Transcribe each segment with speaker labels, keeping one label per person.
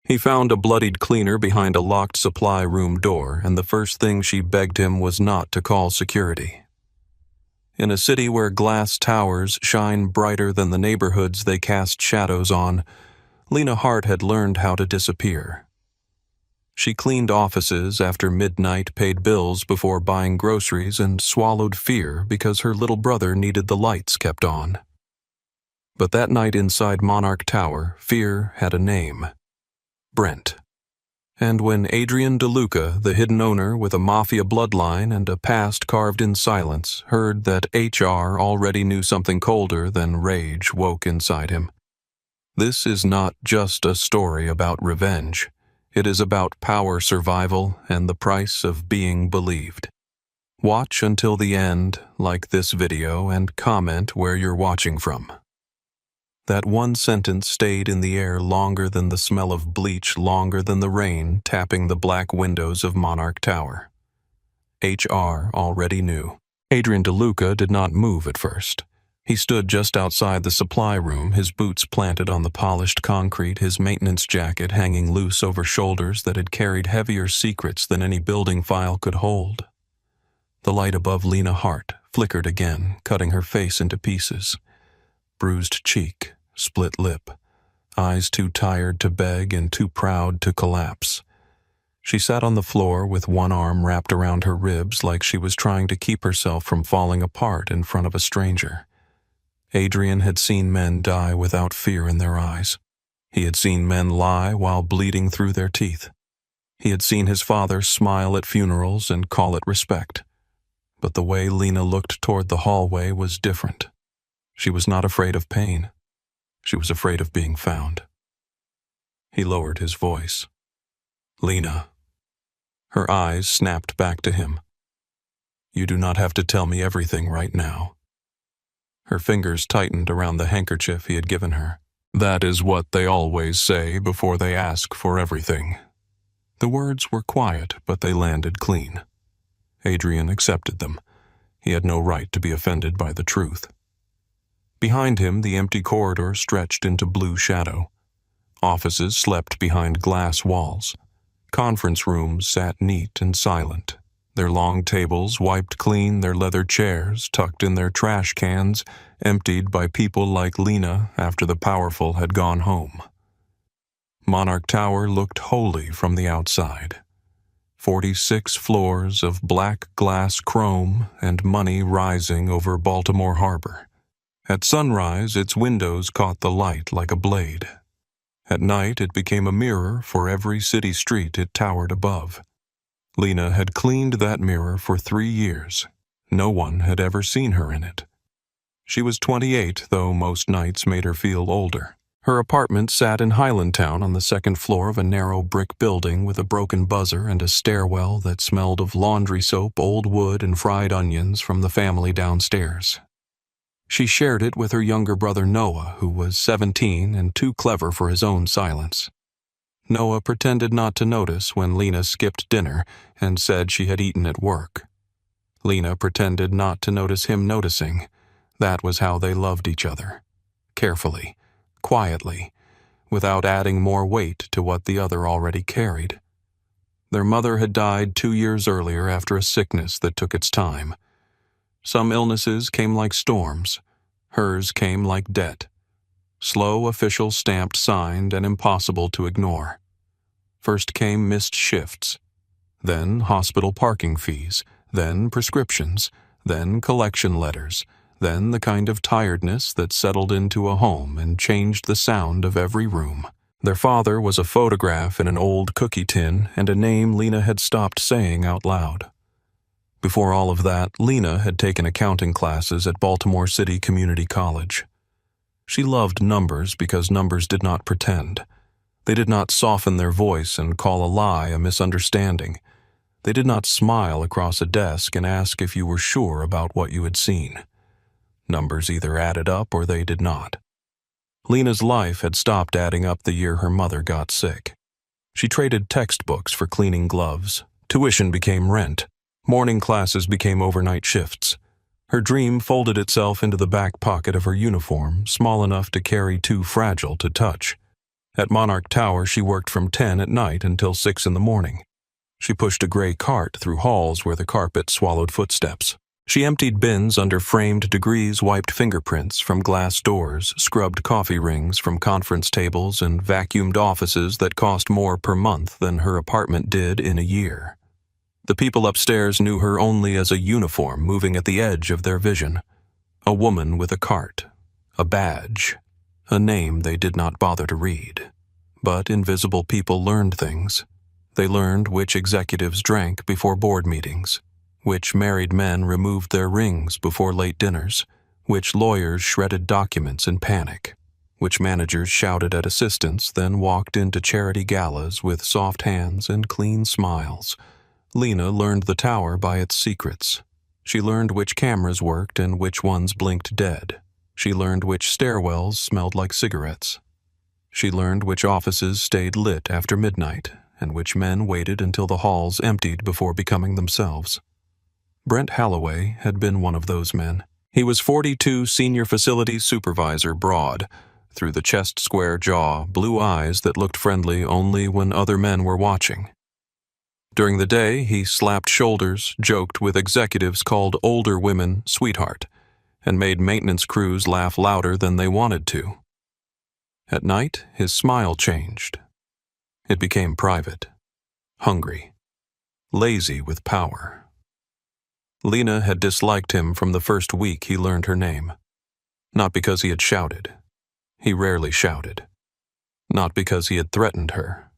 Speaker 1: He found a bloodied cleaner behind a locked supply room door, and the first thing she begged him was not to call security. In a city where glass towers shine brighter than the neighborhoods they cast shadows on, Lena Hart had learned how to disappear. She cleaned offices after midnight, paid bills before buying groceries, and swallowed fear because her little brother needed the lights kept on. But that night inside Monarch Tower, fear had a name: Brent. And when Adrian DeLuca, the hidden owner with a mafia bloodline and a past carved in silence, heard that HR already knew something colder than rage woke inside him. This is not just a story about revenge. It is about power survival and the price of being believed. Watch until the end, like this video, and comment where you're watching from. That one sentence stayed in the air longer than the smell of bleach, longer than the rain tapping the black windows of Monarch Tower. HR already knew. Adrian DeLuca did not move at first. He stood just outside the supply room, his boots planted on the polished concrete, his maintenance jacket hanging loose over shoulders that had carried heavier secrets than any building file could hold. The light above Lena Hart flickered again, cutting her face into pieces. Bruised cheek, split lip, eyes too tired to beg and too proud to collapse. She sat on the floor with one arm wrapped around her ribs like she was trying to keep herself from falling apart in front of a stranger. Adrian had seen men die without fear in their eyes. He had seen men lie while bleeding through their teeth. He had seen his father smile at funerals and call it respect. But the way Lena looked toward the hallway was different. She was not afraid of pain. She was afraid of being found. He lowered his voice. "Lena." Her eyes snapped back to him. "You do not have to tell me everything right now." Her fingers tightened around the handkerchief he had given her. "That is what they always say before they ask for everything." The words were quiet, but they landed clean. Adrian accepted them. He had no right to be offended by the truth. Behind him, the empty corridor stretched into blue shadow. Offices slept behind glass walls. Conference rooms sat neat and silent, their long tables wiped clean, their leather chairs tucked in their trash cans, emptied by people like Lena after the powerful had gone home. Monarch Tower looked holy from the outside. 46 floors of black glass chrome and money rising over Baltimore Harbor. At sunrise, its windows caught the light like a blade. At night, it became a mirror for every city street it towered above. Lena had cleaned that mirror for 3 years. No one had ever seen her in it. She was 28, though most nights made her feel older. Her apartment sat in Highlandtown on the second floor of a narrow brick building with a broken buzzer and a stairwell that smelled of laundry soap, old wood, and fried onions from the family downstairs. She shared it with her younger brother Noah, who was 17 and too clever for his own silence. Noah pretended not to notice when Lena skipped dinner and said she had eaten at work. Lena pretended not to notice him noticing. That was how they loved each other. Carefully, quietly, without adding more weight to what the other already carried. Their mother had died 2 years earlier after a sickness that took its time. Some illnesses came like storms. Hers came like debt. Slow, official, stamped, signed, and impossible to ignore. First came missed shifts. Then hospital parking fees. Then prescriptions. Then collection letters. Then the kind of tiredness that settled into a home and changed the sound of every room. Their father was a photograph in an old cookie tin and a name Lena had stopped saying out loud. Before all of that, Lena had taken accounting classes at Baltimore City Community College. She loved numbers because numbers did not pretend. They did not soften their voice and call a lie a misunderstanding. They did not smile across a desk and ask if you were sure about what you had seen. Numbers either added up or they did not. Lena's life had stopped adding up the year her mother got sick. She traded textbooks for cleaning gloves. Tuition became rent. Morning classes became overnight shifts. Her dream folded itself into the back pocket of her uniform, small enough to carry too fragile to touch. At Monarch Tower, she worked from 10 at night until 6 in the morning. She pushed a gray cart through halls where the carpet swallowed footsteps. She emptied bins under framed degrees, wiped fingerprints from glass doors, scrubbed coffee rings from conference tables, and vacuumed offices that cost more per month than her apartment did in a year. The people upstairs knew her only as a uniform moving at the edge of their vision. A woman with a cart, a badge, a name they did not bother to read. But invisible people learned things. They learned which executives drank before board meetings, which married men removed their rings before late dinners, which lawyers shredded documents in panic, which managers shouted at assistants, then walked into charity galas with soft hands and clean smiles. Lena learned the tower by its secrets. She learned which cameras worked and which ones blinked dead. She learned which stairwells smelled like cigarettes. She learned which offices stayed lit after midnight and which men waited until the halls emptied before becoming themselves. Brent Holloway had been one of those men. He was 42, senior facilities supervisor, broad, through the chest-square jaw, blue eyes that looked friendly only when other men were watching. During the day, he slapped shoulders, joked with executives, called older women sweetheart, and made maintenance crews laugh louder than they wanted to. At night, his smile changed. It became private, hungry, lazy with power. Lena had disliked him from the first week he learned her name. Not because he had shouted. He rarely shouted. Not because he had threatened her.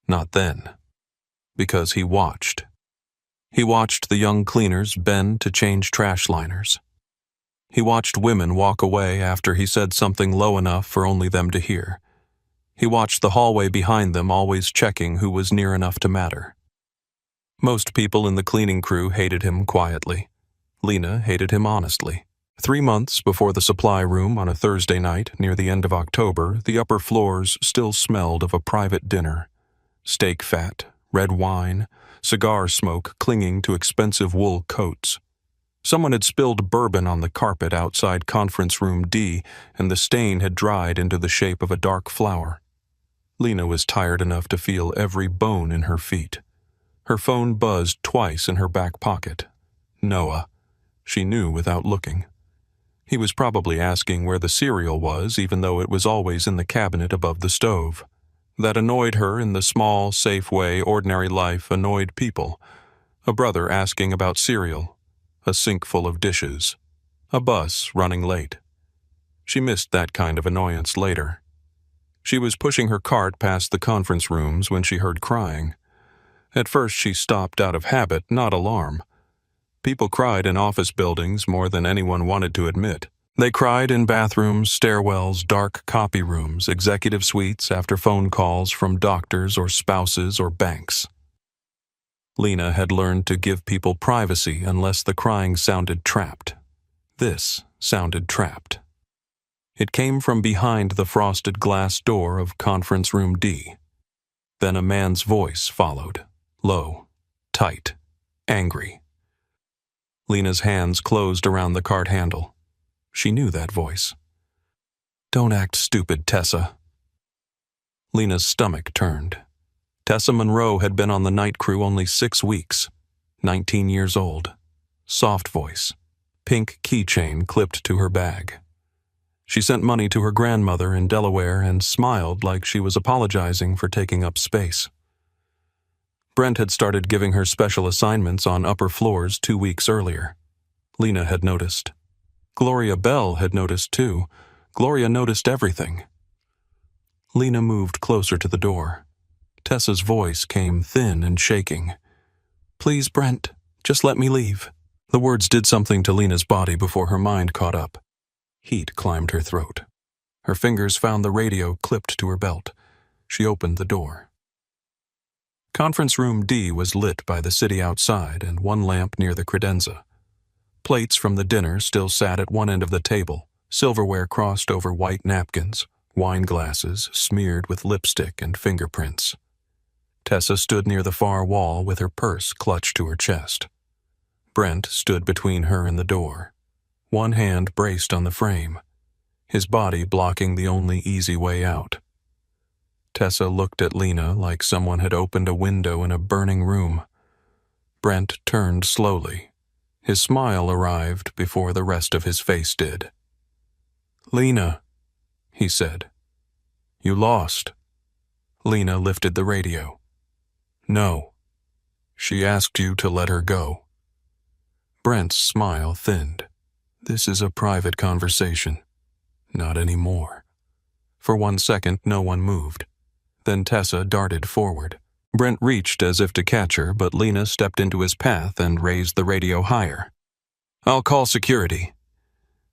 Speaker 1: Not then. Because he watched. He watched the young cleaners bend to change trash liners. He watched women walk away after he said something low enough for only them to hear. He watched the hallway behind them, always checking who was near enough to matter. Most people in the cleaning crew hated him quietly. Lena hated him honestly. 3 months before the supply room on a Thursday night near the end of October, the upper floors still smelled of a private dinner. Steak fat, red wine, cigar smoke clinging to expensive wool coats. Someone had spilled bourbon on the carpet outside Conference Room D, and the stain had dried into the shape of a dark flower. Lena was tired enough to feel every bone in her feet. Her phone buzzed twice in her back pocket. Noah. She knew without looking. He was probably asking where the cereal was, even though it was always in the cabinet above the stove. That annoyed her in the small, safe way ordinary life annoyed people. A brother asking about cereal. A sink full of dishes. A bus running late. She missed that kind of annoyance later. She was pushing her cart past the conference rooms when she heard crying. At first she stopped out of habit, not alarm. People cried in office buildings more than anyone wanted to admit. They cried in bathrooms, stairwells, dark copy rooms, executive suites after phone calls from doctors or spouses or banks. Lena had learned to give people privacy unless the crying sounded trapped. This sounded trapped. It came from behind the frosted glass door of Conference Room D. Then a man's voice followed, low, tight, angry. Lena's hands closed around the cart handle. She knew that voice. "Don't act stupid, Tessa." Lena's stomach turned. Tessa Monroe had been on the night crew only 6 weeks, 19 years old. Soft voice, pink keychain clipped to her bag. She sent money to her grandmother in Delaware and smiled like she was apologizing for taking up space. Brent had started giving her special assignments on upper floors 2 weeks earlier. Lena had noticed. Gloria Bell had noticed too. Gloria noticed everything. Lena moved closer to the door. Tessa's voice came thin and shaking. "Please, Brent, just let me leave." The words did something to Lena's body before her mind caught up. Heat climbed her throat. Her fingers found the radio clipped to her belt. She opened the door. Conference Room D was lit by the city outside and one lamp near the credenza. Plates from the dinner still sat at one end of the table, silverware crossed over white napkins, wine glasses smeared with lipstick and fingerprints. Tessa stood near the far wall with her purse clutched to her chest. Brent stood between her and the door, one hand braced on the frame, his body blocking the only easy way out. Tessa looked at Lena like someone had opened a window in a burning room. Brent turned slowly. His smile arrived before the rest of his face did. "Lena," he said. "You lost." Lena lifted the radio. "No. She asked you to let her go." Brent's smile thinned. "This is a private conversation." "Not anymore." For 1 second, no one moved. Then Tessa darted forward. Brent reached as if to catch her, but Lena stepped into his path and raised the radio higher. "I'll call security."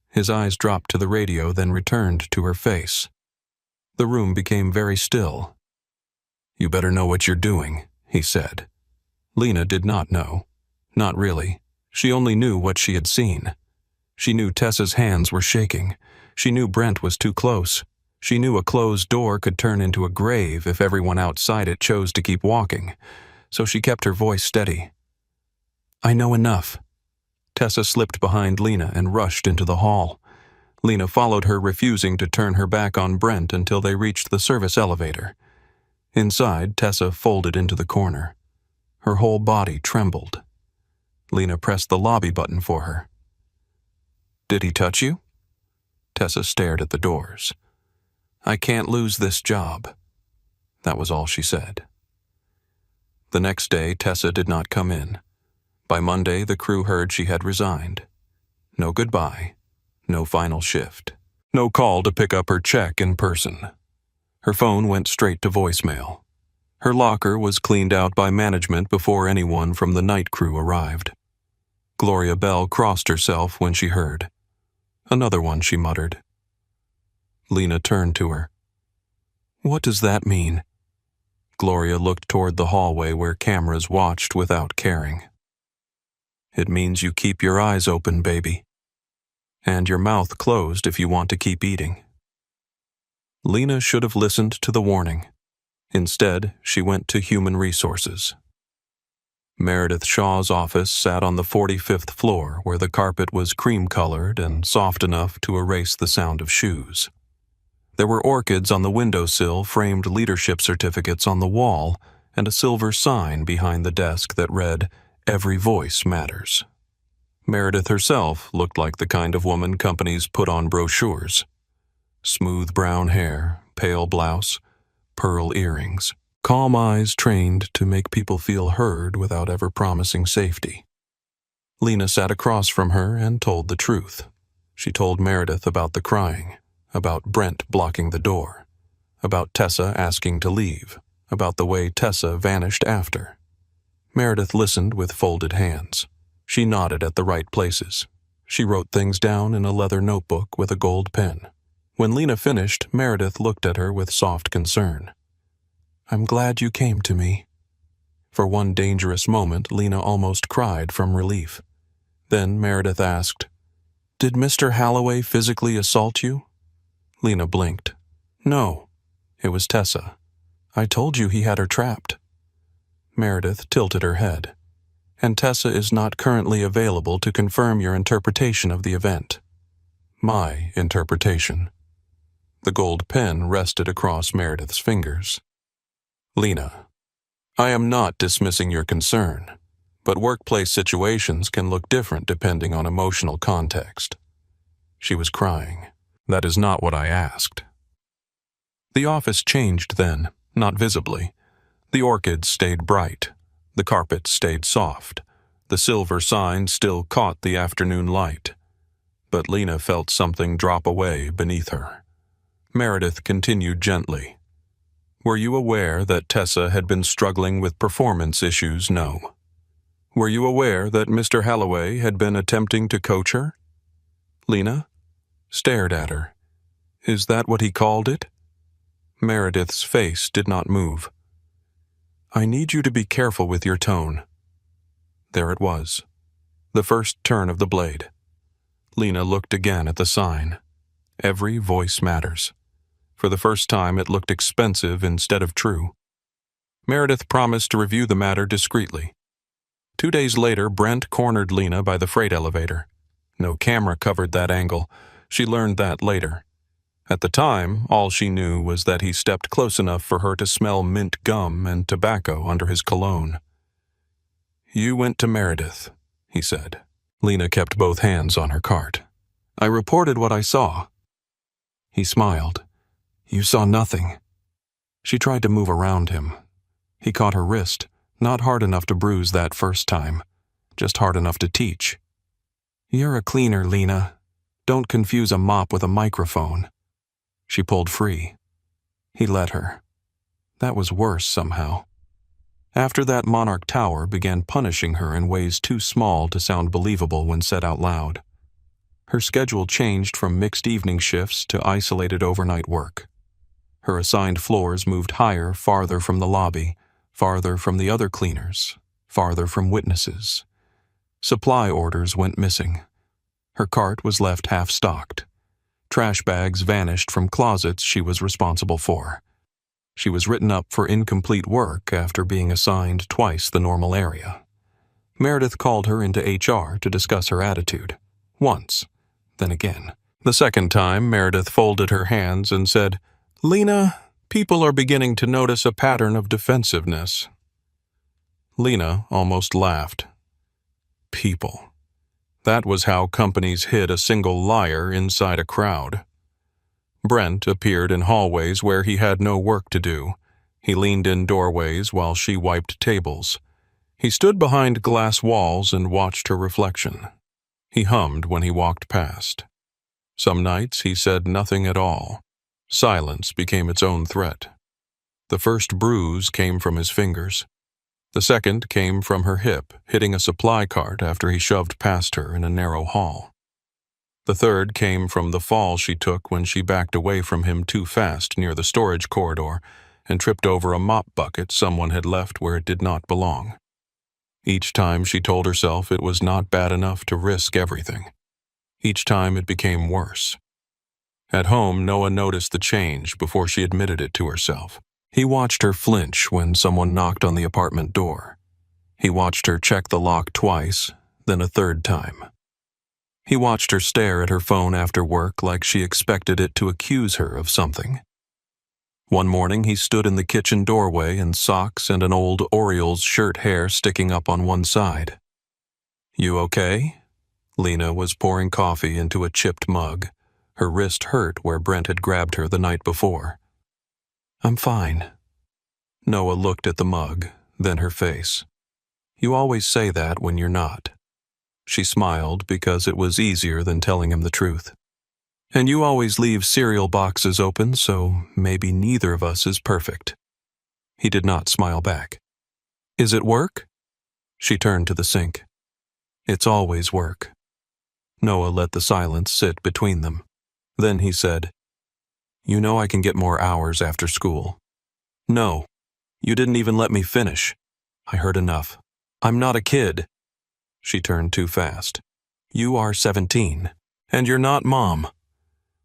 Speaker 1: His eyes dropped to the radio, then returned to her face. The room became very still. "You better know what you're doing," he said. Lena did not know. Not really. She only knew what she had seen. She knew Tessa's hands were shaking. She knew Brent was too close. She knew a closed door could turn into a grave if everyone outside it chose to keep walking. So she kept her voice steady. "I know enough." Tessa slipped behind Lena and rushed into the hall. Lena followed her, refusing to turn her back on Brent until they reached the service elevator. Inside, Tessa folded into the corner. Her whole body trembled. Lena pressed the lobby button for her. "Did he touch you?" Tessa stared at the doors. "I can't lose this job." That was all she said. The next day, Tessa did not come in. By Monday, the crew heard she had resigned. No goodbye, no final shift, no call to pick up her check in person. Her phone went straight to voicemail. Her locker was cleaned out by management before anyone from the night crew arrived. Gloria Bell crossed herself when she heard. "Another one," she muttered. Lena turned to her. "What does that mean?" Gloria looked toward the hallway where cameras watched without caring. "It means you keep your eyes open, baby. And your mouth closed if you want to keep eating." Lena should have listened to the warning. Instead, she went to Human Resources. Meredith Shaw's office sat on the 45th floor where the carpet was cream-colored and soft enough to erase the sound of shoes. There were orchids on the windowsill, framed leadership certificates on the wall, and a silver sign behind the desk that read, "Every voice matters." Meredith herself looked like the kind of woman companies put on brochures. Smooth brown hair, pale blouse, pearl earrings, calm eyes trained to make people feel heard without ever promising safety. Lena sat across from her and told the truth. She told Meredith about the crying, about Brent blocking the door, about Tessa asking to leave, about the way Tessa vanished after. Meredith listened with folded hands. She nodded at the right places. She wrote things down in a leather notebook with a gold pen. When Lena finished, Meredith looked at her with soft concern. "I'm glad you came to me." For one dangerous moment, Lena almost cried from relief. Then Meredith asked, "Did Mr. Halloway physically assault you?" Lena blinked. "No, it was Tessa. I told you he had her trapped." Meredith tilted her head. "And Tessa is not currently available to confirm your interpretation of the event." "My interpretation." The gold pen rested across Meredith's fingers. "Lena, I am not dismissing your concern, but workplace situations can look different depending on emotional context." She was crying. "That is not what I asked." The office changed then, not visibly. The orchids stayed bright. The carpet stayed soft. The silver sign still caught the afternoon light. But Lena felt something drop away beneath her. Meredith continued gently. "Were you aware that Tessa had been struggling with performance issues? No. Were you aware that Mr. Halloway had been attempting to coach her?" Lena stared at her. "Is that what he called it?" Meredith's face did not move. "I need you to be careful with your tone." There it was. The first turn of the blade. Lena looked again at the sign. Every voice matters. For the first time, it looked expensive instead of true. Meredith promised to review the matter discreetly. 2 days later, Brent cornered Lena by the freight elevator. No camera covered that angle. She learned that later. At the time, all she knew was that he stepped close enough for her to smell mint gum and tobacco under his cologne. "You went to Meredith," he said. Lena kept both hands on her cart. "I reported what I saw." He smiled. "You saw nothing." She tried to move around him. He caught her wrist, not hard enough to bruise that first time, just hard enough to teach. "You're a cleaner, Lena. Don't confuse a mop with a microphone." She pulled free. He let her. That was worse somehow. After that, Monarch Tower began punishing her in ways too small to sound believable when said out loud. Her schedule changed from mixed evening shifts to isolated overnight work. Her assigned floors moved higher, farther from the lobby, farther from the other cleaners, farther from witnesses. Supply orders went missing. Her cart was left half-stocked. Trash bags vanished from closets she was responsible for. She was written up for incomplete work after being assigned twice the normal area. Meredith called her into HR to discuss her attitude. Once, then again. The second time, Meredith folded her hands and said, "Lena, people are beginning to notice a pattern of defensiveness." Lena almost laughed. People. That was how companies hid a single liar inside a crowd. Brent appeared in hallways where he had no work to do. He leaned in doorways while she wiped tables. He stood behind glass walls and watched her reflection. He hummed when he walked past. Some nights he said nothing at all. Silence became its own threat. The first bruise came from his fingers. The second came from her hip, hitting a supply cart after he shoved past her in a narrow hall. The third came from the fall she took when she backed away from him too fast near the storage corridor and tripped over a mop bucket someone had left where it did not belong. Each time she told herself it was not bad enough to risk everything. Each time it became worse. At home, Noah noticed the change before she admitted it to herself. He watched her flinch when someone knocked on the apartment door. He watched her check the lock twice, then a third time. He watched her stare at her phone after work like she expected it to accuse her of something. One morning he stood in the kitchen doorway in socks and an old Orioles shirt hair sticking up on one side. "You okay?" Lena was pouring coffee into a chipped mug. Her wrist hurt where Brent had grabbed her the night before. "I'm fine." Noah looked at the mug, then her face. "You always say that when you're not." She smiled because it was easier than telling him the truth. "And you always leave cereal boxes open, so maybe neither of us is perfect." He did not smile back. "Is it work?" She turned to the sink. "It's always work." Noah let the silence sit between them. Then he said, "You know I can get more hours after school." "No, you didn't even let me finish. I heard enough. I'm not a kid." She turned too fast. "You are 17, and you're not Mom."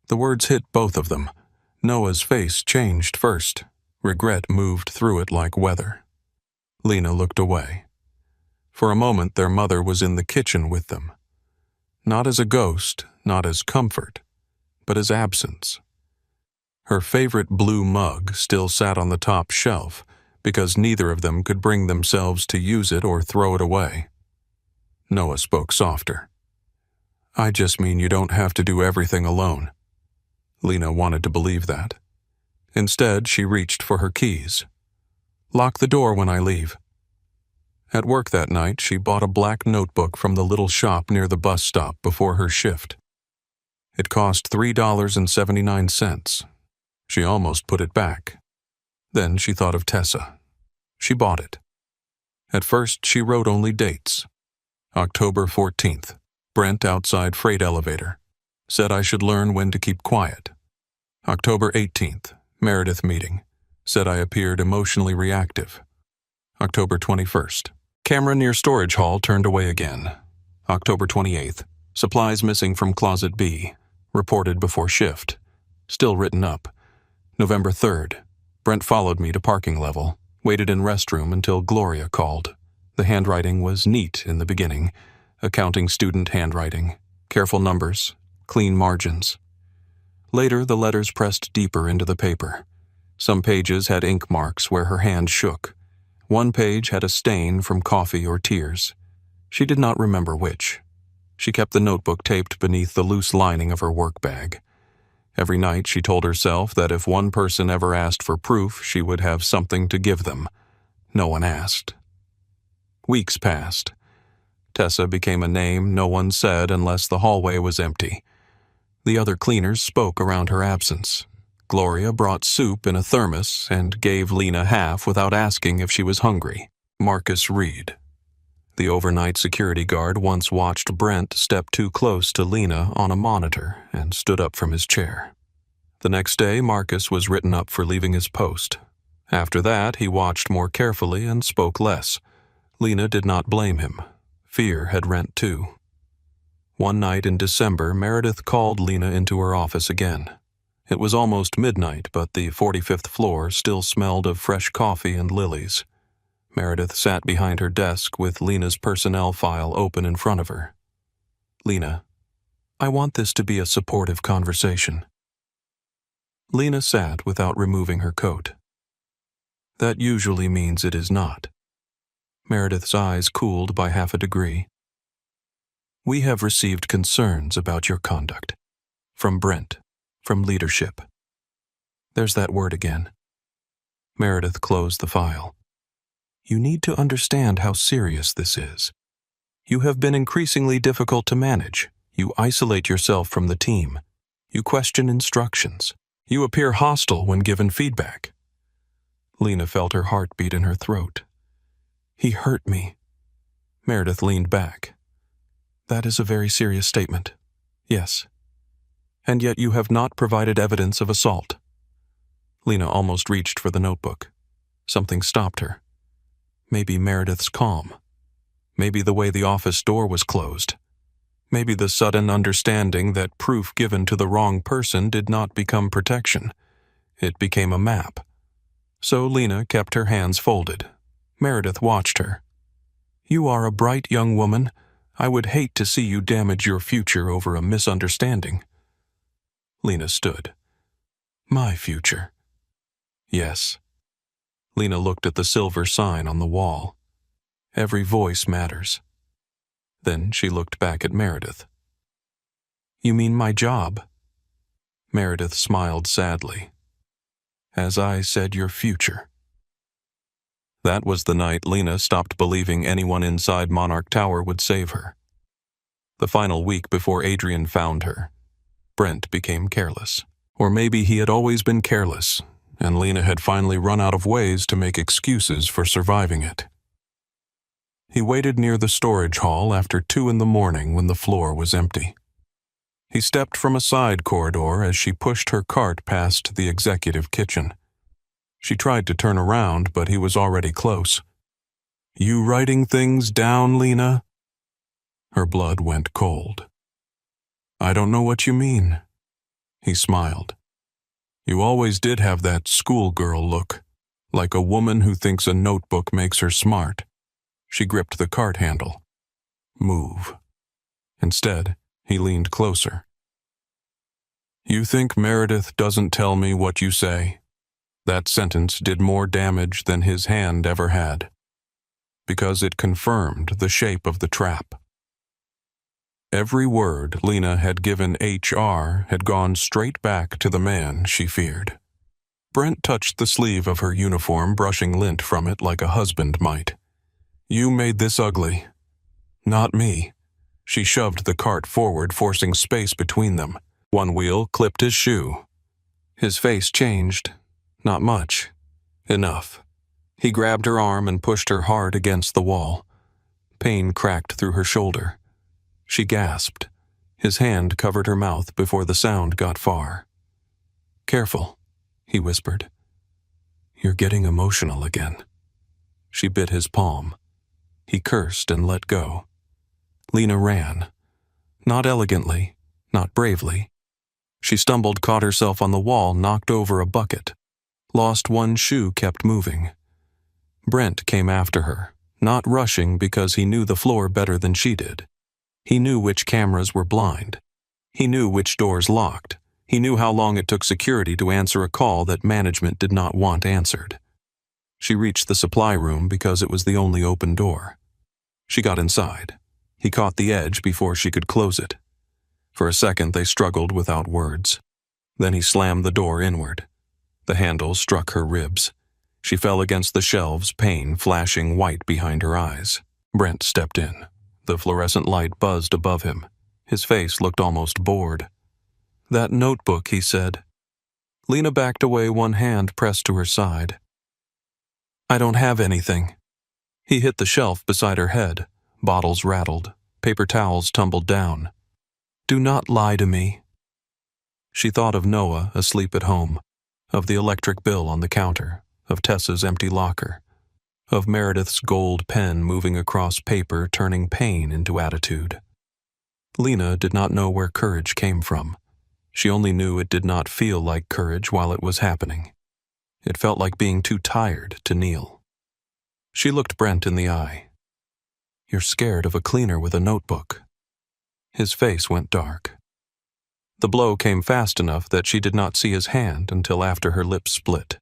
Speaker 1: The words hit both of them. Noah's face changed first. Regret moved through it like weather. Lena looked away. For a moment their mother was in the kitchen with them. Not as a ghost, not as comfort, but as absence. Her favorite blue mug still sat on the top shelf because neither of them could bring themselves to use it or throw it away. Noah spoke softer. "I just mean you don't have to do everything alone." Lena wanted to believe that. Instead, she reached for her keys. "Lock the door when I leave." At work that night, she bought a black notebook from the little shop near the bus stop before her shift. It cost $3.79. She almost put it back. Then she thought of Tessa. She bought it. At first, she wrote only dates. October 14th, Brent outside freight elevator. Said I should learn when to keep quiet. October 18th, Meredith meeting. Said I appeared emotionally reactive. October 21st, camera near storage hall turned away again. October 28th, supplies missing from closet B. Reported before shift. Still written up. November 3rd, Brent followed me to parking level. Waited in restroom until Gloria called. The handwriting was neat in the beginning. Accounting student handwriting. Careful numbers. Clean margins. Later, the letters pressed deeper into the paper. Some pages had ink marks where her hand shook. One page had a stain from coffee or tears. She did not remember which. She kept the notebook taped beneath the loose lining of her work bag. Every night she told herself that if one person ever asked for proof, she would have something to give them. No one asked. Weeks passed. Tessa became a name no one said unless the hallway was empty. The other cleaners spoke around her absence. Gloria brought soup in a thermos and gave Lena half without asking if she was hungry. Marcus Reed. The overnight security guard once watched Brent step too close to Lena on a monitor and stood up from his chair. The next day, Marcus was written up for leaving his post. After that, he watched more carefully and spoke less. Lena did not blame him. Fear had rent too. One night in December, Meredith called Lena into her office again. It was almost midnight, but the 45th floor still smelled of fresh coffee and lilies. Meredith sat behind her desk with Lena's personnel file open in front of her. "Lena, I want this to be a supportive conversation." Lena sat without removing her coat. "That usually means it is not." Meredith's eyes cooled by half a degree. "We have received concerns about your conduct. From Brent, from leadership." There's that word again. Meredith closed the file. "You need to understand how serious this is. You have been increasingly difficult to manage. You isolate yourself from the team. You question instructions. You appear hostile when given feedback." Lena felt her heartbeat in her throat. "He hurt me." Meredith leaned back. "That is a very serious statement. Yes. And yet you have not provided evidence of assault." Lena almost reached for the notebook. Something stopped her. Maybe Meredith's calm. Maybe the way the office door was closed. Maybe the sudden understanding that proof given to the wrong person did not become protection. It became a map. So Lena kept her hands folded. Meredith watched her. "You are a bright young woman. I would hate to see you damage your future over a misunderstanding." Lena stood. "My future?" "Yes." Lena looked at the silver sign on the wall. Every voice matters. Then she looked back at Meredith. "You mean my job?" Meredith smiled sadly. "As I said, your future." That was the night Lena stopped believing anyone inside Monarch Tower would save her. The final week before Adrian found her, Brent became careless. Or maybe he had always been careless, and Lena had finally run out of ways to make excuses for surviving it. He waited near the storage hall after 2 in the morning when the floor was empty. He stepped from a side corridor as she pushed her cart past the executive kitchen. She tried to turn around, but he was already close. "You writing things down, Lena?" Her blood went cold. "I don't know what you mean." He smiled. "You always did have that schoolgirl look, like a woman who thinks a notebook makes her smart." She gripped the cart handle. "Move." Instead, he leaned closer. "You think Meredith doesn't tell me what you say?" That sentence did more damage than his hand ever had, because it confirmed the shape of the trap. Every word Lena had given HR had gone straight back to the man she feared. Brent touched the sleeve of her uniform, brushing lint from it like a husband might. "You made this ugly. Not me." She shoved the cart forward, forcing space between them. One wheel clipped his shoe. His face changed. Not much. Enough. He grabbed her arm and pushed her hard against the wall. Pain cracked through her shoulder. She gasped. His hand covered her mouth before the sound got far. "Careful," he whispered. "You're getting emotional again." She bit his palm. He cursed and let go. Lena ran. Not elegantly, not bravely. She stumbled, caught herself on the wall, knocked over a bucket. Lost one shoe, kept moving. Brent came after her, not rushing because he knew the floor better than she did. He knew which cameras were blind. He knew which doors locked. He knew how long it took security to answer a call that management did not want answered. She reached the supply room because it was the only open door. She got inside. He caught the edge before she could close it. For a second they struggled without words. Then he slammed the door inward. The handle struck her ribs. She fell against the shelves, pain flashing white behind her eyes. Brent stepped in. The fluorescent light buzzed above him. His face looked almost bored. "That notebook," he said. Lena backed away, one hand pressed to her side. "I don't have anything." He hit the shelf beside her head. Bottles rattled. Paper towels tumbled down. "Do not lie to me." She thought of Noah asleep at home, of the electric bill on the counter, of Tessa's empty locker, of Meredith's gold pen moving across paper, turning pain into attitude. Lena did not know where courage came from. She only knew it did not feel like courage while it was happening. It felt like being too tired to kneel. She looked Brent in the eye. "You're scared of a cleaner with a notebook." His face went dark. The blow came fast enough that she did not see his hand until after her lips split.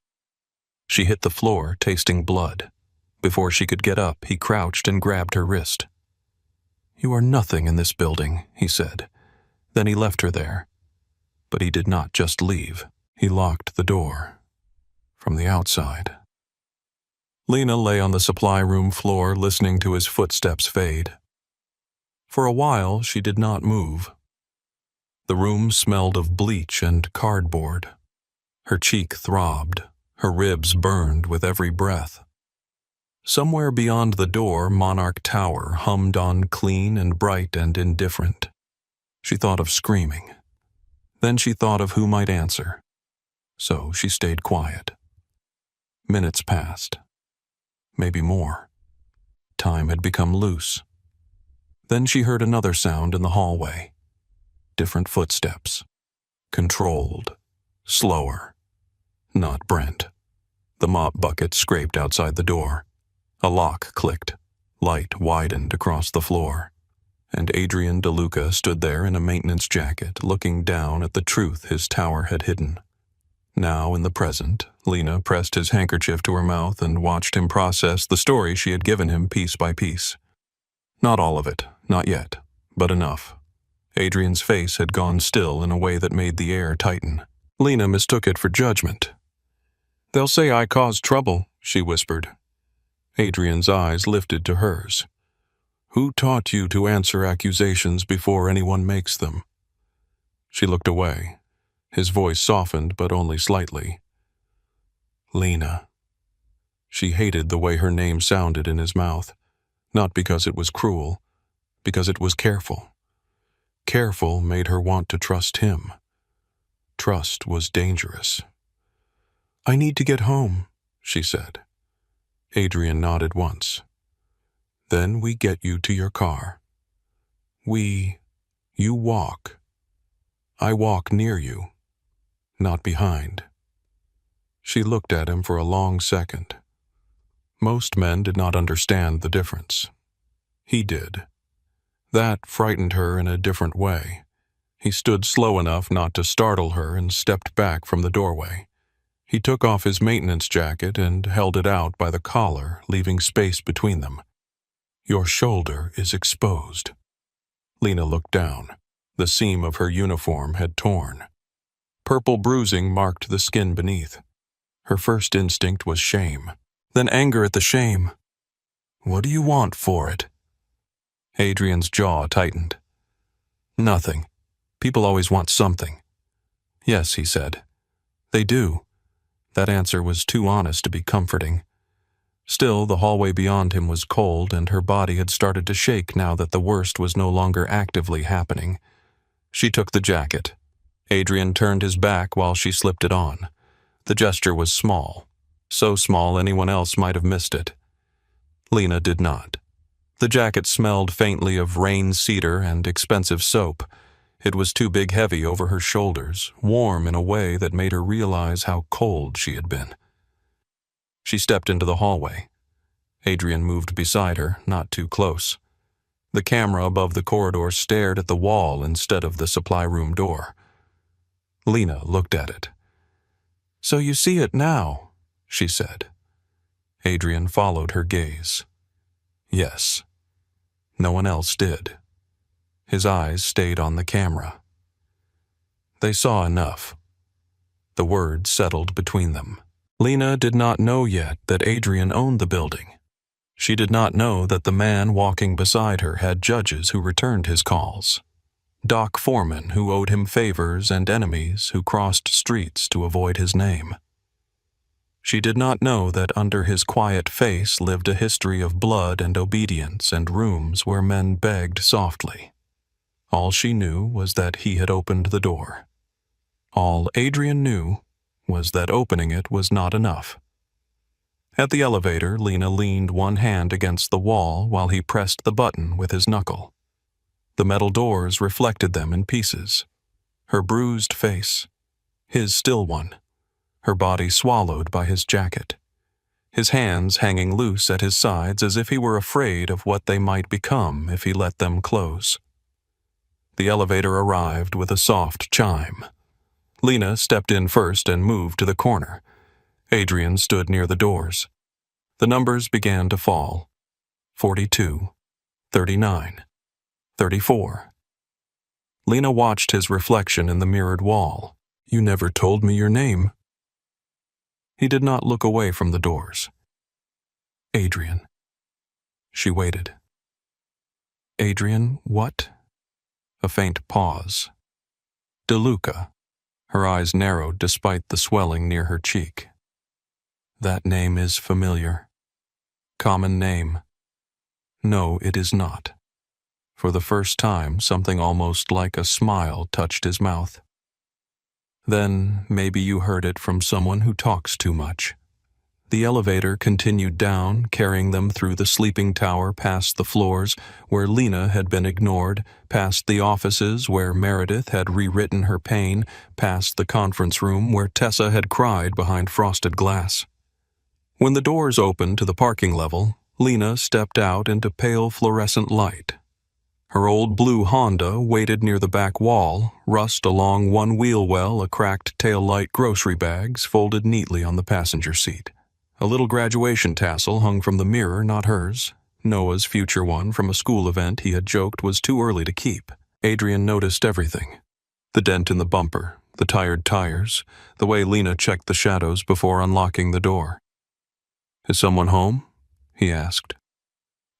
Speaker 1: She hit the floor, tasting blood. Before she could get up, he crouched and grabbed her wrist. "You are nothing in this building," he said. Then he left her there. But he did not just leave. He locked the door. From the outside. Lena lay on the supply room floor, listening to his footsteps fade. For a while, she did not move. The room smelled of bleach and cardboard. Her cheek throbbed. Her ribs burned with every breath. Somewhere beyond the door, Monarch Tower hummed on, clean and bright and indifferent. She thought of screaming. Then she thought of who might answer. So she stayed quiet. Minutes passed. Maybe more. Time had become loose. Then she heard another sound in the hallway. Different footsteps. Controlled. Slower. Not Brent. The mop bucket scraped outside the door. A lock clicked. Light widened across the floor. And Adrian DeLuca stood there in a maintenance jacket, looking down at the truth his tower had hidden. Now, in the present, Lena pressed his handkerchief to her mouth and watched him process the story she had given him piece by piece. Not all of it, not yet, but enough. Adrian's face had gone still in a way that made the air tighten. Lena mistook it for judgment. "They'll say I caused trouble," she whispered. Adrian's eyes lifted to hers. "Who taught you to answer accusations before anyone makes them?" She looked away. His voice softened, but only slightly. "Lena." She hated the way her name sounded in his mouth, not because it was cruel, because it was careful. Careful made her want to trust him. Trust was dangerous. "I need to get home," she said. Adrian nodded once. "Then we get you to your car. You walk. I walk near you, not behind." She looked at him for a long second. Most men did not understand the difference. He did. That frightened her in a different way. He stood slow enough not to startle her and stepped back from the doorway. He took off his maintenance jacket and held it out by the collar, leaving space between them. "Your shoulder is exposed." Lena looked down. The seam of her uniform had torn. Purple bruising marked the skin beneath. Her first instinct was shame, then anger at the shame. "What do you want for it?" Adrian's jaw tightened. "Nothing. People always want something." "Yes," he said. "They do." That answer was too honest to be comforting. Still, the hallway beyond him was cold, and her body had started to shake now that the worst was no longer actively happening. She took the jacket. Adrian turned his back while she slipped it on. The gesture was small, so small anyone else might have missed it. Lena did not. The jacket smelled faintly of rain cedar and expensive soap. It was too big heavy over her shoulders, warm in a way that made her realize how cold she had been. She stepped into the hallway. Adrian moved beside her, not too close. The camera above the corridor stared at the wall instead of the supply room door. Lena looked at it. "So you see it now," she said. Adrian followed her gaze. Yes. No one else did. His eyes stayed on the camera. They saw enough. The words settled between them. Lena did not know yet that Adrian owned the building. She did not know that the man walking beside her had judges who returned his calls, dock foremen who owed him favors, and enemies who crossed streets to avoid his name. She did not know that under his quiet face lived a history of blood and obedience and rooms where men begged softly. All she knew was that he had opened the door. All Adrian knew was that opening it was not enough. At the elevator, Lena leaned one hand against the wall while he pressed the button with his knuckle. The metal doors reflected them in pieces. Her bruised face, his still one, her body swallowed by his jacket, his hands hanging loose at his sides as if he were afraid of what they might become if he let them close. The elevator arrived with a soft chime. Lena stepped in first and moved to the corner. Adrian stood near the doors. The numbers began to fall. 42, 39, 34. Lena watched his reflection in the mirrored wall. "You never told me your name." He did not look away from the doors. "Adrian." She waited. "Adrian what?" A faint pause. "DeLuca." Her eyes narrowed despite the swelling near her cheek. "That name is familiar. Common name." "No, it is not." For the first time, something almost like a smile touched his mouth. "Then maybe you heard it from someone who talks too much." The elevator continued down, carrying them through the sleeping tower past the floors where Lena had been ignored, past the offices where Meredith had rewritten her pain, past the conference room where Tessa had cried behind frosted glass. When the doors opened to the parking level, Lena stepped out into pale fluorescent light. Her old blue Honda waited near the back wall, rust along one wheel well, a cracked tail light, grocery bags folded neatly on the passenger seat. A little graduation tassel hung from the mirror, not hers. Noah's future one from a school event he had joked was too early to keep. Adrian noticed everything. The dent in the bumper, the tired tires, the way Lena checked the shadows before unlocking the door. "Is someone home?" he asked.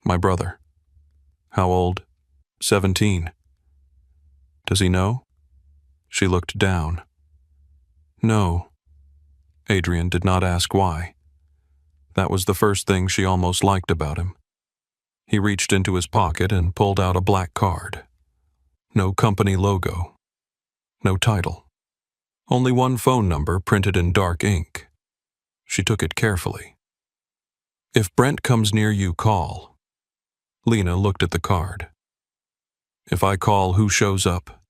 Speaker 1: "My brother." "How old?" 17. "Does he know?" She looked down. "No." Adrian did not ask why. That was the first thing she almost liked about him. He reached into his pocket and pulled out a black card. No company logo. No title. Only one phone number printed in dark ink. She took it carefully. "If Brent comes near you, call." Lena looked at the card. "If I call, who shows up?"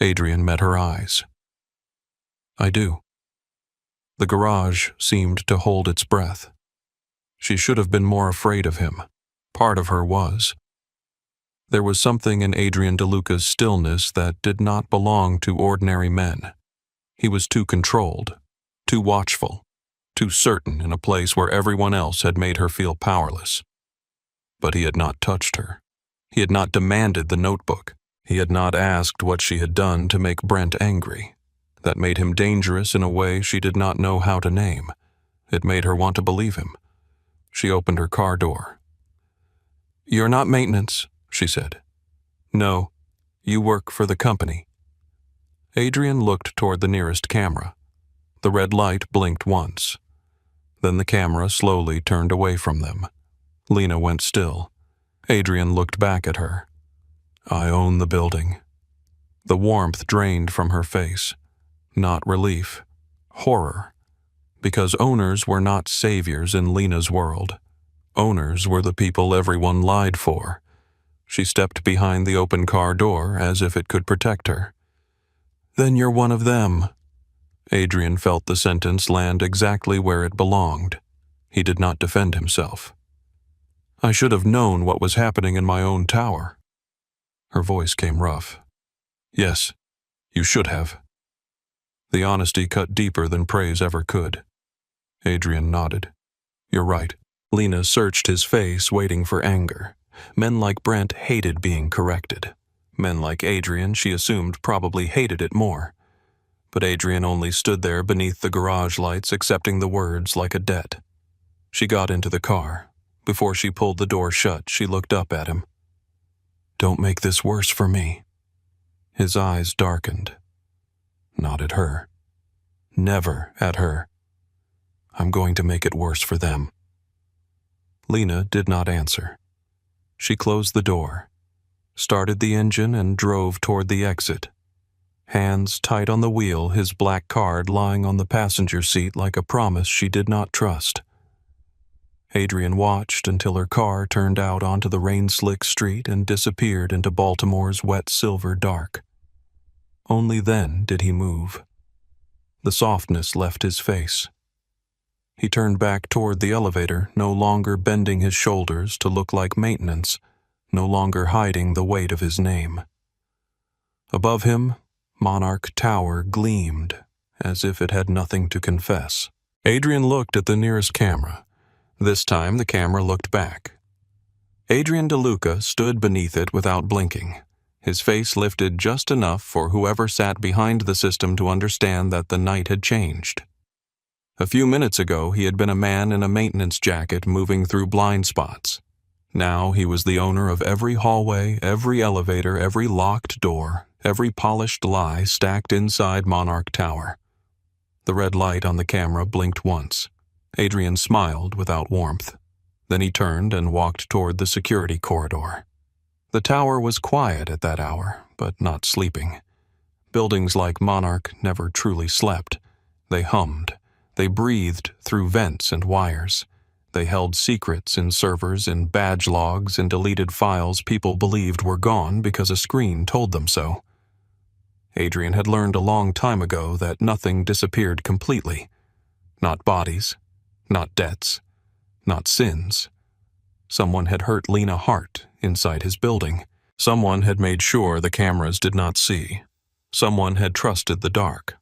Speaker 1: Adrian met her eyes. "I do." The garage seemed to hold its breath. She should have been more afraid of him. Part of her was. There was something in Adrian DeLuca's stillness that did not belong to ordinary men. He was too controlled, too watchful, too certain in a place where everyone else had made her feel powerless. But he had not touched her. He had not demanded the notebook. He had not asked what she had done to make Brent angry. That made him dangerous in a way she did not know how to name. It made her want to believe him. She opened her car door. "You're not maintenance," she said. "No, you work for the company." Adrian looked toward the nearest camera. The red light blinked once. Then the camera slowly turned away from them. Lena went still. Adrian looked back at her. "I own the building." The warmth drained from her face. Not relief. Horror. Because owners were not saviors in Lena's world. Owners were the people everyone lied for. She stepped behind the open car door as if it could protect her. "Then you're one of them." Adrian felt the sentence land exactly where it belonged. He did not defend himself. "I should have known what was happening in my own tower." Her voice came rough. "Yes, you should have." The honesty cut deeper than praise ever could. Adrian nodded. You're right. Lena searched his face, waiting for anger. Men like Brent hated being corrected. Men like Adrian, she assumed, probably hated it more. But Adrian only stood there beneath the garage lights, accepting the words like a debt. She got into the car. Before she pulled the door shut, she looked up at him. Don't make this worse for me. His eyes darkened. Not at her. Never at her. I'm going to make it worse for them. Lena did not answer. She closed the door, started the engine, and drove toward the exit. Hands tight on the wheel, his black card lying on the passenger seat like a promise she did not trust. Adrian watched until her car turned out onto the rain-slick street and disappeared into Baltimore's wet silver dark. Only then did he move. The softness left his face. He turned back toward the elevator, no longer bending his shoulders to look like maintenance, no longer hiding the weight of his name. Above him, Monarch Tower gleamed, as if it had nothing to confess. Adrian looked at the nearest camera. This time the camera looked back. Adrian DeLuca stood beneath it without blinking, his face lifted just enough for whoever sat behind the system to understand that the night had changed. A few minutes ago he had been a man in a maintenance jacket moving through blind spots. Now he was the owner of every hallway, every elevator, every locked door, every polished lie stacked inside Monarch Tower. The red light on the camera blinked once. Adrian smiled without warmth. Then he turned and walked toward the security corridor. The tower was quiet at that hour, but not sleeping. Buildings like Monarch never truly slept. They hummed. They breathed through vents and wires. They held secrets in servers, in badge logs, in deleted files people believed were gone because a screen told them so. Adrian had learned a long time ago that nothing disappeared completely. Not bodies, not debts, not sins. Someone had hurt Lena Hart inside his building. Someone had made sure the cameras did not see. Someone had trusted the dark.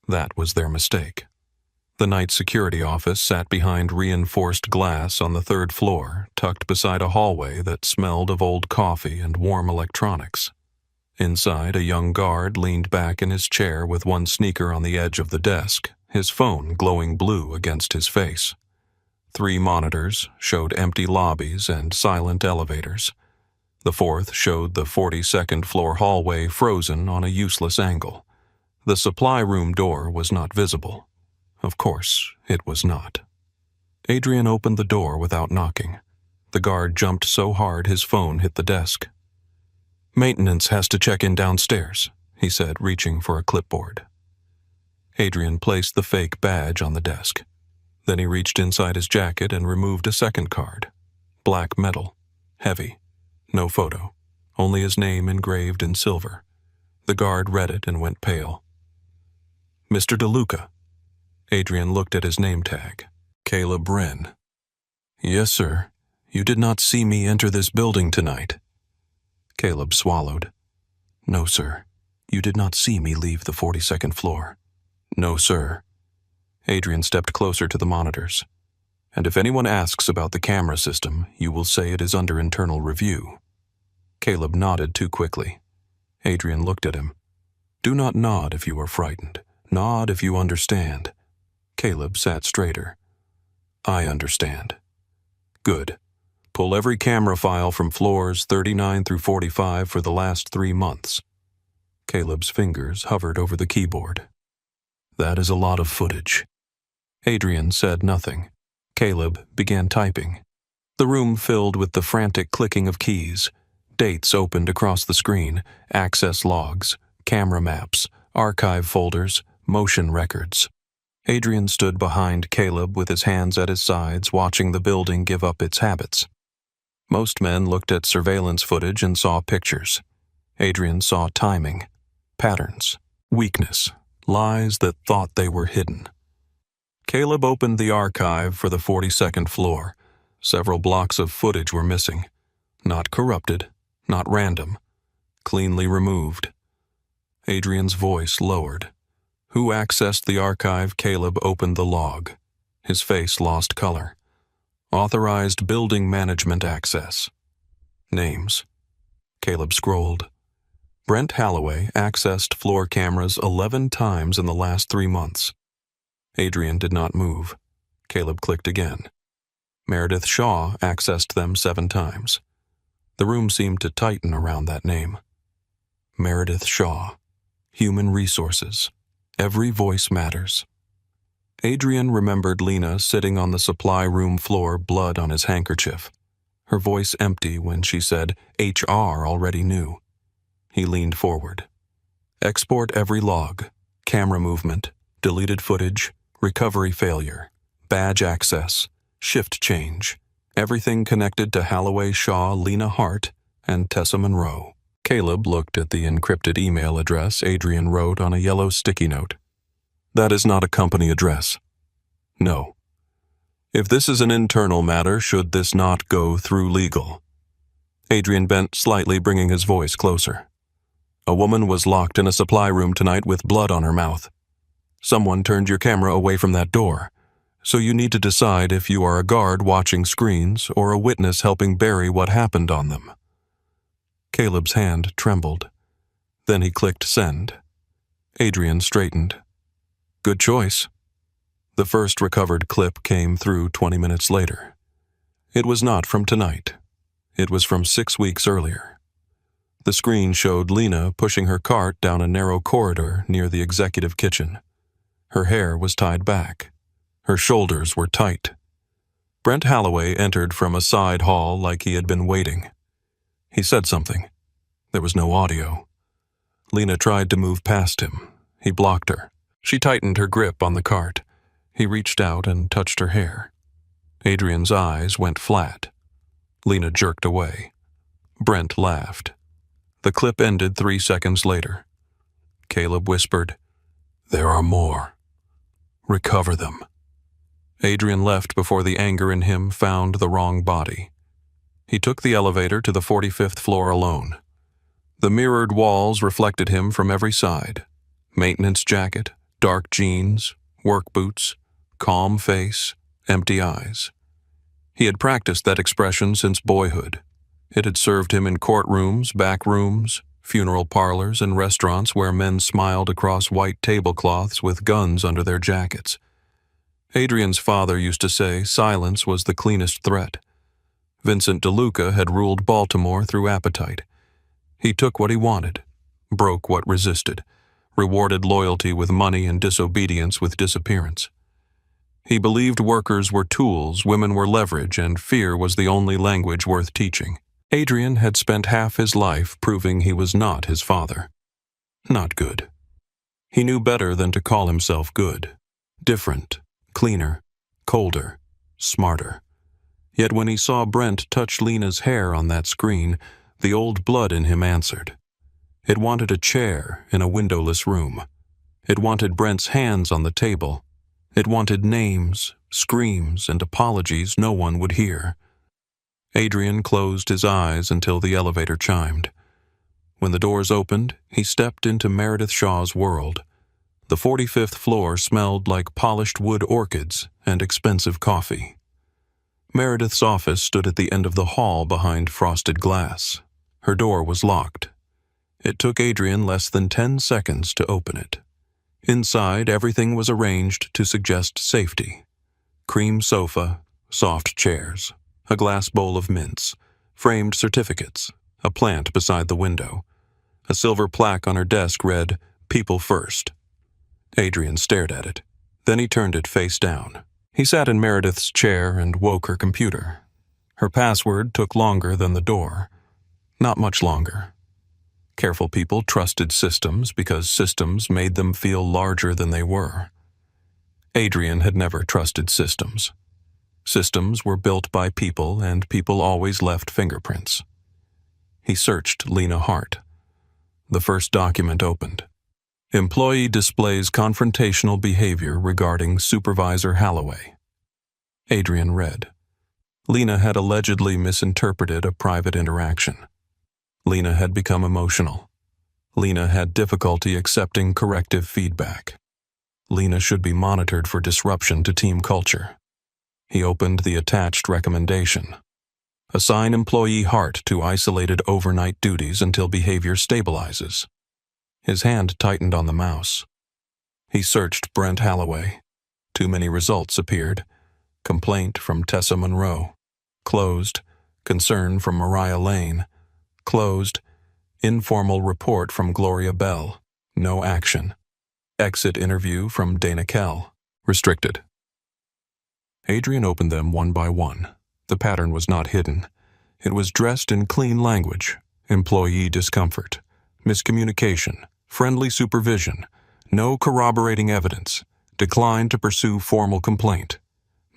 Speaker 1: That was their mistake. The night security office sat behind reinforced glass on the third floor, tucked beside a hallway that smelled of old coffee and warm electronics. Inside, a young guard leaned back in his chair with one sneaker on the edge of the desk, his phone glowing blue against his face. 3 monitors showed empty lobbies and silent elevators. The 4th showed the 42nd floor hallway frozen on a useless angle. The supply room door was not visible. Of course, it was not. Adrian opened the door without knocking. The guard jumped so hard his phone hit the desk. "Maintenance has to check in downstairs," he said, reaching for a clipboard. Adrian placed the fake badge on the desk. Then he reached inside his jacket and removed a second card. Black metal. Heavy. No photo. Only his name engraved in silver. The guard read it and went pale. "Mr. DeLuca." Adrian looked at his name tag. Caleb Wren. "Yes, sir. You did not see me enter this building tonight." Caleb swallowed. "No, sir. You did not see me leave the 42nd floor." "No, sir." Adrian stepped closer to the monitors. "And if anyone asks about the camera system, you will say it is under internal review." Caleb nodded too quickly. Adrian looked at him. "Do not nod if you are frightened. Nod if you understand." Caleb sat straighter. "I understand." "Good. Pull every camera file from floors 39 through 45 for the last 3 months. Caleb's fingers hovered over the keyboard. "That is a lot of footage." Adrian said nothing. Caleb began typing. The room filled with the frantic clicking of keys. Dates opened across the screen, access logs, camera maps, archive folders, motion records. Adrian stood behind Caleb with his hands at his sides, watching the building give up its habits. Most men looked at surveillance footage and saw pictures. Adrian saw timing, patterns, weakness, lies that thought they were hidden. Caleb opened the archive for the 42nd floor. Several blocks of footage were missing. Not corrupted, not random, cleanly removed. Adrian's voice lowered. Who accessed the archive? Caleb opened the log. His face lost color. Authorized building management access. Names. Caleb scrolled. Brent Holloway accessed floor cameras 11 times in the last 3 months. Adrian did not move. Caleb clicked again. Meredith Shaw accessed them 7 times. The room seemed to tighten around that name. Meredith Shaw. Human Resources. Every voice matters. Adrian remembered Lena sitting on the supply room floor, blood on his handkerchief. Her voice empty when she said HR already knew. He leaned forward. Export every log. Camera movement. Deleted footage. Recovery failure. Badge access. Shift change. Everything connected to Holloway, Shaw, Lena Hart, and Tessa Monroe. Caleb looked at the encrypted email address Adrian wrote on a yellow sticky note. That is not a company address. No. If this is an internal matter, should this not go through legal? Adrian bent slightly, bringing his voice closer. A woman was locked in a supply room tonight with blood on her mouth. Someone turned your camera away from that door, so you need to decide if you are a guard watching screens or a witness helping bury what happened on them. Caleb's hand trembled. Then he clicked send. Adrian straightened. Good choice. The first recovered clip came through 20 minutes later. It was not from tonight. It was from 6 weeks earlier. The screen showed Lena pushing her cart down a narrow corridor near the executive kitchen. Her hair was tied back. Her shoulders were tight. Brent Holloway entered from a side hall like he had been waiting. He said something. There was no audio. Lena tried to move past him. He blocked her. She tightened her grip on the cart. He reached out and touched her hair. Adrian's eyes went flat. Lena jerked away. Brent laughed. The clip ended 3 seconds later. Caleb whispered, There are more. Recover them. Adrian left before the anger in him found the wrong body. He took the elevator to the 45th floor alone. The mirrored walls reflected him from every side. Maintenance jacket, dark jeans, work boots, calm face, empty eyes. He had practiced that expression since boyhood. It had served him in courtrooms, back rooms, funeral parlors, and restaurants where men smiled across white tablecloths with guns under their jackets. Adrian's father used to say silence was the cleanest threat. Vincent DeLuca had ruled Baltimore through appetite. He took what he wanted, broke what resisted, rewarded loyalty with money and disobedience with disappearance. He believed workers were tools, women were leverage, and fear was the only language worth teaching. Adrian had spent half his life proving he was not his father. Not good. He knew better than to call himself good. Different, cleaner, colder, smarter. Yet when he saw Brent touch Lena's hair on that screen, the old blood in him answered. It wanted a chair in a windowless room. It wanted Brent's hands on the table. It wanted names, screams, and apologies no one would hear. Adrian closed his eyes until the elevator chimed. When the doors opened, he stepped into Meredith Shaw's world. The 45th floor smelled like polished wood orchids and expensive coffee. Meredith's office stood at the end of the hall behind frosted glass. Her door was locked. It took Adrian less than 10 seconds to open it. Inside, everything was arranged to suggest safety. Cream sofa, soft chairs, a glass bowl of mints, framed certificates, a plant beside the window. A silver plaque on her desk read, People First. Adrian stared at it. Then he turned it face down. He sat in Meredith's chair and woke her computer. Her password took longer than the door. Not much longer. Careful people trusted systems because systems made them feel larger than they were. Adrian had never trusted systems. Systems were built by people, and people always left fingerprints. He searched Lena Hart. The first document opened. Employee displays confrontational behavior regarding Supervisor Holloway. Adrian read. Lena had allegedly misinterpreted a private interaction. Lena had become emotional. Lena had difficulty accepting corrective feedback. Lena should be monitored for disruption to team culture. He opened the attached recommendation. Assign employee Hart to isolated overnight duties until behavior stabilizes. His hand tightened on the mouse. He searched Brent Holloway. Too many results appeared. Complaint from Tessa Monroe. Closed. Concern from Mariah Lane. Closed. Informal report from Gloria Bell. No action. Exit interview from Dana Kell. Restricted. Adrian opened them one by one. The pattern was not hidden. It was dressed in clean language. Employee discomfort. Miscommunication. Friendly supervision. No corroborating evidence. Decline to pursue formal complaint.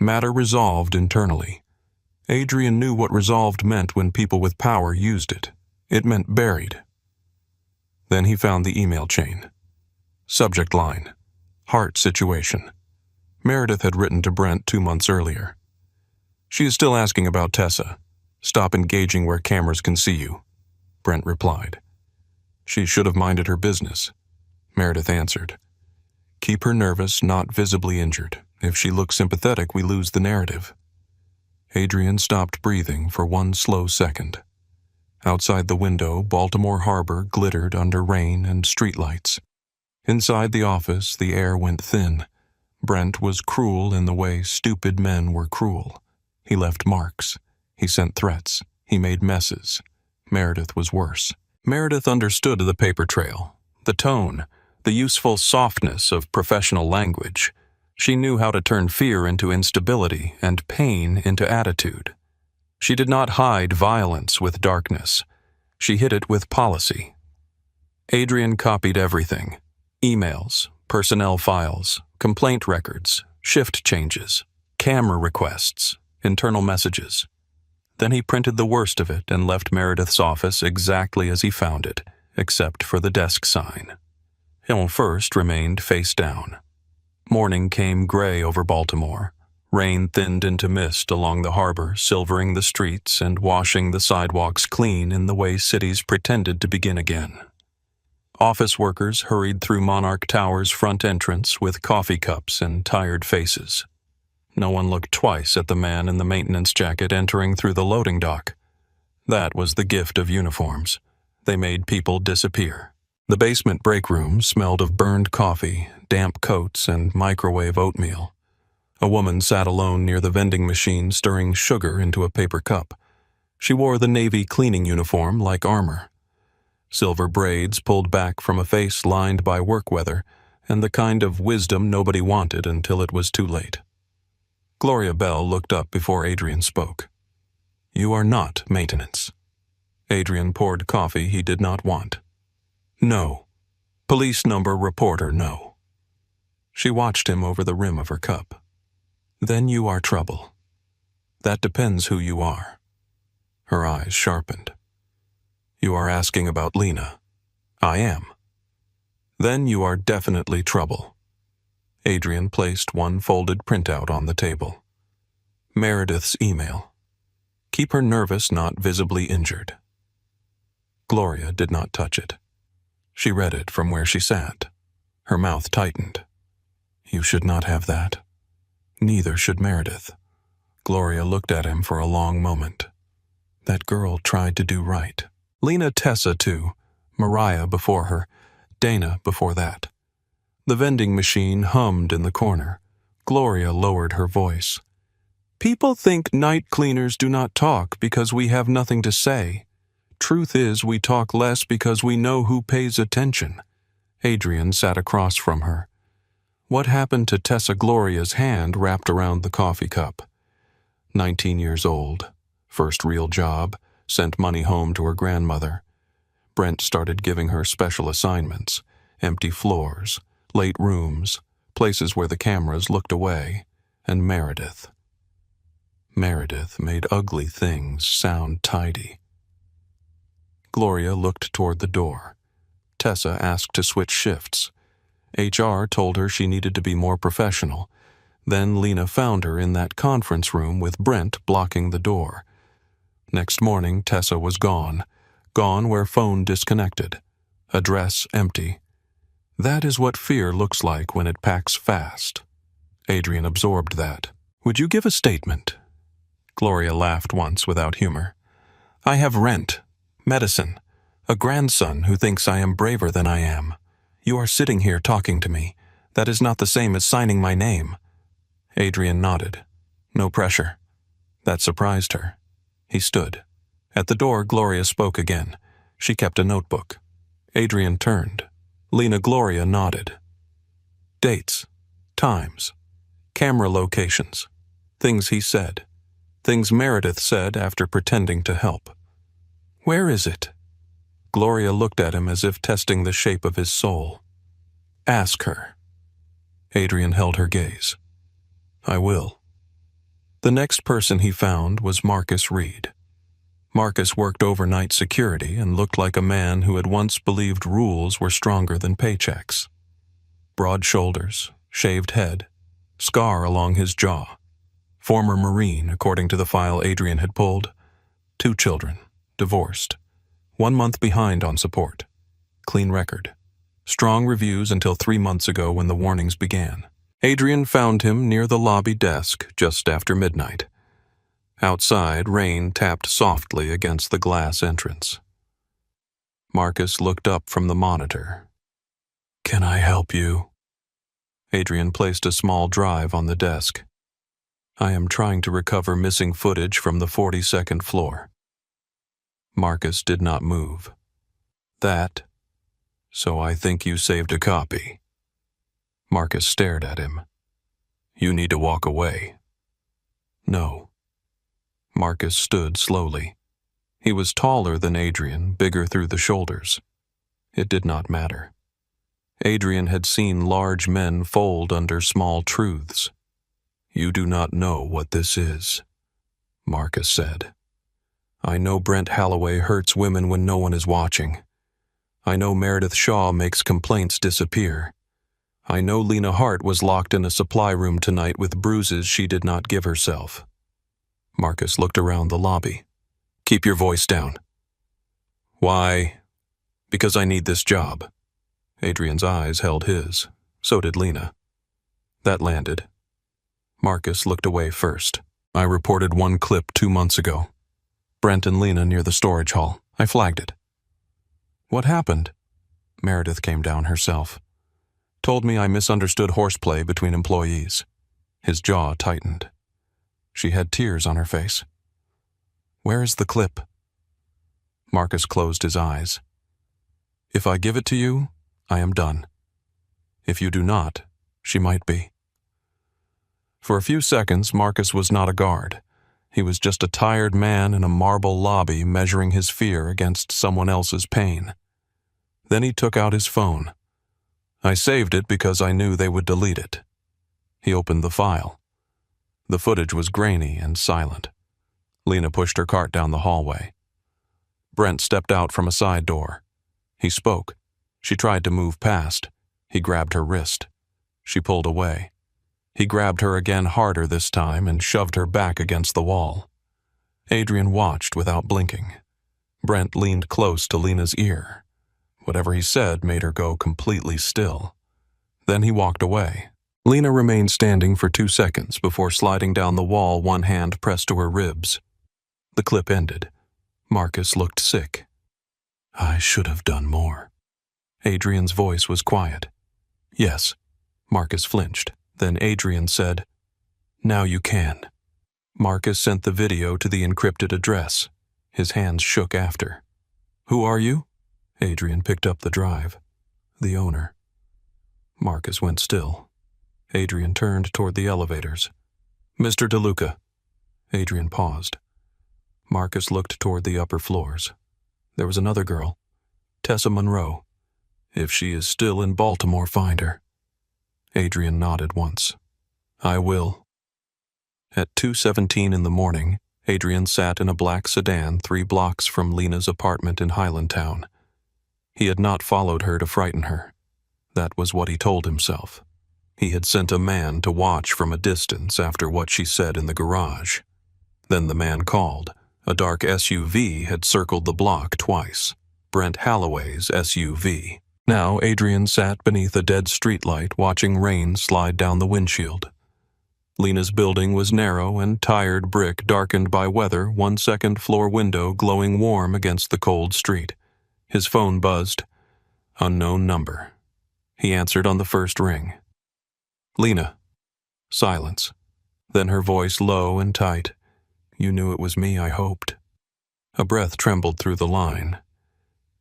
Speaker 1: Matter resolved internally. Adrian knew what resolved meant when people with power used it. It meant buried. Then he found the email chain. Subject line. Hart situation. Meredith had written to Brent 2 months earlier. She is still asking about Tessa. Stop engaging where cameras can see you, Brent replied. She should have minded her business, Meredith answered. Keep her nervous, not visibly injured. If she looks sympathetic, we lose the narrative. Adrian stopped breathing for one slow second. Outside the window, Baltimore Harbor glittered under rain and streetlights. Inside the office, the air went thin. Brent was cruel in the way stupid men were cruel. He left marks. He sent threats. He made messes. Meredith was worse. Meredith understood the paper trail, the tone, the useful softness of professional language. She knew how to turn fear into instability and pain into attitude. She did not hide violence with darkness. She hid it with policy. Adrian copied everything. Emails, personnel files, complaint records, shift changes, camera requests, internal messages. Then he printed the worst of it and left Meredith's office exactly as he found it, except for the desk sign. Hill first remained face down. Morning came gray over Baltimore. Rain thinned into mist along the harbor, silvering the streets and washing the sidewalks clean in the way cities pretended to begin again. Office workers hurried through Monarch Tower's front entrance with coffee cups and tired faces. No one looked twice at the man in the maintenance jacket entering through the loading dock. That was the gift of uniforms. They made people disappear. The basement break room smelled of burned coffee, damp coats, and microwave oatmeal. A woman sat alone near the vending machine stirring sugar into a paper cup. She wore the Navy cleaning uniform like armor. Silver braids pulled back from a face lined by work weather, and the kind of wisdom nobody wanted until it was too late. Gloria Bell looked up before Adrian spoke. You are not maintenance. Adrian poured coffee he did not want. No. Police number reporter, no. She watched him over the rim of her cup. Then you are trouble. That depends who you are. Her eyes sharpened. You are asking about Lena. I am. Then you are definitely trouble. Adrian placed one folded printout on the table. Meredith's email. Keep her nervous, not visibly injured. Gloria did not touch it. She read it from where she sat. Her mouth tightened. You should not have that. Neither should Meredith. Gloria looked at him for a long moment. That girl tried to do right. Lena Tessa, too. Mariah before her. Dana before that. The vending machine hummed in the corner. Gloria lowered her voice. People think night cleaners do not talk because we have nothing to say. Truth is, we talk less because we know who pays attention. Adrian sat across from her. What happened to Tessa Gloria's hand wrapped around the coffee cup? 19 years old. First real job. Sent money home to her grandmother. Brent started giving her special assignments. Empty floors. Late rooms. Places where the cameras looked away. And Meredith. Meredith made ugly things sound tidy. Gloria looked toward the door. Tessa asked to switch shifts. HR told her she needed to be more professional. Then Lena found her in that conference room with Brent blocking the door. Next morning, Tessa was gone. Gone where phone disconnected. Address empty. That is what fear looks like when it packs fast. Adrian absorbed that. Would you give a statement? Gloria laughed once without humor. I have rent, medicine, a grandson who thinks I am braver than I am. You are sitting here talking to me. That is not the same as signing my name. Adrian nodded. No pressure. That surprised her. He stood. At the door, Gloria spoke again. She kept a notebook. Adrian turned. Lena Gloria nodded. Dates, times, camera locations, things he said, things Meredith said after pretending to help. Where is it? Gloria looked at him as if testing the shape of his soul. Ask her. Adrian held her gaze. I will. The next person he found was Marcus Reed. Marcus worked overnight security and looked like a man who had once believed rules were stronger than paychecks. Broad shoulders, shaved head, scar along his jaw. Former Marine, according to the file Adrian had pulled. 2 children, divorced. 1 month behind on support. Clean record. Strong reviews until 3 months ago when the warnings began. Adrian found him near the lobby desk just after midnight. Outside, rain tapped softly against the glass entrance. Marcus looked up from the monitor. Can I help you? Adrian placed a small drive on the desk. I am trying to recover missing footage from the 42nd floor. Marcus did not move. That? So I think you saved a copy. Marcus stared at him. You need to walk away. No. Marcus stood slowly. He was taller than Adrian, bigger through the shoulders. It did not matter. Adrian had seen large men fold under small truths. You do not know what this is, Marcus said. I know Brent Holloway hurts women when no one is watching. I know Meredith Shaw makes complaints disappear. I know Lena Hart was locked in a supply room tonight with bruises she did not give herself. Marcus looked around the lobby. Keep your voice down. Why? Because I need this job. Adrian's eyes held his. So did Lena. That landed. Marcus looked away first. I reported 1 clip 2 months ago. Brent and Lena near the storage hall. I flagged it. What happened? Meredith came down herself. Told me I misunderstood horseplay between employees. His jaw tightened. She had tears on her face. Where is the clip? Marcus closed his eyes. If I give it to you, I am done. If you do not, she might be. For a few seconds, Marcus was not a guard. He was just a tired man in a marble lobby measuring his fear against someone else's pain. Then he took out his phone. I saved it because I knew they would delete it. He opened the file. The footage was grainy and silent. Lena pushed her cart down the hallway. Brent stepped out from a side door. He spoke. She tried to move past. He grabbed her wrist. She pulled away. He grabbed her again harder this time and shoved her back against the wall. Adrian watched without blinking. Brent leaned close to Lena's ear. Whatever he said made her go completely still. Then he walked away. Lena remained standing for 2 seconds before sliding down the wall, one hand pressed to her ribs. The clip ended. Marcus looked sick. I should have done more. Adrian's voice was quiet. Yes. Marcus flinched. Then Adrian said, Now you can. Marcus sent the video to the encrypted address. His hands shook after. Who are you? Adrian picked up the drive. The owner. Marcus went still. Adrian turned toward the elevators. Mr. DeLuca. Adrian paused. Marcus looked toward the upper floors. There was another girl. Tessa Monroe. If she is still in Baltimore, find her. Adrian nodded once. I will. At 2:17 in the morning, Adrian sat in a black sedan 3 blocks from Lena's apartment in Highlandtown. He had not followed her to frighten her. That was what he told himself. He had sent a man to watch from a distance after what she said in the garage. Then the man called. A dark SUV had circled the block twice. Brent Holloway's SUV. Now Adrian sat beneath a dead streetlight watching rain slide down the windshield. Lena's building was narrow and tired brick darkened by weather, one second-floor window glowing warm against the cold street. His phone buzzed. Unknown number. He answered on the first ring. "Lena." Silence. Then her voice low and tight. "You knew it was me, I hoped." A breath trembled through the line.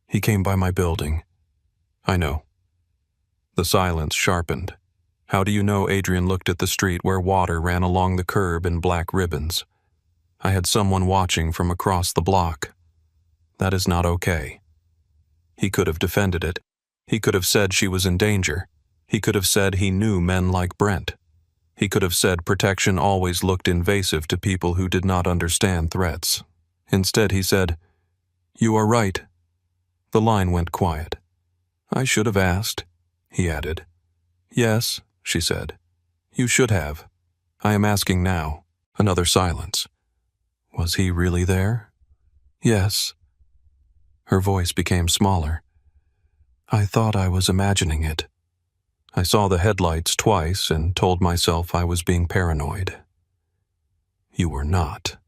Speaker 1: "He came by my building." "I know." The silence sharpened. "How do you know?" Adrian looked at the street where water ran along the curb in black ribbons. "I had someone watching from across the block." "That is not okay." He could have defended it. He could have said she was in danger. He could have said he knew men like Brent. He could have said protection always looked invasive to people who did not understand threats. Instead, he said, "You are right." The line went quiet. "I should have asked," he added. "Yes," she said. "You should have. I am asking now." Another silence. "Was he really there?" "Yes." Her voice became smaller. "I thought I was imagining it. I saw the headlights twice and told myself I was being paranoid." "You were not.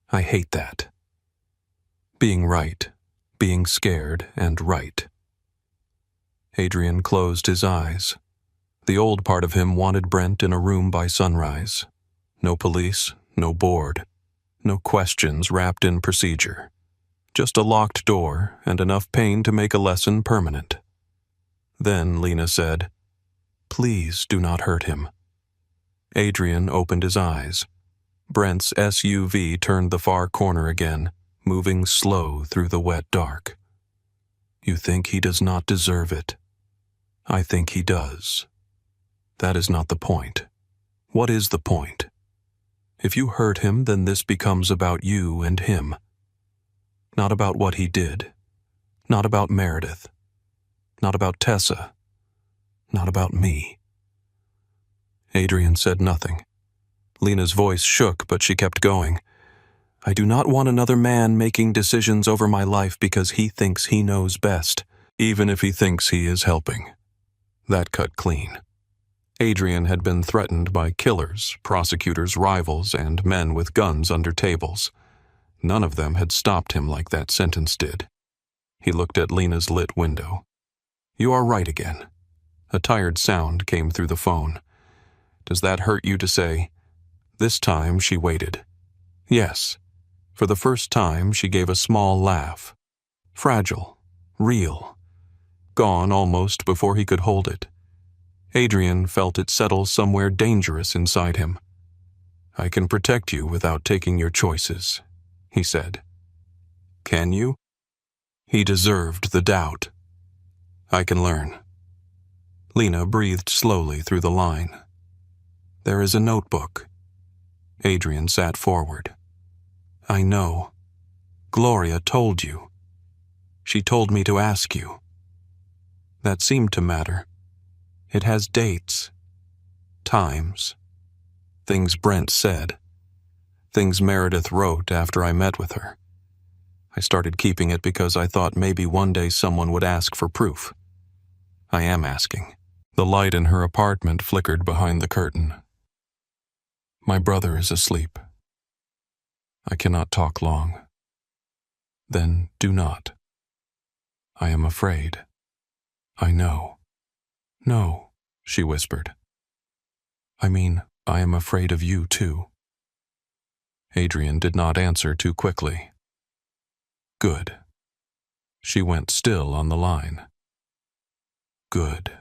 Speaker 1: I hate that. Being right, being scared and right." Adrian closed his eyes. The old part of him wanted Brent in a room by sunrise. No police, no board, no questions wrapped in procedure. Just a locked door and enough pain to make a lesson permanent. Then Lena said, "Please do not hurt him." Adrian opened his eyes. Brent's SUV turned the far corner again, moving slow through the wet dark. "You think he does not deserve it? I think he does. That is not the point. What is the point? If you hurt him, then this becomes about you and him. Not about what he did. Not about Meredith. Not about Tessa. Not about me." Adrian said nothing. Lena's voice shook, but she kept going. "I do not want another man making decisions over my life because he thinks he knows best, even if he thinks he is helping." That cut clean. Adrian had been threatened by killers, prosecutors, rivals, and men with guns under tables. None of them had stopped him like that sentence did. He looked at Lena's lit window. "You are right again." A tired sound came through the phone. "Does that hurt you to say?" This time she waited. Yes. For the first time she gave a small laugh. Fragile. Real. Gone almost before he could hold it. Adrian felt it settle somewhere dangerous inside him. "I can protect you without taking your choices," he said. "Can you?" He deserved the doubt. "I can learn." Lena breathed slowly through the line. "There is a notebook." Adrian sat forward. "I know. Gloria told you. She told me to ask you." That seemed to matter. It has dates, times, things Brent said, things Meredith wrote after I met with her. I started keeping it because I thought maybe one day someone would ask for proof. I am asking. The light in her apartment flickered behind the curtain. "My brother is asleep. I cannot talk long." "Then do not." "I am afraid." "I know." "No," she whispered. "I mean, I am afraid of you too." Adrian did not answer too quickly. "Good." She went still on the line. "Good.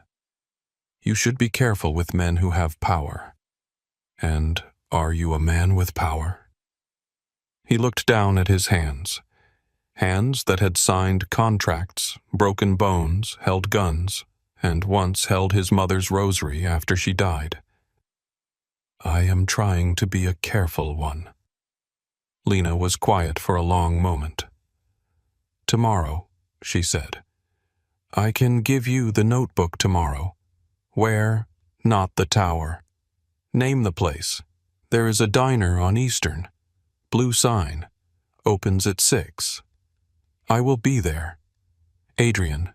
Speaker 1: You should be careful with men who have power. And are you a man with power?" He looked down at his hands. Hands that had signed contracts, broken bones, held guns, and once held his mother's rosary after she died. "I am trying to be a careful one." Lena was quiet for a long moment. "Tomorrow," she said. "I can give you the notebook tomorrow. Where? Not the tower. Name the place. There is a diner on Eastern. Blue sign. Opens at 6. I will be there. Adrian,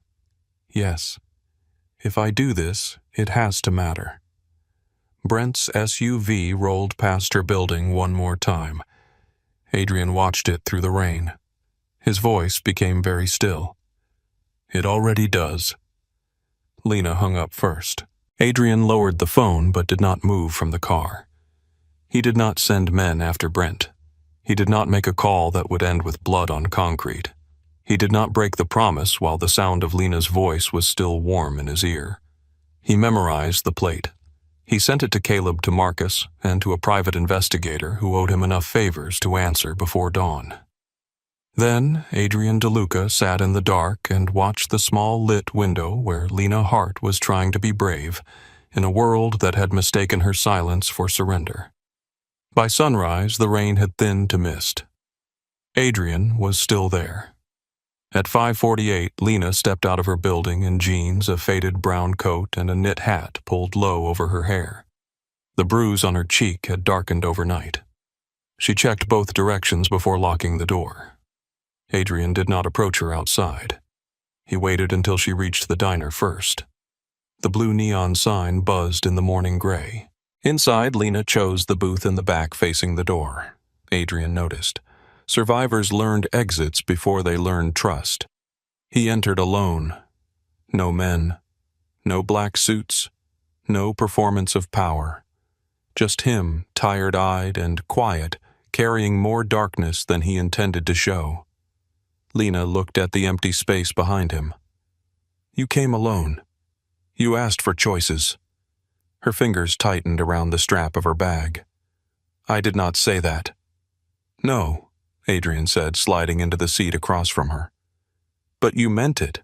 Speaker 1: Yes. If I do this, it has to matter. Brent's SUV rolled past her building one more time. Adrian watched it through the rain. His voice became very still. It already does. Lena hung up first. Adrian lowered the phone but did not move from the car. He did not send men after Brent. He did not make a call that would end with blood on concrete. He did not break the promise while the sound of Lena's voice was still warm in his ear. He memorized the plate. He sent it to Caleb to Marcus and to a private investigator who owed him enough favors to answer before dawn. Then Adrian DeLuca sat in the dark and watched the small lit window where Lena Hart was trying to be brave in a world that had mistaken her silence for surrender. By sunrise, the rain had thinned to mist. Adrian was still there. At 5:48, Lena stepped out of her building in jeans, a faded brown coat, and a knit hat pulled low over her hair. The bruise on her cheek had darkened overnight. She checked both directions before locking the door. Adrian did not approach her outside. He waited until she reached the diner first. The blue neon sign buzzed in the morning gray. Inside, Lena chose the booth in the back facing the door. Adrian noticed. Survivors learned exits before they learned trust. He entered alone. No men. No black suits. No performance of power. Just him, tired-eyed and quiet, carrying more darkness than he intended to show. Lena looked at the empty space behind him. You came alone. You asked for choices. Her fingers tightened around the strap of her bag. I did not say that. No, Adrian said, sliding into the seat across from her. But you meant it.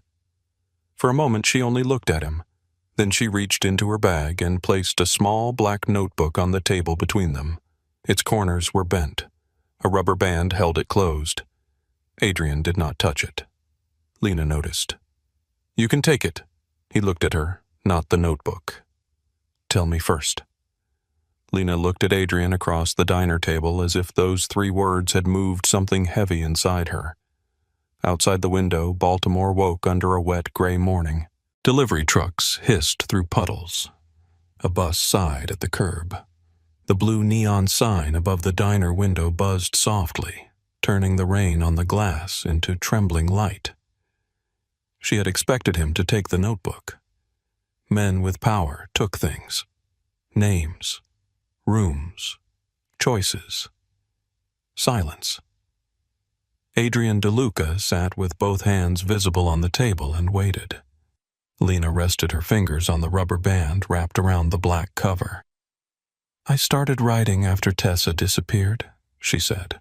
Speaker 1: For a moment she only looked at him. Then she reached into her bag and placed a small black notebook on the table between them. Its corners were bent. A rubber band held it closed. Adrian did not touch it. Lena noticed. You can take it. He looked at her, not the notebook. Tell me first. Lena looked at Adrian across the diner table as if those 3 words had moved something heavy inside her. Outside the window, Baltimore woke under a wet gray morning. Delivery trucks hissed through puddles. A bus sighed at the curb. The blue neon sign above the diner window buzzed softly, turning the rain on the glass into trembling light. She had expected him to take the notebook. Men with power took things. Names. Rooms. Choices. Silence. Adrian DeLuca sat with both hands visible on the table and waited. Lena rested her fingers on the rubber band wrapped around the black cover. I started writing after Tessa disappeared, she said.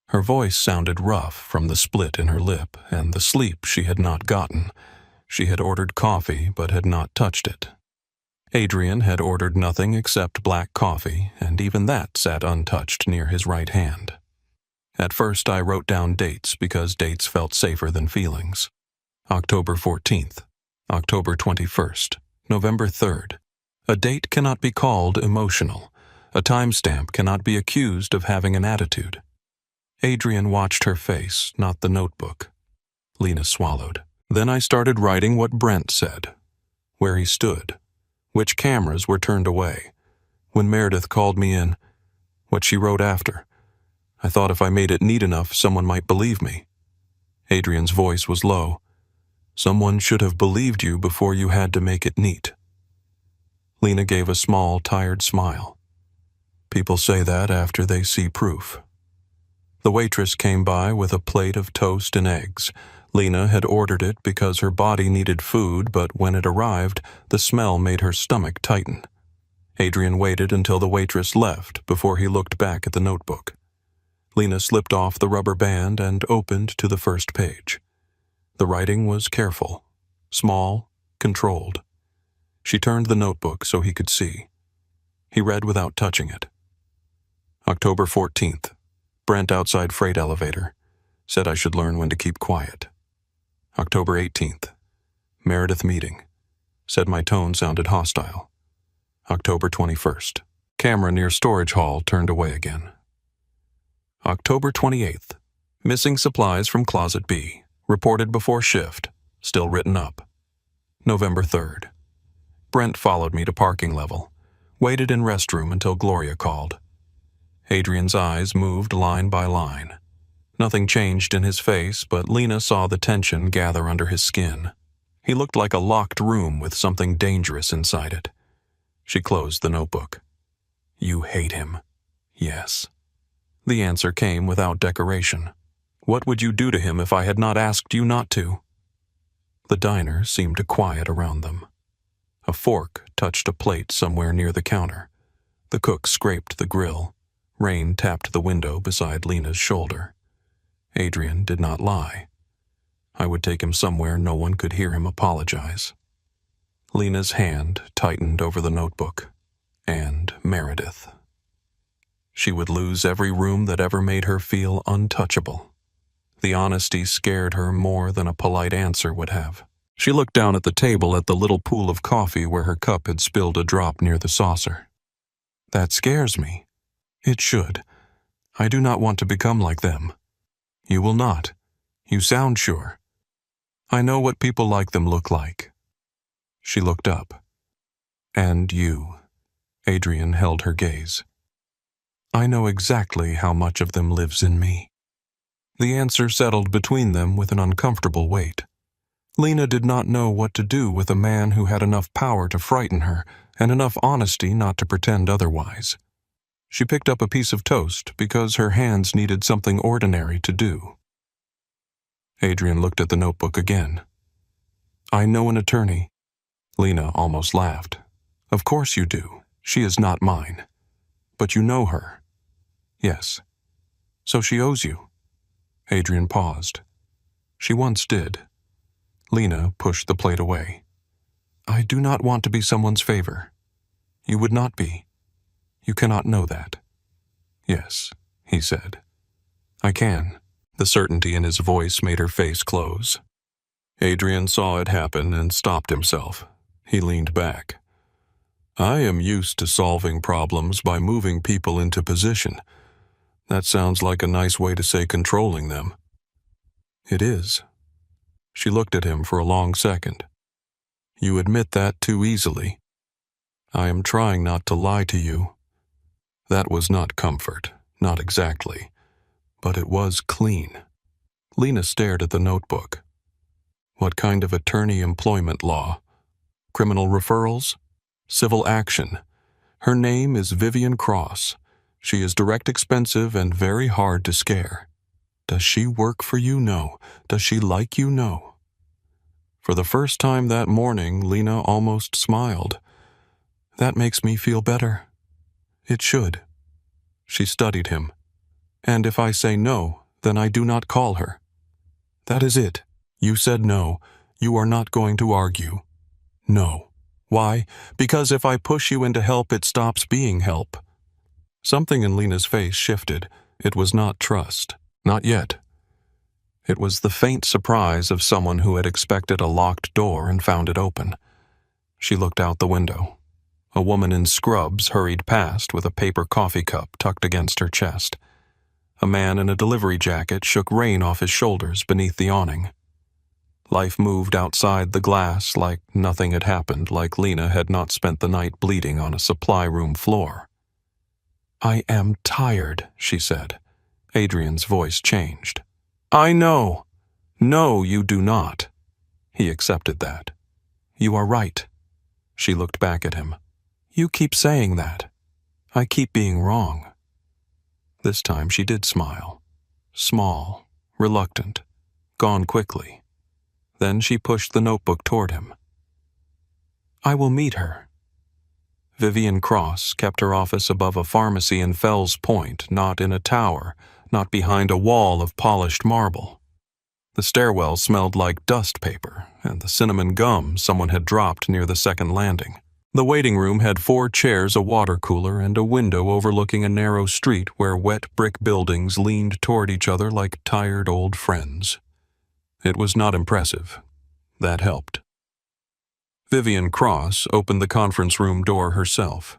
Speaker 1: Her voice sounded rough from the split in her lip and the sleep she had not gotten. She had ordered coffee but had not touched it. Adrian had ordered nothing except black coffee, and even that sat untouched near his right hand. At first I wrote down dates because dates felt safer than feelings. October 14th, October 21st, November 3rd. A date cannot be called emotional. A timestamp cannot be accused of having an attitude. Adrian watched her face, not the notebook. Lena swallowed. Then I started writing what Brent said, where he stood, which cameras were turned away, when Meredith called me in, what she wrote after. I thought if I made it neat enough, someone might believe me. Adrian's voice was low. Someone should have believed you before you had to make it neat. Lena gave a small, tired smile. People say that after they see proof. The waitress came by with a plate of toast and eggs. Lena had ordered it because her body needed food, but when it arrived, the smell made her stomach tighten. Adrian waited until the waitress left before he looked back at the notebook. Lena slipped off the rubber band and opened to the first page. The writing was careful, small, controlled. She turned the notebook so he could see. He read without touching it. October 14th. Brent outside freight elevator. Said I should learn when to keep quiet. October 18th. Meredith meeting. Said my tone sounded hostile. October 21st. Camera near storage hall turned away again. October 28th. Missing supplies from closet B. Reported before shift. Still written up. November 3rd. Brent followed me to parking level, waited in restroom until Gloria called. Adrian's eyes moved line by line. Nothing changed in his face, but Lena saw the tension gather under his skin. He looked like a locked room with something dangerous inside it. She closed the notebook. You hate him. Yes. The answer came without decoration. What would you do to him if I had not asked you not to? The diner seemed to quiet around them. A fork touched a plate somewhere near the counter. The cook scraped the grill. Rain tapped the window beside Lena's shoulder. Adrian did not lie. I would take him somewhere no one could hear him apologize. Lena's hand tightened over the notebook. And Meredith. She would lose every room that ever made her feel untouchable. The honesty scared her more than a polite answer would have. She looked down at the table at the little pool of coffee where her cup had spilled a drop near the saucer. That scares me. It should. I do not want to become like them. You will not. You sound sure. I know what people like them look like. She looked up. And you. Adrian held her gaze. I know exactly how much of them lives in me. The answer settled between them with an uncomfortable weight. Lena did not know what to do with a man who had enough power to frighten her and enough honesty not to pretend otherwise. She picked up a piece of toast because her hands needed something ordinary to do. Adrian looked at the notebook again. I know an attorney. Lena almost laughed. Of course you do. She is not mine. But you know her. Yes. So she owes you. Adrian paused. She once did. Lena pushed the plate away. I do not want to be someone's favor. You would not be. You cannot know that. Yes, he said. I can. The certainty in his voice made her face close. Adrian saw it happen and stopped himself. He leaned back. I am used to solving problems by moving people into position. That sounds like a nice way to say controlling them. It is. She looked at him for a long second. You admit that too easily. I am trying not to lie to you. That was not comfort, not exactly, but it was clean. Lena stared at the notebook. What kind of attorney employment law? Criminal referrals? Civil action? Her name is Vivian Cross. She is direct expensive and very hard to scare. Does she work for you? No. Does she like you? No. For the first time that morning, Lena almost smiled. That makes me feel better. It should. She studied him. And if I say no, then I do not call her. That is it. You said no. You are not going to argue. No. Why? Because if I push you into help, it stops being help. Something in Lena's face shifted. It was not trust. Not yet. It was the faint surprise of someone who had expected a locked door and found it open. She looked out the window. A woman in scrubs hurried past with a paper coffee cup tucked against her chest. A man in a delivery jacket shook rain off his shoulders beneath the awning. Life moved outside the glass like nothing had happened, like Lena had not spent the night bleeding on a supply room floor. I am tired, she said. Adrian's voice changed. I know. No, you do not. He accepted that. You are right. She looked back at him. You keep saying that. I keep being wrong. This time she did smile. Small, reluctant, gone quickly. Then she pushed the notebook toward him. I will meet her. Vivian Cross kept her office above a pharmacy in Fells Point, not in a tower, not behind a wall of polished marble. The stairwell smelled like dust paper and the cinnamon gum someone had dropped near the second landing. The waiting room had 4 chairs, a water cooler, and a window overlooking a narrow street where wet brick buildings leaned toward each other like tired old friends. It was not impressive. That helped. Vivian Cross opened the conference room door herself.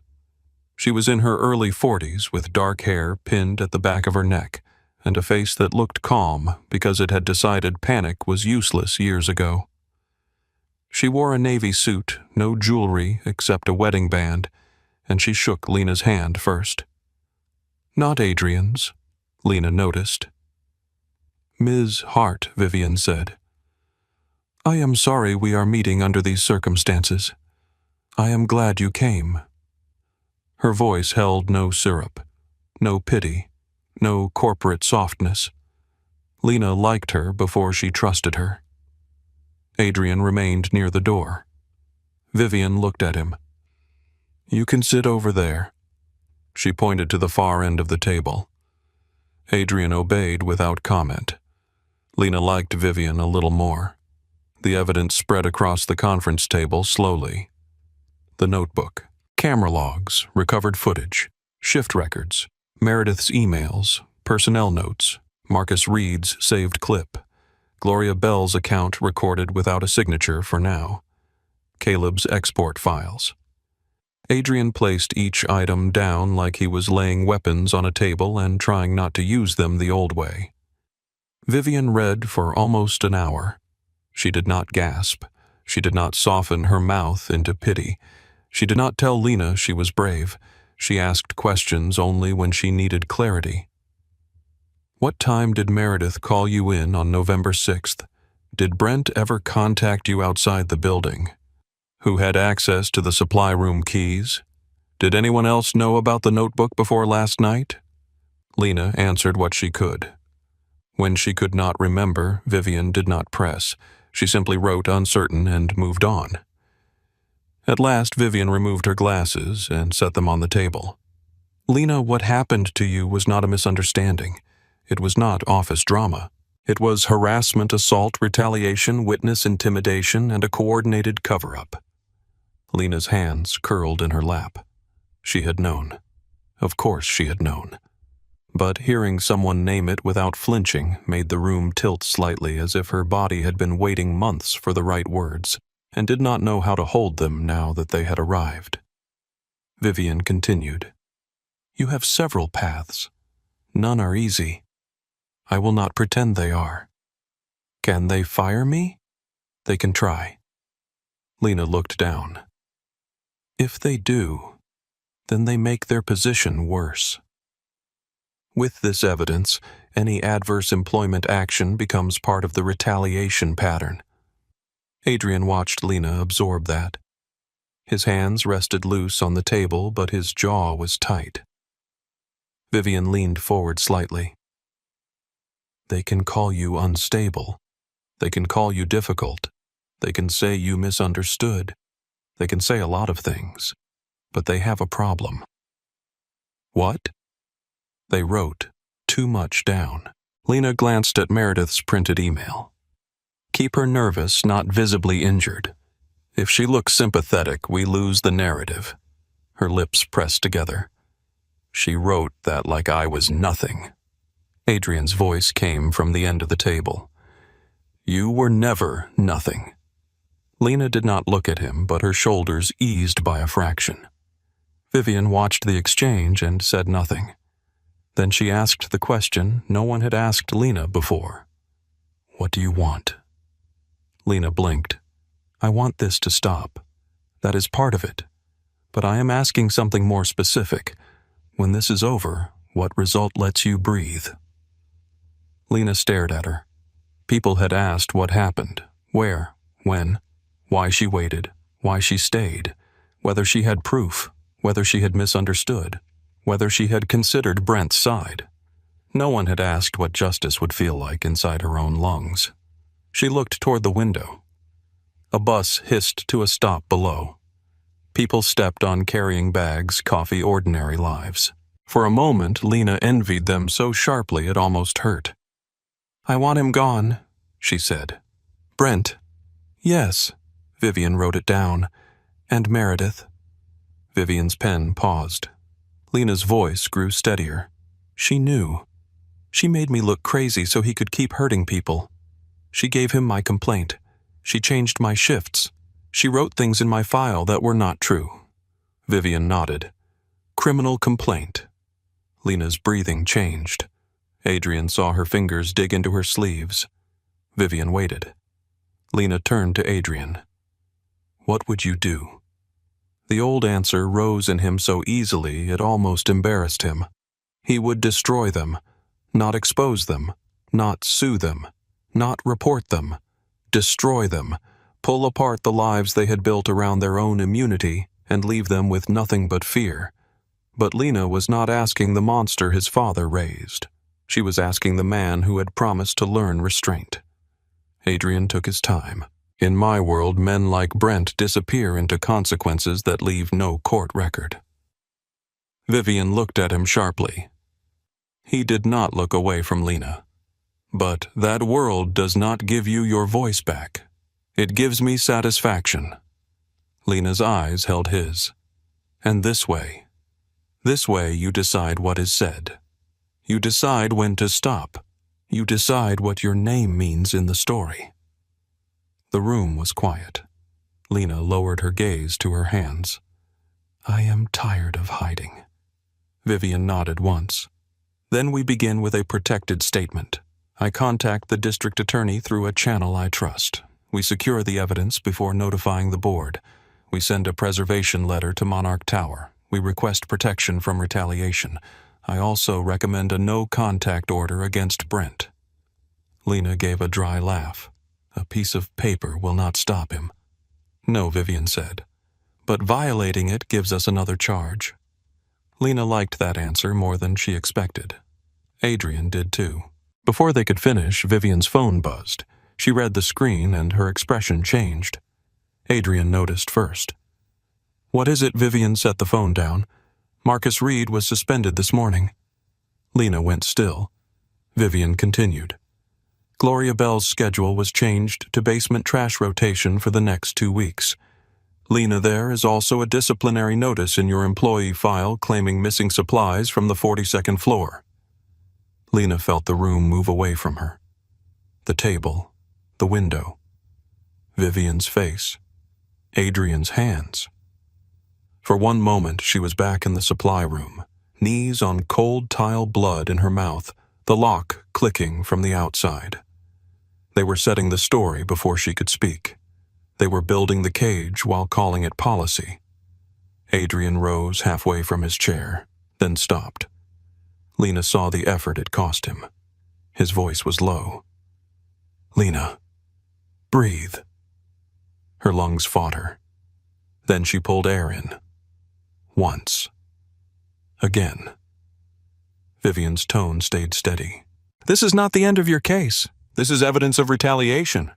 Speaker 1: She was in her early 40s with dark hair pinned at the back of her neck and a face that looked calm because it had decided panic was useless years ago. She wore a navy suit, no jewelry except a wedding band, and she shook Lena's hand first. Not Adrian's, Lena noticed. Ms. Hart, Vivian said. I am sorry we are meeting under these circumstances. I am glad you came. Her voice held no syrup, no pity, no corporate softness. Lena liked her before she trusted her. Adrian remained near the door. Vivian looked at him. You can sit over there. She pointed to the far end of the table. Adrian obeyed without comment. Lena liked Vivian a little more. The evidence spread across the conference table slowly. The notebook, camera logs, recovered footage, shift records, Meredith's emails, personnel notes, Marcus Reed's saved clip, Gloria Bell's account recorded without a signature for now, Caleb's export files. Adrian placed each item down like he was laying weapons on a table and trying not to use them the old way. Vivian read for almost an hour. She did not gasp. She did not soften her mouth into pity. She did not tell Lena she was brave. She asked questions only when she needed clarity. What time did Meredith call you in on November 6th? Did Brent ever contact you outside the building? Who had access to the supply room keys? Did anyone else know about the notebook before last night? Lena answered what she could. When she could not remember, Vivian did not press. She simply wrote uncertain and moved on. At last, Vivian removed her glasses and set them on the table. Lena, what happened to you was not a misunderstanding. It was not office drama. It was harassment, assault, retaliation, witness intimidation, and a coordinated cover-up. Lena's hands curled in her lap. She had known. Of course she had known. But hearing someone name it without flinching made the room tilt slightly as if her body had been waiting months for the right words and did not know how to hold them now that they had arrived. Vivian continued. You have several paths. None are easy. I will not pretend they are. Can they fire me? They can try. Lena looked down. If they do, then they make their position worse. With this evidence, any adverse employment action becomes part of the retaliation pattern. Adrian watched Lena absorb that. His hands rested loose on the table, but his jaw was tight. Vivian leaned forward slightly. They can call you unstable. They can call you difficult. They can say you misunderstood. They can say a lot of things, but they have a problem. What? They wrote too much down. Lena glanced at Meredith's printed email. Keep her nervous, not visibly injured. If she looks sympathetic, we lose the narrative. Her lips pressed together. She wrote that like I was nothing. Adrian's voice came from the end of the table. You were never nothing. Lena did not look at him, but her shoulders eased by a fraction. Vivian watched the exchange and said nothing. Then she asked the question no one had asked Lena before. What do you want? Lena blinked. I want this to stop. That is part of it. But I am asking something more specific. When this is over, what result lets you breathe? Lena stared at her. People had asked what happened, where, when, why she waited, why she stayed, whether she had proof, whether she had misunderstood, whether she had considered Brent's side. No one had asked what justice would feel like inside her own lungs. She looked toward the window. A bus hissed to a stop below. People stepped on carrying bags, coffee ordinary lives. For a moment, Lena envied them so sharply it almost hurt. I want him gone, she said. Brent. Yes. Vivian wrote it down. And Meredith. Vivian's pen paused. Lena's voice grew steadier. She knew. She made me look crazy so he could keep hurting people. She gave him my complaint. She changed my shifts. She wrote things in my file that were not true. Vivian nodded. Criminal complaint. Lena's breathing changed. Adrian saw her fingers dig into her sleeves. Vivian waited. Lena turned to Adrian. What would you do? The old answer rose in him so easily it almost embarrassed him. He would destroy them, not expose them, not sue them, not report them, destroy them, pull apart the lives they had built around their own immunity and leave them with nothing but fear. But Lena was not asking the monster his father raised. She was asking the man who had promised to learn restraint. Adrian took his time. In my world, men like Brent disappear into consequences that leave no court record. Vivian looked at him sharply. He did not look away from Lena. But that world does not give you your voice back. It gives me satisfaction. Lena's eyes held his. And this way you decide what is said. You decide when to stop. You decide what your name means in the story. The room was quiet. Lena lowered her gaze to her hands. I am tired of hiding. Vivian nodded once. Then we begin with a protected statement. I contact the district attorney through a channel I trust. We secure the evidence before notifying the board. We send a preservation letter to Monarch Tower. We request protection from retaliation. I also recommend a no-contact order against Brent. Lena gave a dry laugh. A piece of paper will not stop him. No, Vivian said. But violating it gives us another charge. Lena liked that answer more than she expected. Adrian did too. Before they could finish, Vivian's phone buzzed. She read the screen and her expression changed. Adrian noticed first. What is it? Vivian set the phone down. Marcus Reed was suspended this morning. Lena went still. Vivian continued. Gloria Bell's schedule was changed to basement trash rotation for the next 2 weeks. Lena, there is also a disciplinary notice in your employee file claiming missing supplies from the 42nd floor. Lena felt the room move away from her. The table, the window, Vivian's face, Adrian's hands. For one moment she was back in the supply room, knees on cold tile blood in her mouth, the lock clicking from the outside. They were setting the story before she could speak. They were building the cage while calling it policy. Adrian rose halfway from his chair, then stopped. Lena saw the effort it cost him. His voice was low. Lena, breathe. Her lungs fought her. Then she pulled air in. Once. Again. Vivian's tone stayed steady. This is not the end of your case. This is evidence of retaliation.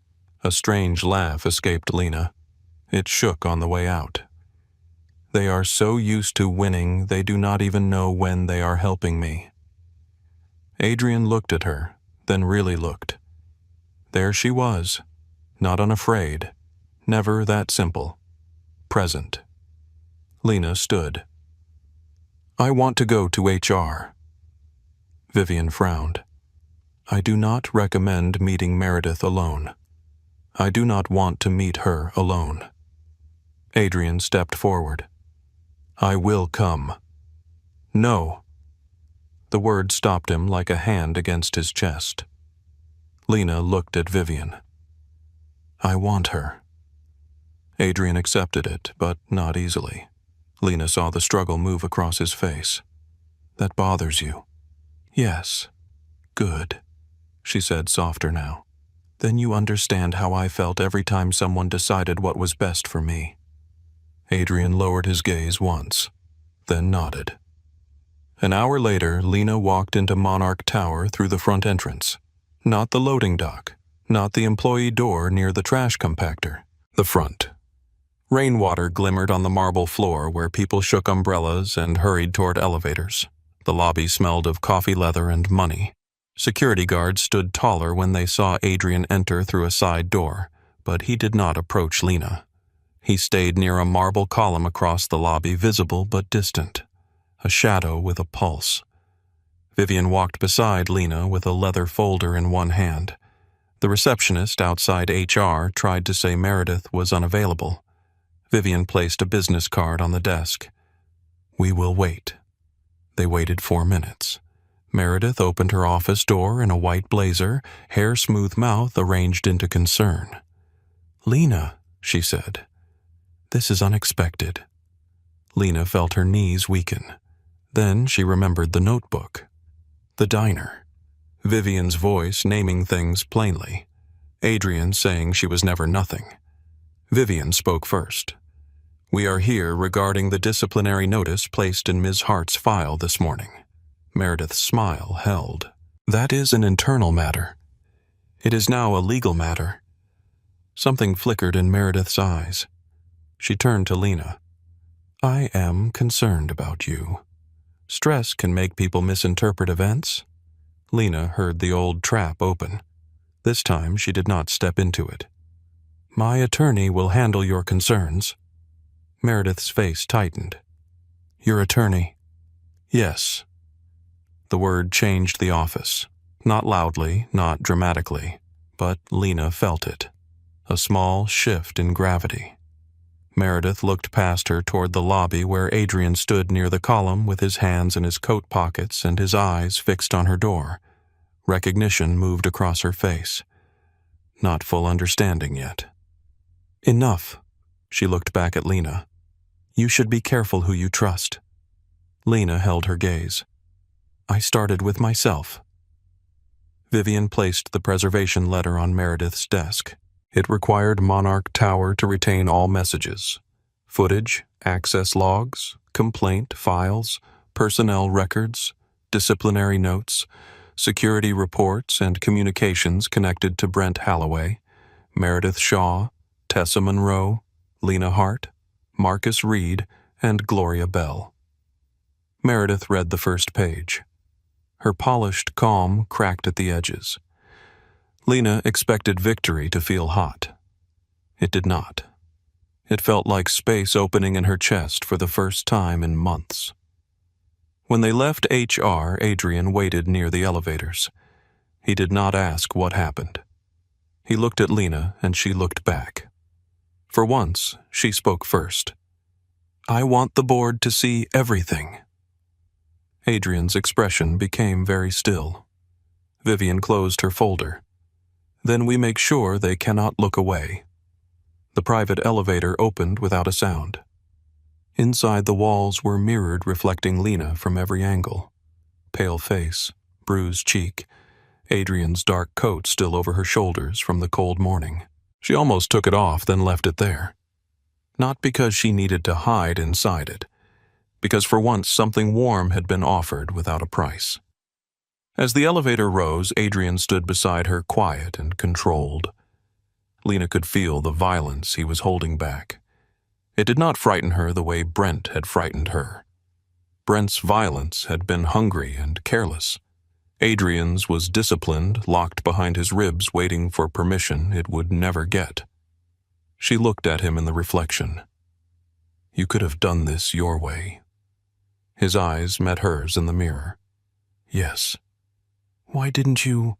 Speaker 1: A strange laugh escaped Lena. It shook on the way out. They are so used to winning, they do not even know when they are helping me. Adrian looked at her, then really looked. There she was, not unafraid, never that simple, present. Lena stood. I want to go to HR. Vivian frowned. I do not recommend meeting Meredith alone. I do not want to meet her alone. Adrian stepped forward. I will come. No. The word stopped him like a hand against his chest. Lena looked at Vivian. I want her. Adrian accepted it, but not easily. Lena saw the struggle move across his face. That bothers you? Yes. Good, she said softer now. Then you understand how I felt every time someone decided what was best for me. Adrian lowered his gaze once, then nodded. An hour later, Lena walked into Monarch Tower through the front entrance. Not the loading dock, not the employee door near the trash compactor. The front. Rainwater glimmered on the marble floor where people shook umbrellas and hurried toward elevators. The lobby smelled of coffee leather and money. Security guards stood taller when they saw Adrian enter through a side door, but he did not approach Lena. He stayed near a marble column across the lobby, visible but distant, a shadow with a pulse. Vivian walked beside Lena with a leather folder in one hand. The receptionist outside HR tried to say Meredith was unavailable. Vivian placed a business card on the desk. We will wait. They waited 4 minutes. Meredith opened her office door in a white blazer, hair-smooth mouth arranged into concern. Lena, she said. This is unexpected. Lena felt her knees weaken. Then she remembered the notebook. The diner. Vivian's voice naming things plainly. Adrian saying she was never nothing. Vivian spoke first. We are here regarding the disciplinary notice placed in Ms. Hart's file this morning. Meredith's smile held. That is an internal matter. It is now a legal matter. Something flickered in Meredith's eyes. She turned to Lena. I am concerned about you. Stress can make people misinterpret events. Lena heard the old trap open. This time she did not step into it. My attorney will handle your concerns. Meredith's face tightened. Your attorney? Yes. The word changed the office. Not loudly, not dramatically, but Lena felt it. A small shift in gravity. Meredith looked past her toward the lobby where Adrian stood near the column with his hands in his coat pockets and his eyes fixed on her door. Recognition moved across her face. Not full understanding yet. Enough. She looked back at Lena. You should be careful who you trust. Lena held her gaze. I started with myself. Vivian placed the preservation letter on Meredith's desk. It required Monarch Tower to retain all messages, footage, access logs, complaint files, personnel records, disciplinary notes, security reports, and communications connected to Brent Holloway, Meredith Shaw, Tessa Monroe, Lena Hart, Marcus Reed, and Gloria Bell. Meredith read the first page. Her polished calm cracked at the edges. Lena expected victory to feel hot. It did not. It felt like space opening in her chest for the first time in months. When they left HR, Adrian waited near the elevators. He did not ask what happened. He looked at Lena and she looked back. For once, she spoke first. I want the board to see everything. Adrian's expression became very still. Vivian closed her folder. Then we make sure they cannot look away. The private elevator opened without a sound. Inside, the walls were mirrored, reflecting Lena from every angle. Pale face, bruised cheek, Adrian's dark coat still over her shoulders from the cold morning. She almost took it off, then left it there. Not because she needed to hide inside it, because for once something warm had been offered without a price. As the elevator rose, Adrian stood beside her, quiet and controlled. Lena could feel the violence he was holding back. It did not frighten her the way Brent had frightened her. Brent's violence had been hungry and careless. Adrian's was disciplined, locked behind his ribs, waiting for permission it would never get. She looked at him in the reflection. You could have done this your way. His eyes met hers in the mirror. Yes. Why didn't you?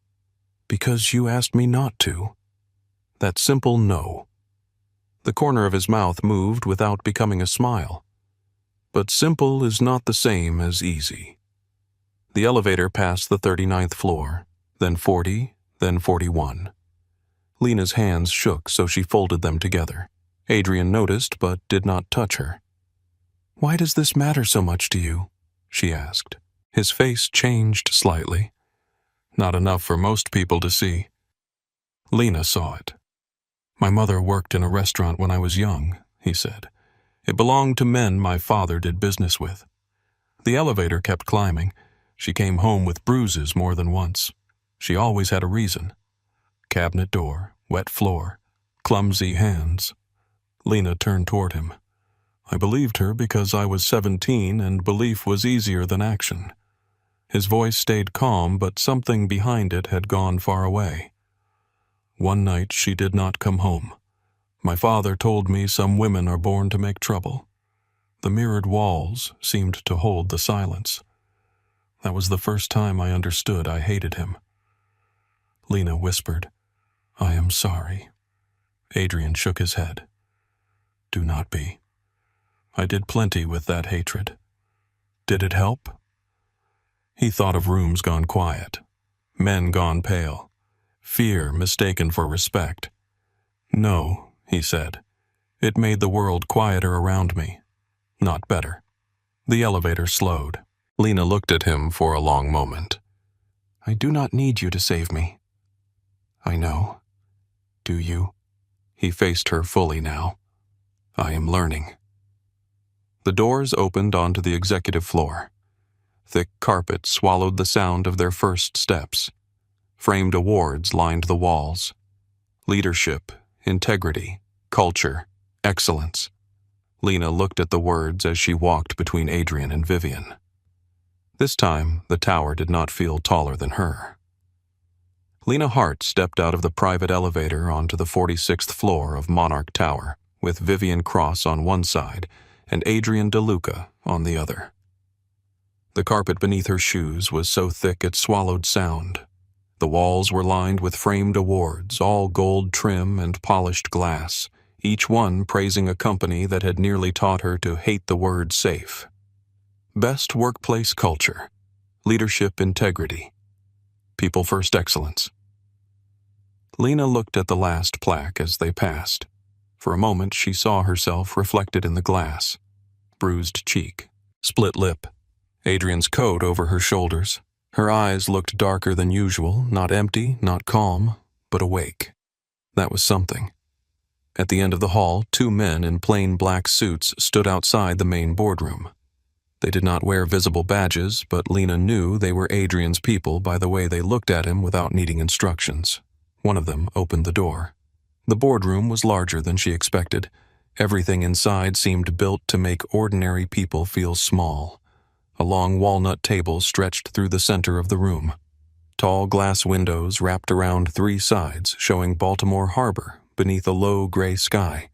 Speaker 1: Because you asked me not to. That simple no. The corner of his mouth moved without becoming a smile. But simple is not the same as easy. The elevator passed the 39th floor, then 40, then 41. Lena's hands shook, so she folded them together. Adrian noticed, but did not touch her. Why does this matter so much to you? She asked. His face changed slightly. Not enough for most people to see. Lena saw it. My mother worked in a restaurant when I was young, he said. It belonged to men my father did business with. The elevator kept climbing. She came home with bruises more than once. She always had a reason. Cabinet door, wet floor, clumsy hands. Lena turned toward him. I believed her because I was 17 and belief was easier than action. His voice stayed calm, but something behind it had gone far away. One night she did not come home. My father told me some women are born to make trouble. The mirrored walls seemed to hold the silence. That was the first time I understood I hated him. Lena whispered, I am sorry. Adrian shook his head. Do not be. I did plenty with that hatred. Did it help? He thought of rooms gone quiet, men gone pale, fear mistaken for respect. No, he said. It made the world quieter around me, not better. The elevator slowed. Lena looked at him for a long moment. I do not need you to save me. I know. Do you? He faced her fully now. I am learning. The doors opened onto the executive floor. Thick carpet swallowed the sound of their first steps. Framed awards lined the walls. Leadership, integrity, culture, excellence. Lena looked at the words as she walked between Adrian and Vivian. This time, the tower did not feel taller than her. Lena Hart stepped out of the private elevator onto the 46th floor of Monarch Tower, with Vivian Cross on one side and Adrian DeLuca on the other. The carpet beneath her shoes was so thick it swallowed sound. The walls were lined with framed awards, all gold trim and polished glass, each one praising a company that had nearly taught her to hate the word safe. Best workplace culture, leadership integrity, people first excellence. Lena looked at the last plaque as they passed. For a moment she saw herself reflected in the glass. Bruised cheek, split lip, Adrian's coat over her shoulders. Her eyes looked darker than usual, not empty, not calm, but awake. That was something. At the end of the hall, 2 men in plain black suits stood outside the main boardroom. They did not wear visible badges, but Lena knew they were Adrian's people by the way they looked at him without needing instructions. One of them opened the door. The boardroom was larger than she expected. Everything inside seemed built to make ordinary people feel small. A long walnut table stretched through the center of the room. Tall glass windows wrapped around 3 sides, showing Baltimore Harbor beneath a low gray sky.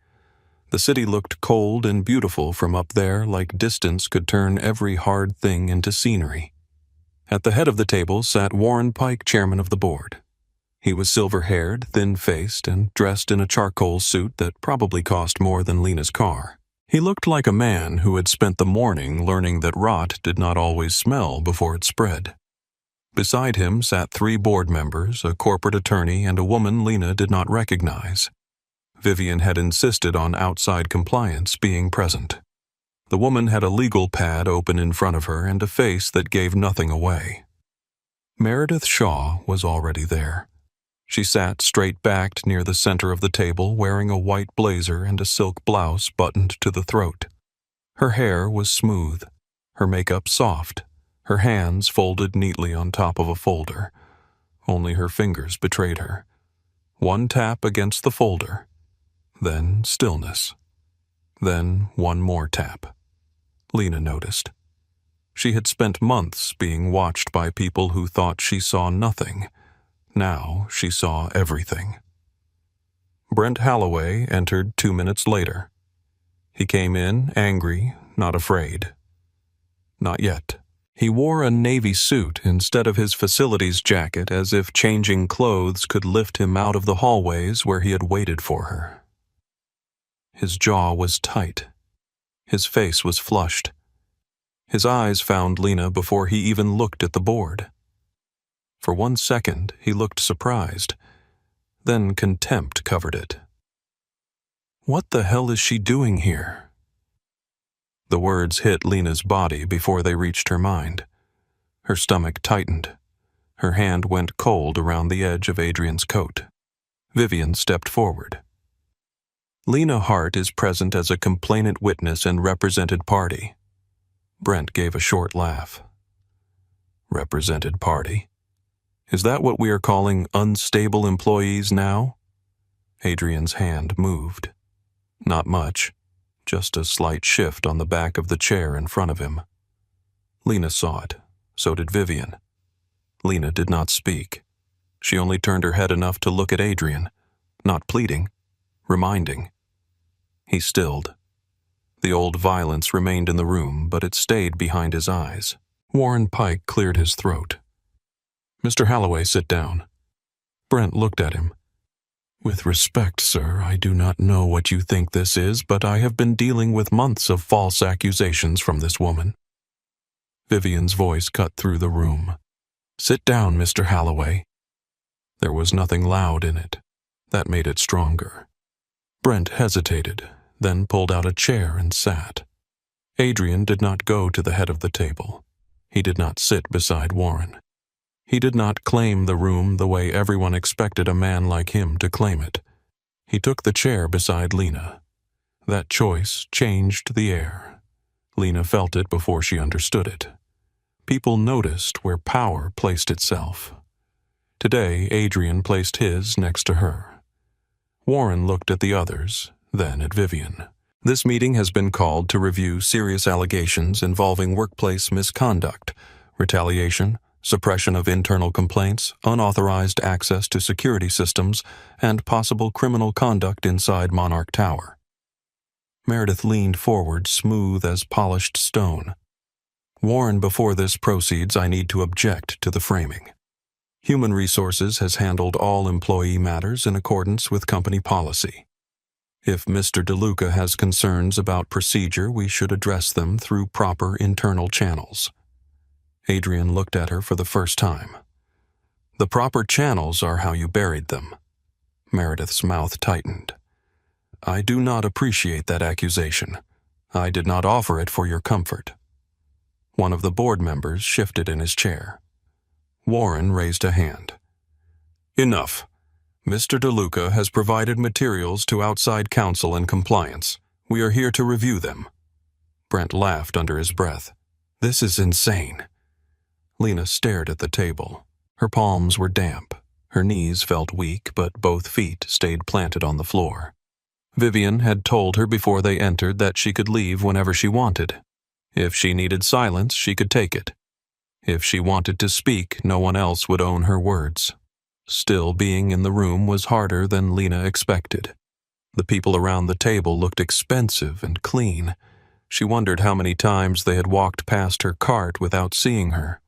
Speaker 1: The city looked cold and beautiful from up there, like distance could turn every hard thing into scenery. At the head of the table sat Warren Pike, chairman of the board. He was silver-haired, thin-faced, and dressed in a charcoal suit that probably cost more than Lena's car. He looked like a man who had spent the morning learning that rot did not always smell before it spread. Beside him sat 3 board members, a corporate attorney, and a woman Lena did not recognize. Vivian had insisted on outside compliance being present. The woman had a legal pad open in front of her and a face that gave nothing away. Meredith Shaw was already there. She sat straight-backed near the center of the table, wearing a white blazer and a silk blouse buttoned to the throat. Her hair was smooth, her makeup soft, her hands folded neatly on top of a folder. Only her fingers betrayed her. One tap against the folder, then stillness. Then one more tap. Lena noticed. She had spent months being watched by people who thought she saw nothing. Now she saw everything. Brent Holloway entered 2 minutes later. He came in angry, not afraid. Not yet. He wore a navy suit instead of his facilities jacket, as if changing clothes could lift him out of the hallways where he had waited for her. His jaw was tight. His face was flushed. His eyes found Lena before he even looked at the board. For 1 second, he looked surprised. Then contempt covered it. What the hell is she doing here? The words hit Lena's body before they reached her mind. Her stomach tightened. Her hand went cold around the edge of Adrian's coat. Vivian stepped forward. Lena Hart is present as a complainant witness and represented party. Brent gave a short laugh. Represented party? Is that what we are calling unstable employees now? Adrian's hand moved. Not much, just a slight shift on the back of the chair in front of him. Lena saw it. So did Vivian. Lena did not speak. She only turned her head enough to look at Adrian, not pleading, reminding. He stilled. The old violence remained in the room, but it stayed behind his eyes. Warren Pike cleared his throat. Mr. Holloway, sit down. Brent looked at him. With respect, sir, I do not know what you think this is, but I have been dealing with months of false accusations from this woman. Vivian's voice cut through the room. Sit down, Mr. Holloway. There was nothing loud in it. That made it stronger. Brent hesitated, then pulled out a chair and sat. Adrian did not go to the head of the table. He did not sit beside Warren. He did not claim the room the way everyone expected a man like him to claim it. He took the chair beside Lena. That choice changed the air. Lena felt it before she understood it. People noticed where power placed itself. Today, Adrian placed his next to her. Warren looked at the others, then at Vivian. This meeting has been called to review serious allegations involving workplace misconduct, retaliation, suppression of internal complaints, unauthorized access to security systems, and possible criminal conduct inside Monarch Tower. Meredith leaned forward, smooth as polished stone. Warren, before this proceeds, I need to object to the framing. Human Resources has handled all employee matters in accordance with company policy. If Mr. DeLuca has concerns about procedure, we should address them through proper internal channels. Adrian looked at her for the first time. The proper channels are how you buried them. Meredith's mouth tightened. I do not appreciate that accusation. I did not offer it for your comfort. One of the board members shifted in his chair. Warren raised a hand. Enough. Mr. DeLuca has provided materials to outside counsel and compliance. We are here to review them. Brent laughed under his breath. This is insane. Lena stared at the table. Her palms were damp. Her knees felt weak, but both feet stayed planted on the floor. Vivian had told her before they entered that she could leave whenever she wanted. If she needed silence, she could take it. If she wanted to speak, no one else would own her words. Still, being in the room was harder than Lena expected. The people around the table looked expensive and clean. She wondered how many times they had walked past her cart without seeing her.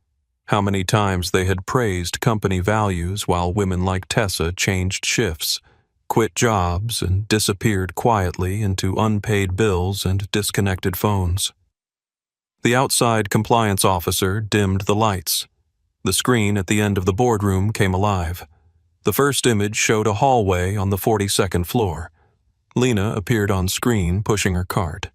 Speaker 1: How many times they had praised company values while women like Tessa changed shifts, quit jobs, and disappeared quietly into unpaid bills and disconnected phones. The outside compliance officer dimmed the lights. The screen at the end of the boardroom came alive. The first image showed a hallway on the 42nd floor. Lena appeared on screen pushing her cart.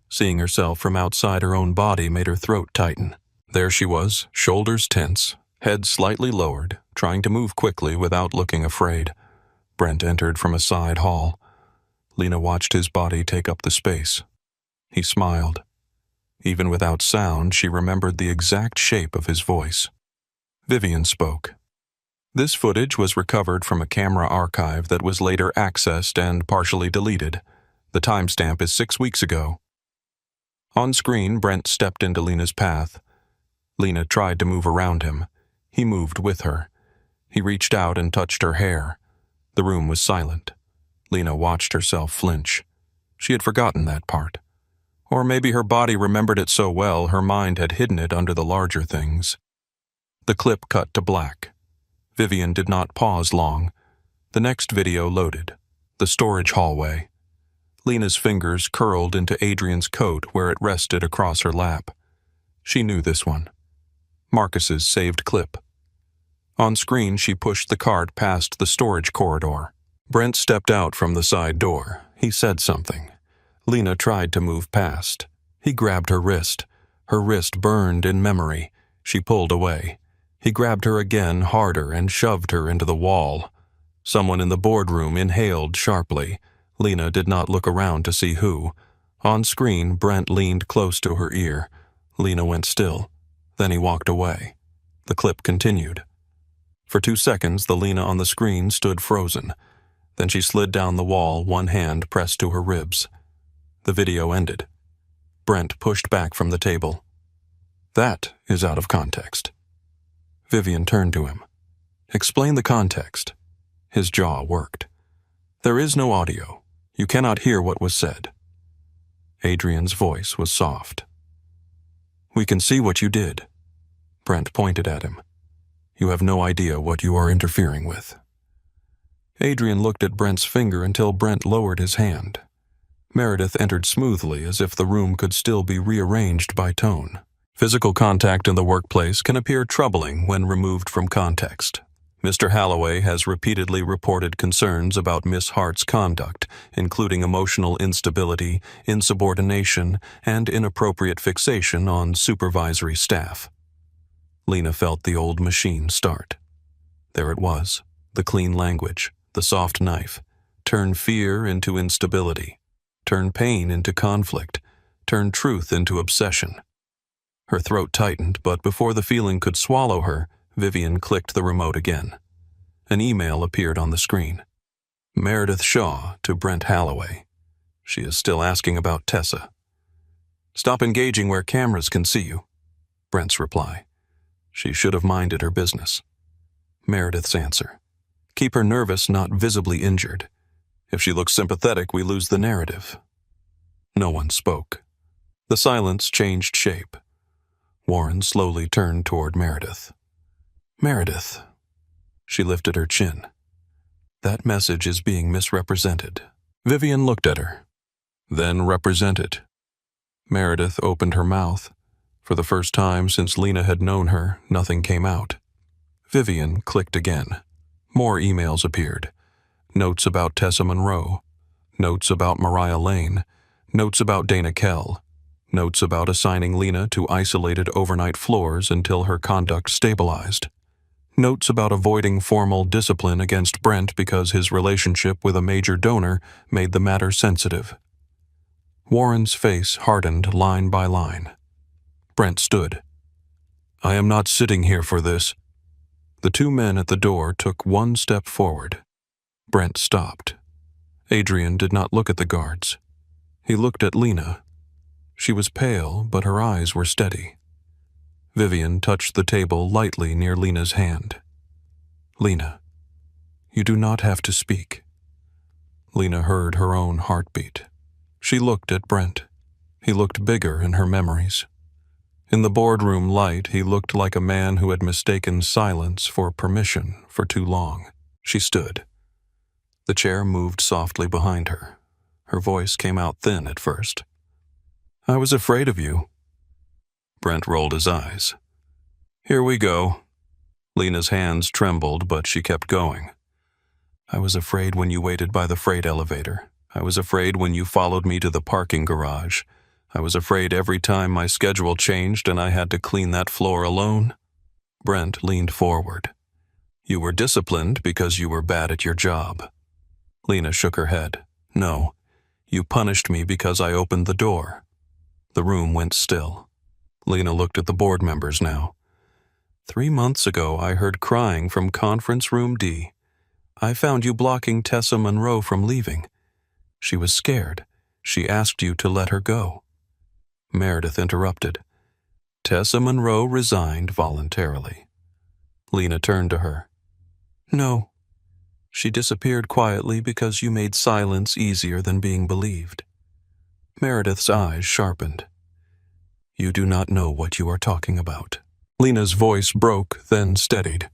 Speaker 1: Seeing herself from outside her own body made her throat tighten. There she was, shoulders tense, head slightly lowered, trying to move quickly without looking afraid. Brent entered from a side hall. Lena watched his body take up the space. He smiled. Even without sound, she remembered the exact shape of his voice. Vivian spoke. This footage was recovered from a camera archive that was later accessed and partially deleted. The timestamp is 6 weeks ago. On screen, Brent stepped into Lena's path. Lena tried to move around him. He moved with her. He reached out and touched her hair. The room was silent. Lena watched herself flinch. She had forgotten that part. Or maybe her body remembered it so well her mind had hidden it under the larger things. The clip cut to black. Vivian did not pause long. The next video loaded. The storage hallway. Lena's fingers curled into Adrian's coat where it rested across her lap. She knew this one. Marcus's saved clip. On screen, she pushed the cart past the storage corridor. Brent stepped out from the side door. He said something. Lena tried to move past. He grabbed her wrist. Her wrist burned in memory. She pulled away. He grabbed her again harder and shoved her into the wall. Someone in the boardroom inhaled sharply. Lena did not look around to see who. On screen, Brent leaned close to her ear. Lena went still. Then he walked away. The clip continued. For 2 seconds, the Lena on the screen stood frozen. Then she slid down the wall, one hand pressed to her ribs. The video ended. Brent pushed back from the table. That is out of context. Vivian turned to him. Explain the context. His jaw worked. There is no audio. You cannot hear what was said. Adrian's voice was soft. We can see what you did. Brent pointed at him. You have no idea what you are interfering with. Adrian looked at Brent's finger until Brent lowered his hand. Meredith entered smoothly as if the room could still be rearranged by tone. Physical contact in the workplace can appear troubling when removed from context. Mr. Halloway has repeatedly reported concerns about Miss Hart's conduct, including emotional instability, insubordination, and inappropriate fixation on supervisory staff. Lena felt the old machine start. There it was, the clean language, the soft knife. Turn fear into instability. Turn pain into conflict. Turn truth into obsession. Her throat tightened, but before the feeling could swallow her, Vivian clicked the remote again. An email appeared on the screen. Meredith Shaw to Brent Halloway. She is still asking about Tessa. Stop engaging where cameras can see you. Brent's reply. She should have minded her business. Meredith's answer. Keep her nervous, not visibly injured. If she looks sympathetic, we lose the narrative. No one spoke. The silence changed shape. Warren slowly turned toward Meredith. Meredith. She lifted her chin. That message is being misrepresented. Vivian looked at her. Then represented. Meredith opened her mouth. For the first time since Lena had known her, nothing came out. Vivian clicked again. More emails appeared. Notes about Tessa Monroe. Notes about Mariah Lane. Notes about Dana Kell. Notes about assigning Lena to isolated overnight floors until her conduct stabilized. Notes about avoiding formal discipline against Brent because his relationship with a major donor made the matter sensitive. Warren's face hardened line by line. Brent stood. I am not sitting here for this. The two men at the door took one step forward. Brent stopped. Adrian did not look at the guards. He looked at Lena. She was pale, but her eyes were steady. Vivian touched the table lightly near Lena's hand. Lena, you do not have to speak. Lena heard her own heartbeat. She looked at Brent. He looked bigger in her memories. In the boardroom light, he looked like a man who had mistaken silence for permission for too long. She stood. The chair moved softly behind her. Her voice came out thin at first. I was afraid of you. Brent rolled his eyes. Here we go. Lena's hands trembled, but she kept going. I was afraid when you waited by the freight elevator. I was afraid when you followed me to the parking garage. I was afraid every time my schedule changed and I had to clean that floor alone. Brent leaned forward. You were disciplined because you were bad at your job. Lena shook her head. No, you punished me because I opened the door. The room went still. Lena looked at the board members now. 3 months ago, I heard crying from conference room D. I found you blocking Tessa Monroe from leaving. She was scared. She asked you to let her go. Meredith interrupted. Tessa Monroe resigned voluntarily. Lena turned to her. No. She disappeared quietly because you made silence easier than being believed. Meredith's eyes sharpened. You do not know what you are talking about. Lena's voice broke, then steadied.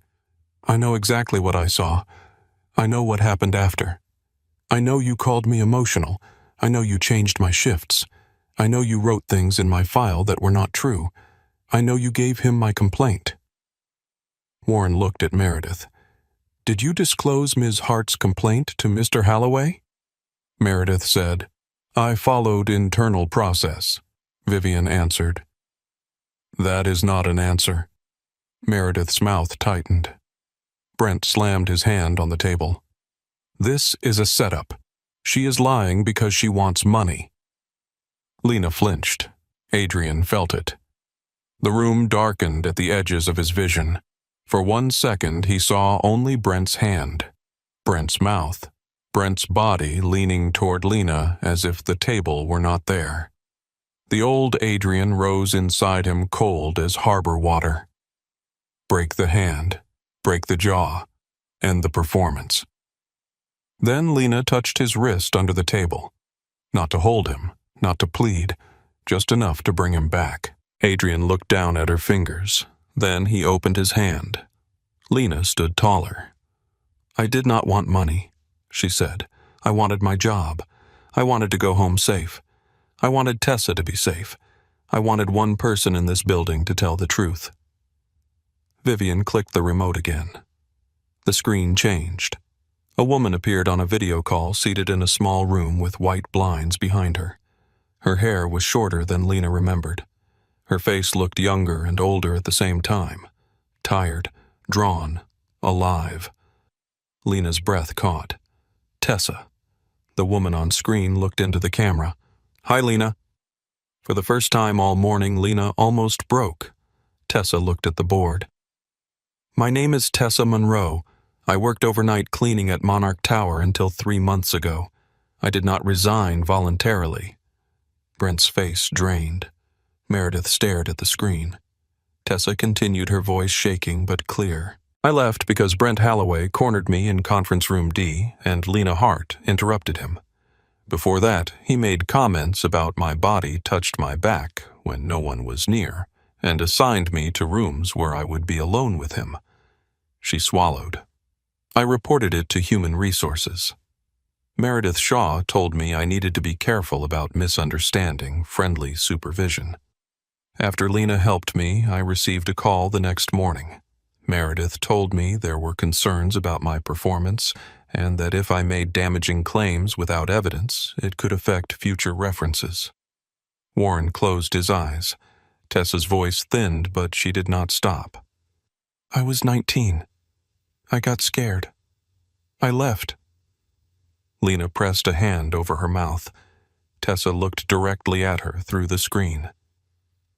Speaker 1: I know exactly what I saw. I know what happened after. I know you called me emotional. I know you changed my shifts. I know you wrote things in my file that were not true. I know you gave him my complaint. Warren looked at Meredith. Did you disclose Ms. Hart's complaint to Mr. Halloway? Meredith said, I followed internal process. Vivian answered. That is not an answer. Meredith's mouth tightened. Brent slammed his hand on the table. This is a setup. She is lying because she wants money. Lena flinched. Adrian felt it. The room darkened at the edges of his vision. For 1 second, he saw only Brent's hand, Brent's mouth, Brent's body leaning toward Lena as if the table were not there. The old Adrian rose inside him cold as harbor water. Break the hand, break the jaw, end the performance. Then Lena touched his wrist under the table. Not to hold him, not to plead, just enough to bring him back. Adrian looked down at her fingers. Then he opened his hand. Lena stood taller. I did not want money, she said. I wanted my job. I wanted to go home safe. I wanted Tessa to be safe. I wanted one person in this building to tell the truth. Vivian clicked the remote again. The screen changed. A woman appeared on a video call seated in a small room with white blinds behind her. Her hair was shorter than Lena remembered. Her face looked younger and older at the same time. Tired, drawn, alive. Lena's breath caught. Tessa. The woman on screen looked into the camera. "Hi, Lena." For the first time all morning, Lena almost broke. Tessa looked at the board. "My name is Tessa Monroe. I worked overnight cleaning at Monarch Tower until 3 months ago. I did not resign voluntarily." Brent's face drained. Meredith stared at the screen. Tessa continued, her voice shaking but clear. "I left because Brent Holloway cornered me in conference room D, and Lena Hart interrupted him. Before that, he made comments about my body touched my back when no one was near, and assigned me to rooms where I would be alone with him." She swallowed. "I reported it to Human Resources. Meredith Shaw told me I needed to be careful about misunderstanding friendly supervision. After Lena helped me, I received a call the next morning. Meredith told me there were concerns about my performance and that if I made damaging claims without evidence, it could affect future references." Warren closed his eyes. Tessa's voice thinned, but she did not stop. "I was 19. I got scared. I left." Lena pressed a hand over her mouth. Tessa looked directly at her through the screen.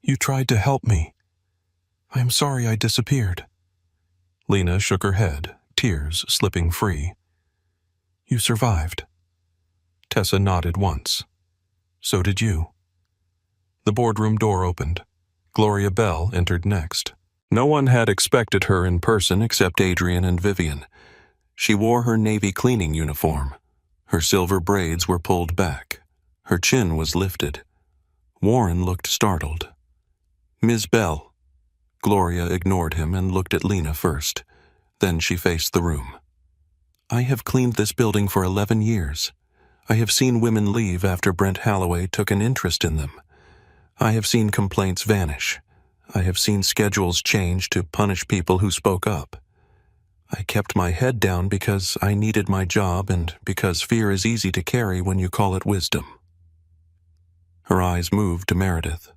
Speaker 1: "You tried to help me. I am sorry I disappeared." Lena shook her head, tears slipping free. "You survived." Tessa nodded once. "So did you." The boardroom door opened. Gloria Bell entered next. No one had expected her in person except Adrian and Vivian. She wore her Navy cleaning uniform. Her silver braids were pulled back. Her chin was lifted. Warren looked startled. "Ms. Bell." Gloria ignored him and looked at Lena first. Then she faced the room. "I have cleaned this building for 11 years. I have seen women leave after Brent Holloway took an interest in them. I have seen complaints vanish. I have seen schedules change to punish people who spoke up. I kept my head down because I needed my job and because fear is easy to carry when you call it wisdom." Her eyes moved to Meredith.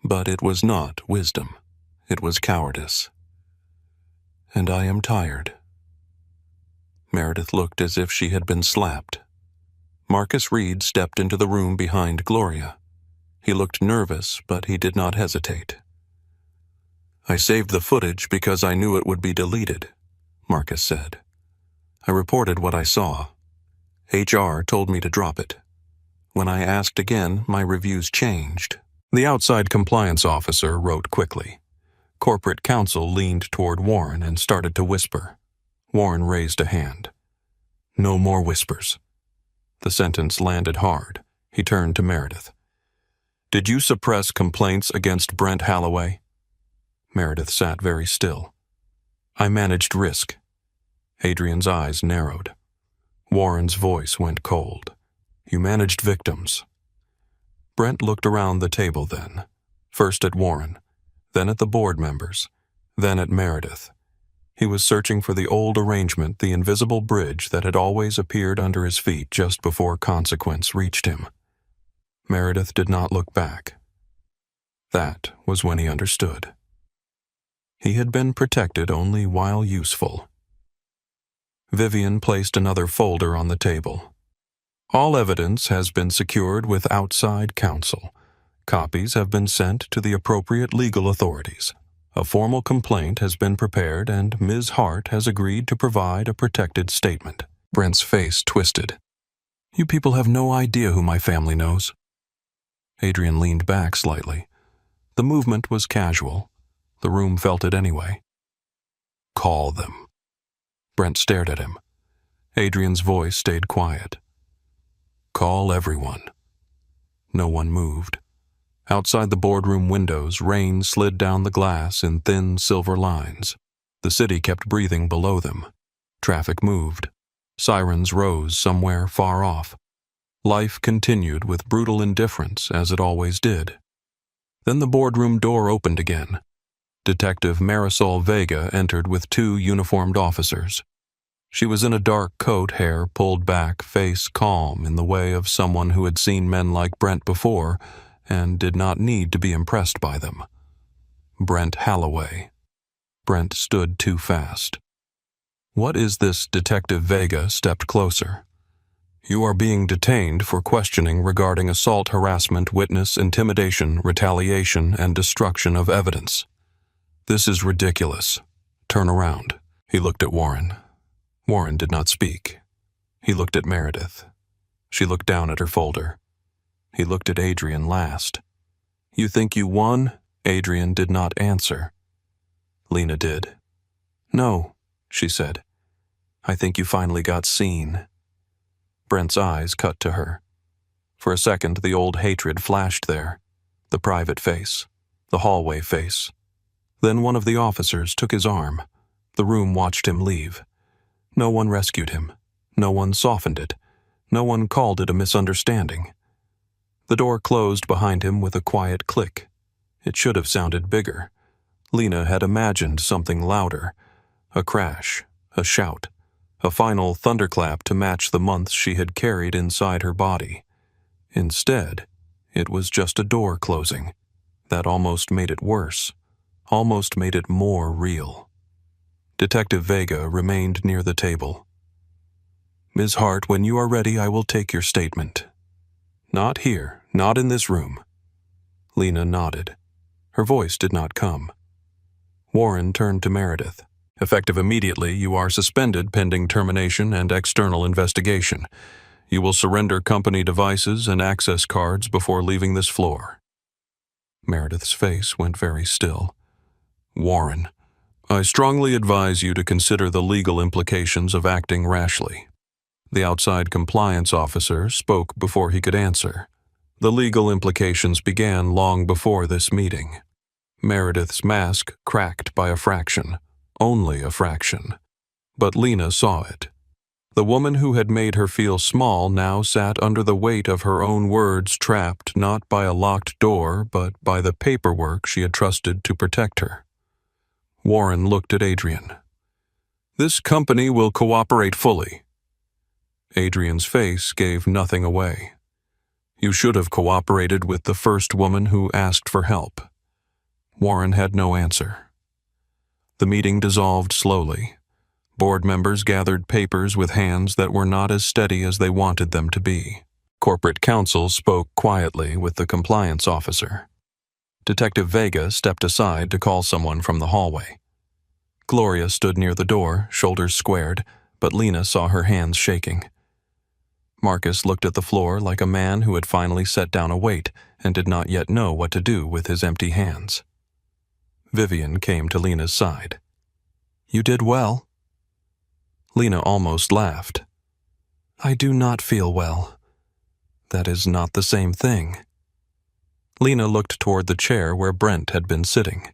Speaker 1: But it was not wisdom. It was cowardice. "And I am tired." Meredith looked as if she had been slapped. Marcus Reed stepped into the room behind Gloria. He looked nervous, but he did not hesitate. "I saved the footage because I knew it would be deleted," Marcus said. "I reported what I saw. HR told me to drop it. When I asked again, my reviews changed." The outside compliance officer wrote quickly. Corporate counsel leaned toward Warren and started to whisper. Warren raised a hand. "No more whispers." The sentence landed hard. He turned to Meredith. "Did you suppress complaints against Brent Holloway?" Meredith sat very still. "I managed risk." Adrian's eyes narrowed. Warren's voice went cold. "You managed victims." Brent looked around the table then, first at Warren, then at the board members, then at Meredith. He was searching for the old arrangement, the invisible bridge that had always appeared under his feet just before consequence reached him. Meredith did not look back. That was when he understood. He had been protected only while useful. Vivian placed another folder on the table. "All evidence has been secured with outside counsel. Copies have been sent to the appropriate legal authorities. A formal complaint has been prepared and Ms. Hart has agreed to provide a protected statement." Brent's face twisted. "You people have no idea who my family knows." Adrian leaned back slightly. The movement was casual. The room felt it anyway. "Call them." Brent stared at him. Adrian's voice stayed quiet. "Call everyone." No one moved. Outside the boardroom windows, rain slid down the glass in thin silver lines. The city kept breathing below them. Traffic moved. Sirens rose somewhere far off. Life continued with brutal indifference, as it always did. Then the boardroom door opened again. Detective Marisol Vega entered with 2 uniformed officers. She was in a dark coat, hair pulled back, face calm in the way of someone who had seen men like Brent before and did not need to be impressed by them. Brent Holloway. Brent stood too fast. "What is this?" Detective Vega stepped closer. "You are being detained for questioning regarding assault, harassment, witness, intimidation, retaliation, and destruction of evidence. This is ridiculous. Turn around." He looked at Warren. Warren did not speak. He looked at Meredith. She looked down at her folder. He looked at Adrian last. "You think you won?" Adrian did not answer. Lena did. "No," she said. "I think you finally got seen." Brent's eyes cut to her. For a second, the old hatred flashed there. The private face. The hallway face. Then one of the officers took his arm. The room watched him leave. No one rescued him. No one softened it. No one called it a misunderstanding. The door closed behind him with a quiet click. It should have sounded bigger. Lena had imagined something louder. A crash, a shout, a final thunderclap to match the months she had carried inside her body. Instead, it was just a door closing. That almost made it worse, almost made it more real. Detective Vega remained near the table. "Ms. Hart, when you are ready, I will take your statement." "Not here, not in this room." Lena nodded. Her voice did not come. Warren turned to Meredith. "Effective immediately, you are suspended pending termination and external investigation. You will surrender company devices and access cards before leaving this floor." Meredith's face went very still. "Warren, I strongly advise you to consider the legal implications of acting rashly." The outside compliance officer spoke before he could answer. The legal implications began long before this meeting. Meredith's mask cracked by a fraction, only a fraction. But Lena saw it. The woman who had made her feel small now sat under the weight of her own words, trapped not by a locked door, but by the paperwork she had trusted to protect her. Warren looked at Adrian. "This company will cooperate fully." Adrian's face gave nothing away. "You should have cooperated with the first woman who asked for help." Warren had no answer. The meeting dissolved slowly. Board members gathered papers with hands that were not as steady as they wanted them to be. Corporate counsel spoke quietly with the compliance officer. Detective Vega stepped aside to call someone from the hallway. Gloria stood near the door, shoulders squared, but Lena saw her hands shaking. Marcus looked at the floor like a man who had finally set down a weight and did not yet know what to do with his empty hands. Vivian came to Lena's side. "You did well." Lena almost laughed. "I do not feel well. That is not the same thing." Lena looked toward the chair where Brent had been sitting.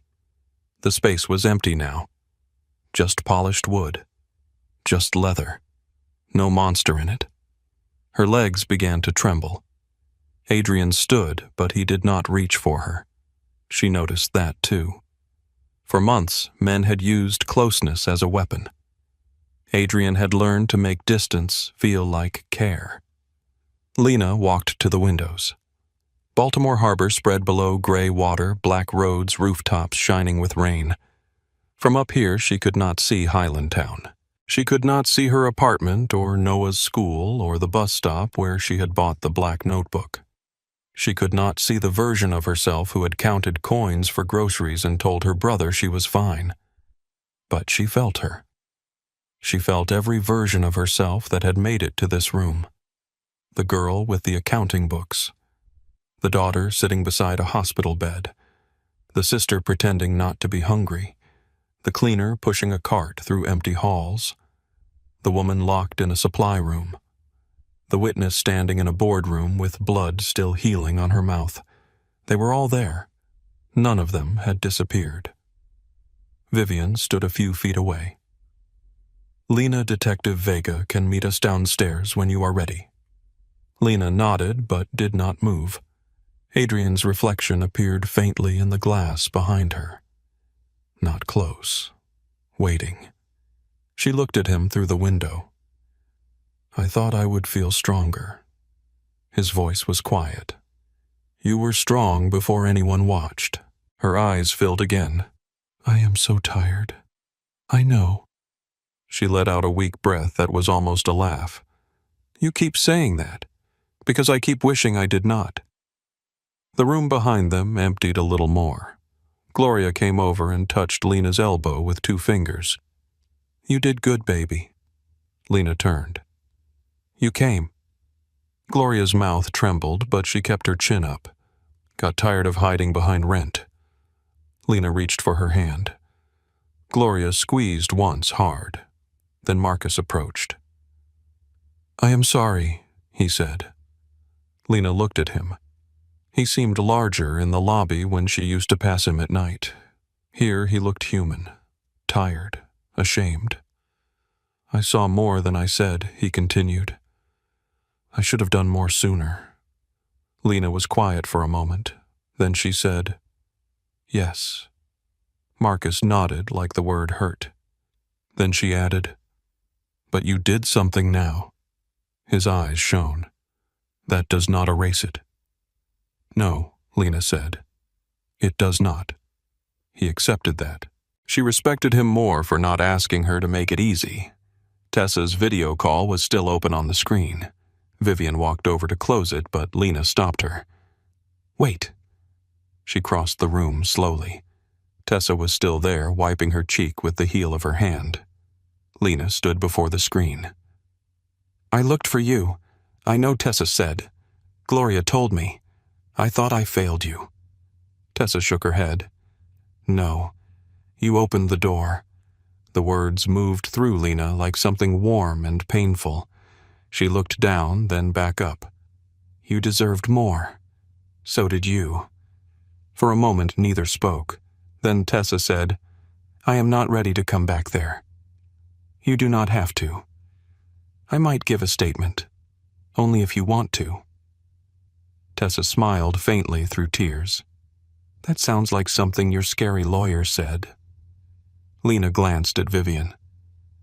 Speaker 1: The space was empty now. Just polished wood. Just leather. No monster in it. Her legs began to tremble. Adrian stood, but he did not reach for her. She noticed that too. For months, men had used closeness as a weapon. Adrian had learned to make distance feel like care. Lena walked to the windows. Baltimore Harbor spread below gray water, black roads, rooftops shining with rain. From up here, she could not see Highlandtown. She could not see her apartment or Noah's school or the bus stop where she had bought the black notebook. She could not see the version of herself who had counted coins for groceries and told her brother she was fine. But she felt her. She felt every version of herself that had made it to this room. The girl with the accounting books. The daughter sitting beside a hospital bed. The sister pretending not to be hungry. The cleaner pushing a cart through empty halls. The woman locked in a supply room. The witness standing in a boardroom with blood still healing on her mouth. They were all there. None of them had disappeared. Vivian stood a few feet away. "Lena, Detective Vega can meet us downstairs when you are ready." Lena nodded but did not move. Adrian's reflection appeared faintly in the glass behind her. Not close. Waiting. She looked at him through the window. I thought I would feel stronger. His voice was quiet. You were strong before anyone watched. Her eyes filled again. I am so tired. I know. She let out a weak breath that was almost a laugh. You keep saying that, because I keep wishing I did not. The room behind them emptied a little more. Gloria came over and touched Lena's elbow with 2 fingers. You did good, baby. Lena turned. You came. Gloria's mouth trembled, but she kept her chin up. Got tired of hiding behind Rent. Lena reached for her hand. Gloria squeezed once hard. Then Marcus approached. I am sorry, he said. Lena looked at him. He seemed larger in the lobby when she used to pass him at night. Here he looked human, tired, ashamed. I saw more than I said, he continued. I should have done more sooner. Lena was quiet for a moment. Then she said, Yes. Marcus nodded like the word hurt. Then she added, But you did something now. His eyes shone. That does not erase it. No, Lena said. It does not. He accepted that. She respected him more for not asking her to make it easy. Tessa's video call was still open on the screen. Vivian walked over to close it, but Lena stopped her. Wait. She crossed the room slowly. Tessa was still there, wiping her cheek with the heel of her hand. Lena stood before the screen. I looked for you. I know Tessa said. Gloria told me. I thought I failed you. Tessa shook her head. No. You opened the door. The words moved through Lena like something warm and painful. She looked down, then back up. You deserved more. So did you. For a moment, neither spoke. Then Tessa said, I am not ready to come back there. You do not have to. I might give a statement. Only if you want to. Tessa smiled faintly through tears. That sounds like something your scary lawyer said. Lena glanced at Vivian.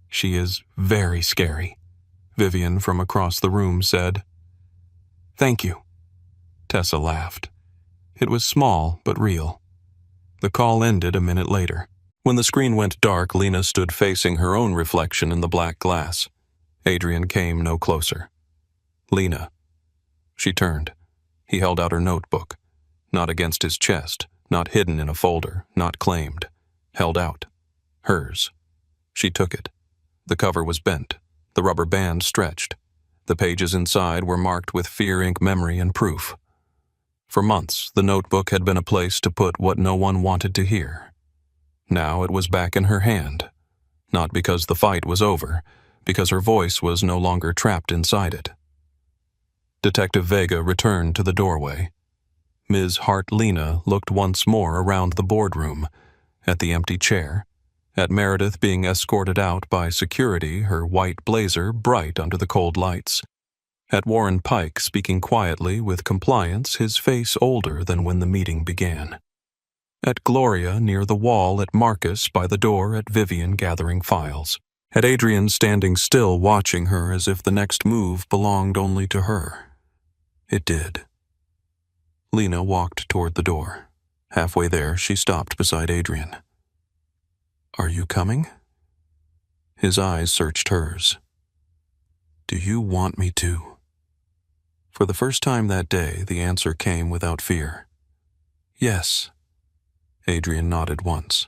Speaker 1: She is very scary. Vivian from across the room said, Thank you. Tessa laughed. It was small but real. The call ended a minute later. When the screen went dark, Lena stood facing her own reflection in the black glass. Adrian came no closer. Lena. She turned. He held out her notebook. Not against his chest, not hidden in a folder, not claimed. Held out. Hers. She took it. The cover was bent. The rubber band stretched. The pages inside were marked with fear ink memory and proof. For months, the notebook had been a place to put what no one wanted to hear. Now it was back in her hand. Not because the fight was over, because her voice was no longer trapped inside it. Detective Vega returned to the doorway. Ms. Hart Lena looked once more around the boardroom, at the empty chair, at Meredith being escorted out by security, her white blazer bright under the cold lights, at Warren Pike speaking quietly with compliance, his face older than when the meeting began, at Gloria near the wall, at Marcus by the door, at Vivian gathering files, at Adrian standing still watching her as if the next move belonged only to her. It did. Lena walked toward the door. Halfway there, she stopped beside Adrian. Are you coming? His eyes searched hers. Do you want me to? For the first time that day, the answer came without fear. Yes. Adrian nodded once.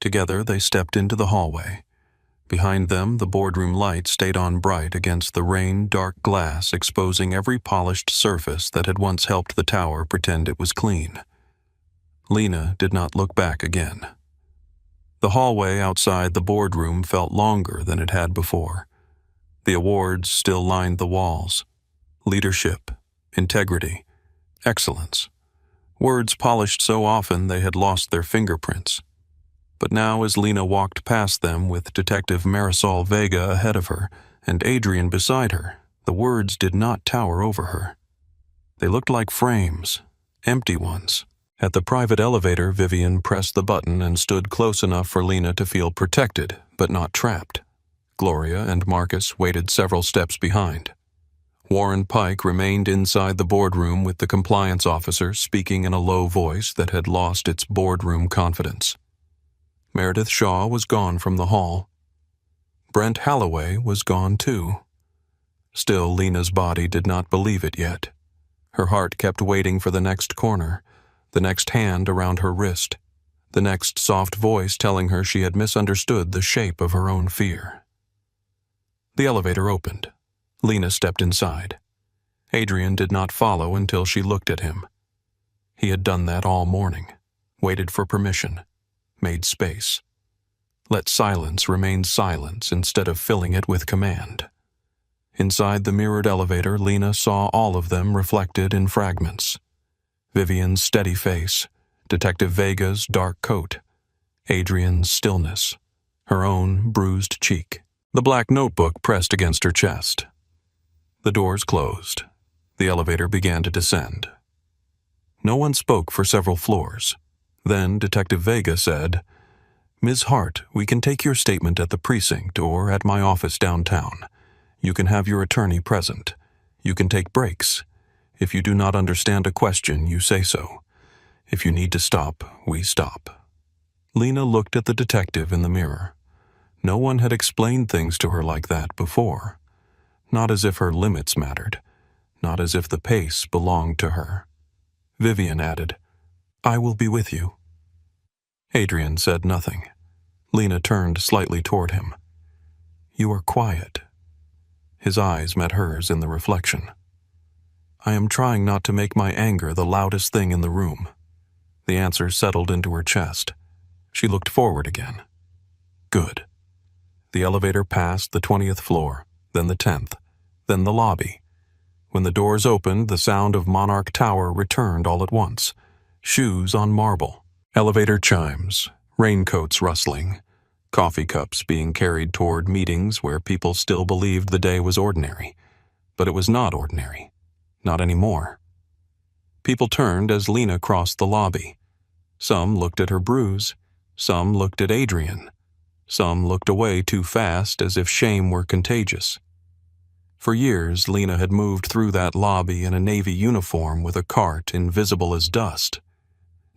Speaker 1: Together, they stepped into the hallway. Behind them, the boardroom light stayed on bright against the rain-dark glass, exposing every polished surface that had once helped the tower pretend it was clean. Lena did not look back again. The hallway outside the boardroom felt longer than it had before. The awards still lined the walls. Leadership, integrity, excellence. Words polished so often they had lost their fingerprints. But now as Lena walked past them with Detective Marisol Vega ahead of her and Adrian beside her, the words did not tower over her. They looked like frames, empty ones. At the private elevator, Vivian pressed the button and stood close enough for Lena to feel protected, but not trapped. Gloria and Marcus waited several steps behind. Warren Pike remained inside the boardroom with the compliance officer speaking in a low voice that had lost its boardroom confidence. Meredith Shaw was gone from the hall. Brent Holloway was gone too. Still, Lena's body did not believe it yet. Her heart kept waiting for the next corner, the next hand around her wrist, the next soft voice telling her she had misunderstood the shape of her own fear. The elevator opened. Lena stepped inside. Adrian did not follow until she looked at him. He had done that all morning, waited for permission, made space. Let silence remain silence instead of filling it with command. Inside the mirrored elevator, Lena saw all of them reflected in fragments. Vivian's steady face, Detective Vega's dark coat, Adrian's stillness, her own bruised cheek, the black notebook pressed against her chest. The doors closed. The elevator began to descend. No one spoke for several floors. Then Detective Vega said, "Ms. Hart, we can take your statement at the precinct or at my office downtown. You can have your attorney present. You can take breaks. If you do not understand a question, you say so. If you need to stop, we stop." Lena looked at the detective in the mirror. No one had explained things to her like that before. Not as if her limits mattered. Not as if the pace belonged to her. Vivian added, "I will be with you." Adrian said nothing. Lena turned slightly toward him. "You are quiet." His eyes met hers in the reflection. "I am trying not to make my anger the loudest thing in the room." The answer settled into her chest. She looked forward again. Good. The elevator passed the 20th floor, then the 10th, then the lobby. When the doors opened, the sound of Monarch Tower returned all at once. Shoes on marble, elevator chimes, raincoats rustling, coffee cups being carried toward meetings where people still believed the day was ordinary. But it was not ordinary. Not anymore. People turned as Lena crossed the lobby. Some looked at her bruise. Some looked at Adrian. Some looked away too fast as if shame were contagious. For years, Lena had moved through that lobby in a Navy uniform with a cart invisible as dust.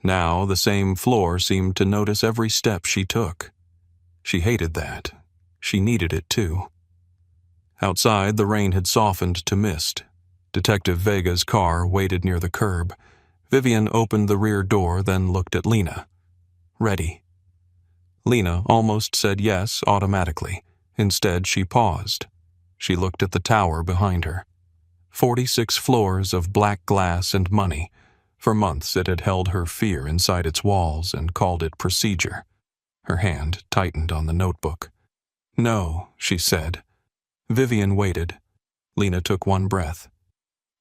Speaker 1: Now the same floor seemed to notice every step she took. She hated that. She needed it too. Outside, the rain had softened to mist. Detective Vega's car waited near the curb. Vivian opened the rear door, then looked at Lena. "Ready." Lena almost said yes automatically. Instead, she paused. She looked at the tower behind her. 46 floors of black glass and money. For months it had held her fear inside its walls and called it procedure. Her hand tightened on the notebook. "No," she said. Vivian waited. Lena took one breath.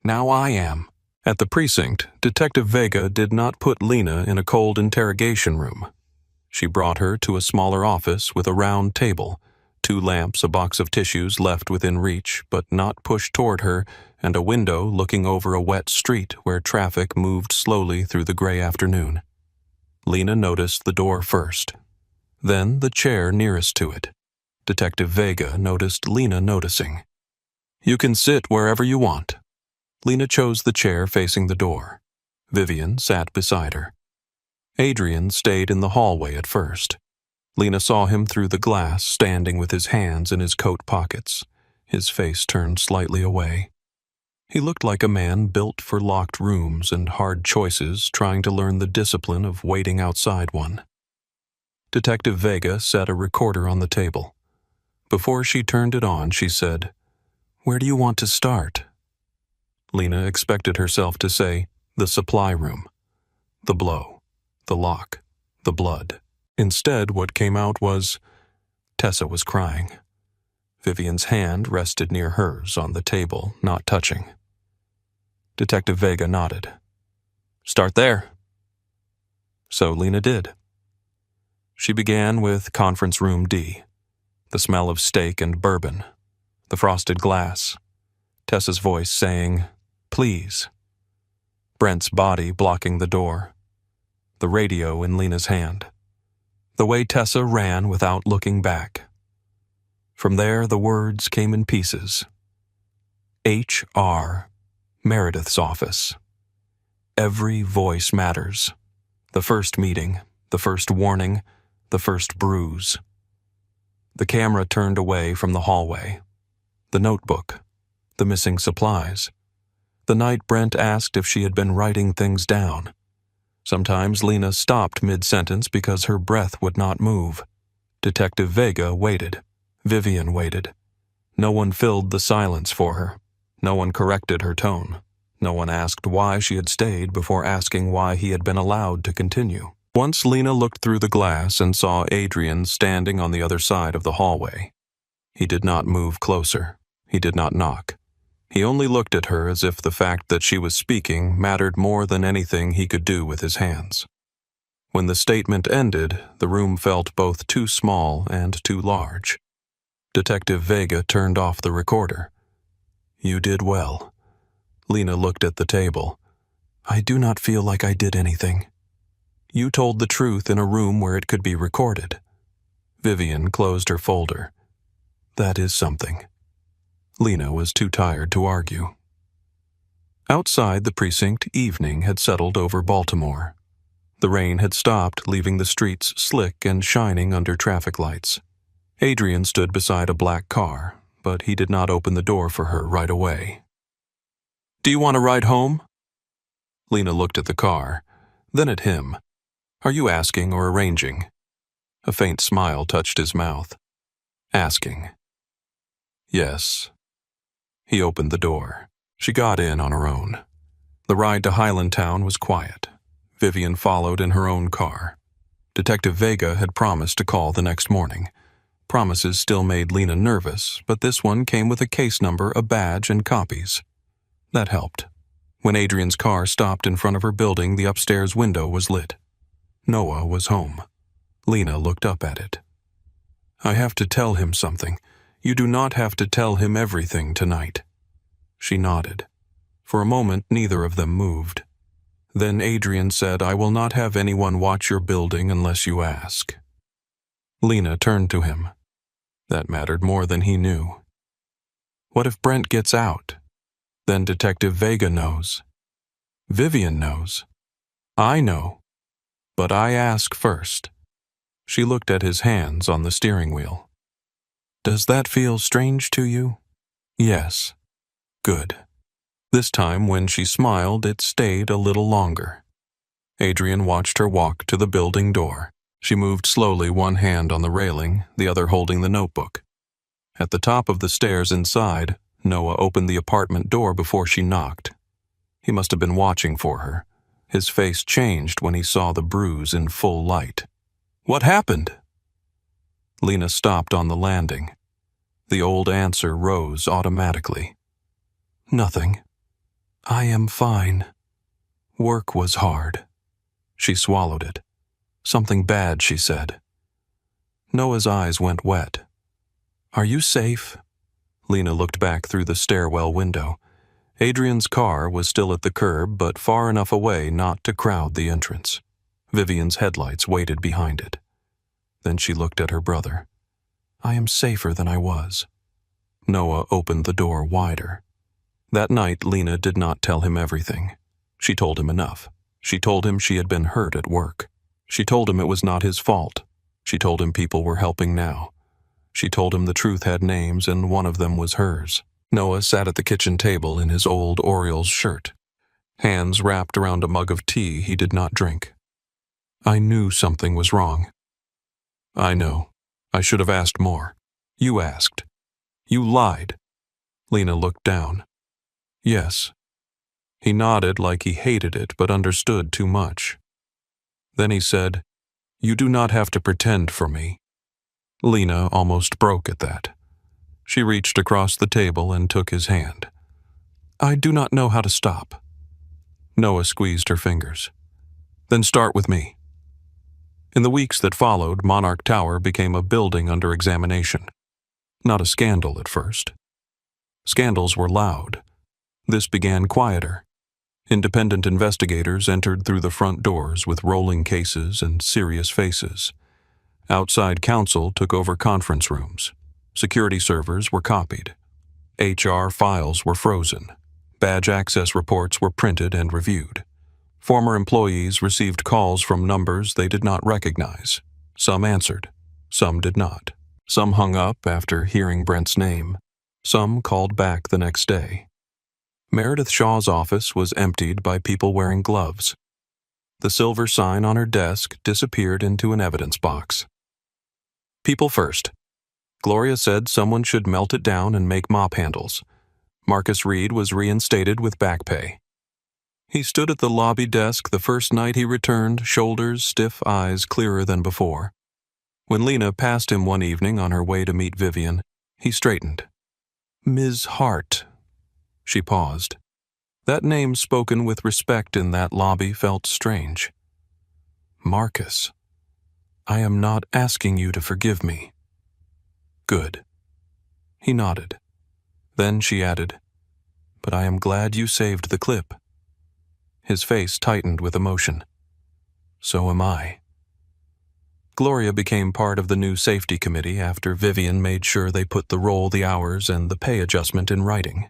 Speaker 1: "Now I am." At the precinct, Detective Vega did not put Lena in a cold interrogation room. She brought her to a smaller office with a round table, 2 lamps, a box of tissues left within reach but not pushed toward her, and a window looking over a wet street where traffic moved slowly through the gray afternoon. Lena noticed the door first, then the chair nearest to it. Detective Vega noticed Lena noticing. "You can sit wherever you want." Lena chose the chair facing the door. Vivian sat beside her. Adrian stayed in the hallway at first. Lena saw him through the glass, standing with his hands in his coat pockets, his face turned slightly away. He looked like a man built for locked rooms and hard choices, trying to learn the discipline of waiting outside one. Detective Vega set a recorder on the table. Before she turned it on, she said, "Where do you want to start?" Lena expected herself to say, "The supply room." The blow, the lock, the blood. Instead, what came out was, Tessa was crying. Vivian's hand rested near hers on the table, not touching. Detective Vega nodded. "Start there." So Lena did. She began with Conference Room D, the smell of steak and bourbon, the frosted glass, Tessa's voice saying, "Please." Brent's body blocking the door, the radio in Lena's hand, the way Tessa ran without looking back. From there, the words came in pieces. H.R. Meredith's office. Every voice matters. The first meeting, the first warning, the first bruise. The camera turned away from the hallway. The notebook. The missing supplies. The night Brent asked if she had been writing things down. Sometimes Lena stopped mid-sentence because her breath would not move. Detective Vega waited. Vivian waited. No one filled the silence for her. No one corrected her tone. No one asked why she had stayed before asking why he had been allowed to continue. Once Lena looked through the glass and saw Adrian standing on the other side of the hallway. He did not move closer. He did not knock. He only looked at her as if the fact that she was speaking mattered more than anything he could do with his hands. When the statement ended, the room felt both too small and too large. Detective Vega turned off the recorder. "You did well." Lena looked at the table. "I do not feel like I did anything." "You told the truth in a room where it could be recorded." Vivian closed her folder. "That is something." Lena was too tired to argue. Outside the precinct, evening had settled over Baltimore. The rain had stopped, leaving the streets slick and shining under traffic lights. Adrian stood beside a black car, but he did not open the door for her right away. "Do you want to ride home?" Lena looked at the car, then at him. "Are you asking or arranging?" A faint smile touched his mouth. "Asking." "Yes." He opened the door. She got in on her own. The ride to Highlandtown was quiet. Vivian followed in her own car. Detective Vega had promised to call the next morning. Promises still made Lena nervous, but this one came with a case number, a badge, and copies. That helped. When Adrian's car stopped in front of her building, the upstairs window was lit. Noah was home. Lena looked up at it. "I have to tell him something. You do not have to tell him everything tonight." She nodded. For a moment, neither of them moved. Then Adrian said, "I will not have anyone watch your building unless you ask." Lena turned to him. That mattered more than he knew. "What if Brent gets out? Then Detective Vega knows. Vivian knows. I know. But I ask first." She looked at his hands on the steering wheel. "Does that feel strange to you?" "Yes." "Good." This time, when she smiled, it stayed a little longer. Adrian watched her walk to the building door. She moved slowly, one hand on the railing, the other holding the notebook. At the top of the stairs inside, Noah opened the apartment door before she knocked. He must have been watching for her. His face changed when he saw the bruise in full light. "What happened?" Lena stopped on the landing. The old answer rose automatically. "Nothing. I am fine. Work was hard." She swallowed it. "Something bad," she said. Noah's eyes went wet. "Are you safe?" Lena looked back through the stairwell window. Adrian's car was still at the curb, but far enough away not to crowd the entrance. Vivian's headlights waited behind it. Then she looked at her brother. "I am safer than I was." Noah opened the door wider. That night, Lena did not tell him everything. She told him enough. She told him she had been hurt at work. She told him it was not his fault. She told him people were helping now. She told him the truth had names, and one of them was hers. Noah sat at the kitchen table in his old Orioles shirt, hands wrapped around a mug of tea he did not drink. "I knew something was wrong." "I know. I should have asked more. You asked. You lied." Lena looked down. "Yes." He nodded like he hated it but understood too much. Then he said, "You do not have to pretend for me." Lena almost broke at that. She reached across the table and took his hand. "I do not know how to stop." Noah squeezed her fingers. "Then start with me." In the weeks that followed, Monarch Tower became a building under examination. Not a scandal at first. Scandals were loud. This began quieter. Independent investigators entered through the front doors with rolling cases and serious faces. Outside counsel took over conference rooms. Security servers were copied. HR files were frozen. Badge access reports were printed and reviewed. Former employees received calls from numbers they did not recognize. Some answered. Some did not. Some hung up after hearing Brent's name. Some called back the next day. Meredith Shaw's office was emptied by people wearing gloves. The silver sign on her desk disappeared into an evidence box. People first. Gloria said someone should melt it down and make mop handles. Marcus Reed was reinstated with back pay. He stood at the lobby desk the first night he returned, shoulders stiff, eyes clearer than before. When Lena passed him one evening on her way to meet Vivian, he straightened. Ms. Hart. She paused. That name spoken with respect in that lobby felt strange. Marcus. I am not asking you to forgive me. Good. He nodded. Then she added, But I am glad you saved the clip. His face tightened with emotion. So am I. Gloria became part of the new safety committee after Vivian made sure they put the role, the hours, and the pay adjustment in writing.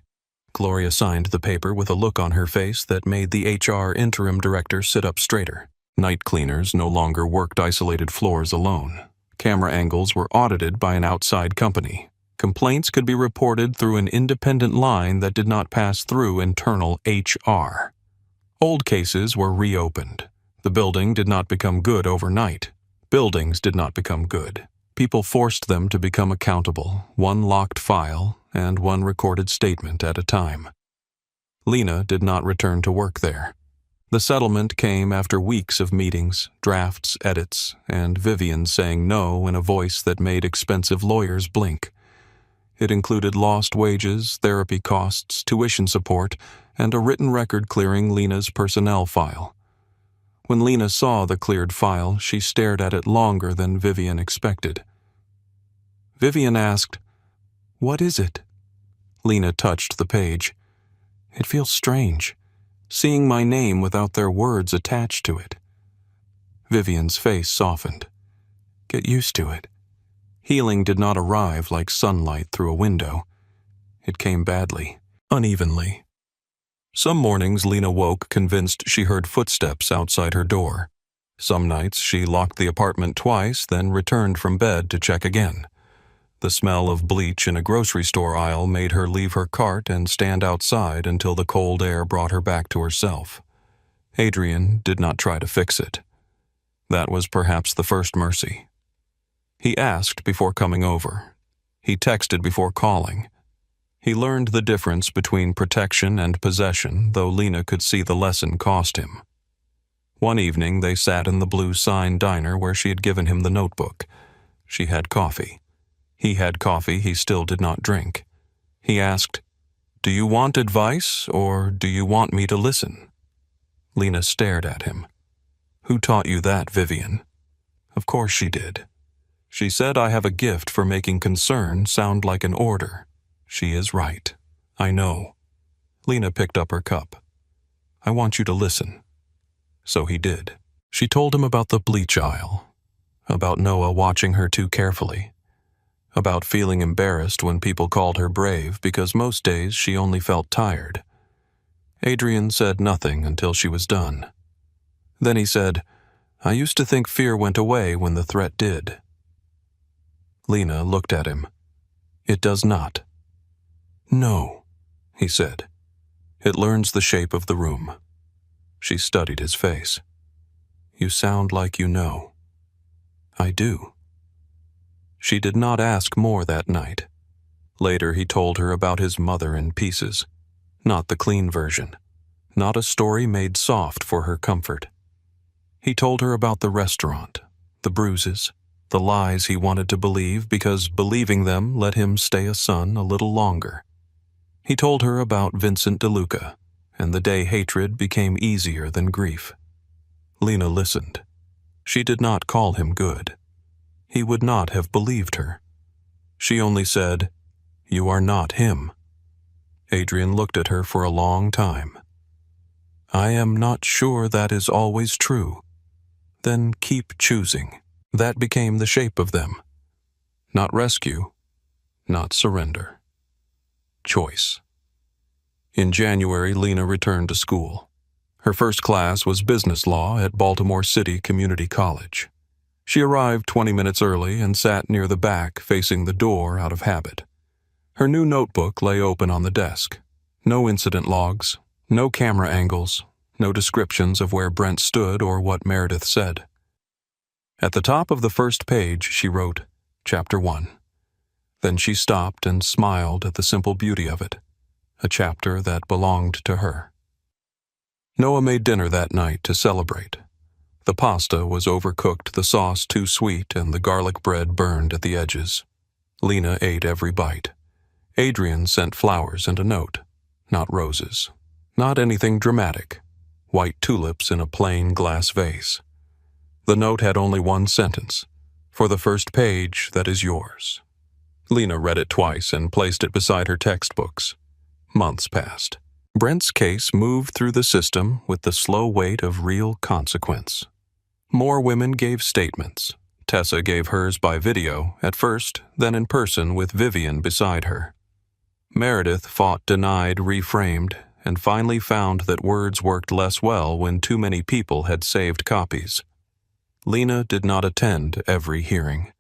Speaker 1: Gloria signed the paper with a look on her face that made the HR interim director sit up straighter. Night cleaners no longer worked isolated floors alone. Camera angles were audited by an outside company. Complaints could be reported through an independent line that did not pass through internal HR. Old cases were reopened. The building did not become good overnight. Buildings did not become good. People forced them to become accountable, one locked file and one recorded statement at a time. Lena did not return to work there. The settlement came after weeks of meetings, drafts, edits, and Vivian saying no in a voice that made expensive lawyers blink. It included lost wages, therapy costs, tuition support, and a written record clearing Lena's personnel file. When Lena saw the cleared file, she stared at it longer than Vivian expected. Vivian asked, What is it? Lena touched the page. It feels strange, seeing my name without their words attached to it. Vivian's face softened. Get used to it. Healing did not arrive like sunlight through a window. It came badly, unevenly. Some mornings Lena woke convinced she heard footsteps outside her door. Some nights she locked the apartment twice, then returned from bed to check again. The smell of bleach in a grocery store aisle made her leave her cart and stand outside until the cold air brought her back to herself. Adrian did not try to fix it. That was perhaps the first mercy. He asked before coming over. He texted before calling. He learned the difference between protection and possession, though Lena could see the lesson cost him. One evening they sat in the blue sign diner where she had given him the notebook. She had coffee. He had coffee he still did not drink. He asked, Do you want advice, or do you want me to listen? Lena stared at him. Who taught you that, Vivian? Of course she did. She said I have a gift for making concern sound like an order. She is right. I know. Lena picked up her cup. I want you to listen. So he did. She told him about the bleach aisle, about Noah watching her too carefully, about feeling embarrassed when people called her brave because most days she only felt tired. Adrian said nothing until she was done. Then he said, I used to think fear went away when the threat did. Lena looked at him. It does not. No, he said. It learns the shape of the room. She studied his face. You sound like you know. I do. She did not ask more that night. Later he told her about his mother in pieces. Not the clean version. Not a story made soft for her comfort. He told her about the restaurant, the bruises, the lies he wanted to believe because believing them let him stay a son a little longer. He told her about Vincent DeLuca and the day hatred became easier than grief. Lena listened. She did not call him good. He would not have believed her. She only said, You are not him. Adrian looked at her for a long time. I am not sure that is always true. Then keep choosing. That became the shape of them. Not rescue, not surrender. Choice. In January, Lena returned to school. Her first class was business law at Baltimore City Community College. She arrived 20 minutes early and sat near the back, facing the door out of habit. Her new notebook lay open on the desk. No incident logs, no camera angles, no descriptions of where Brent stood or what Meredith said. At the top of the first page, she wrote, Chapter 1. Then she stopped and smiled at the simple beauty of it, a chapter that belonged to her. Noah made dinner that night to celebrate. The pasta was overcooked, the sauce too sweet, and the garlic bread burned at the edges. Lena ate every bite. Adrian sent flowers and a note. Not roses. Not anything dramatic. White tulips in a plain glass vase. The note had only one sentence. For the first page, that is yours. Lena read it twice and placed it beside her textbooks. Months passed. Brent's case moved through the system with the slow weight of real consequence. More women gave statements. Tessa gave hers by video, at first, then in person with Vivian beside her. Meredith fought, denied, reframed, and finally found that words worked less well when too many people had saved copies. Lena did not attend every hearing.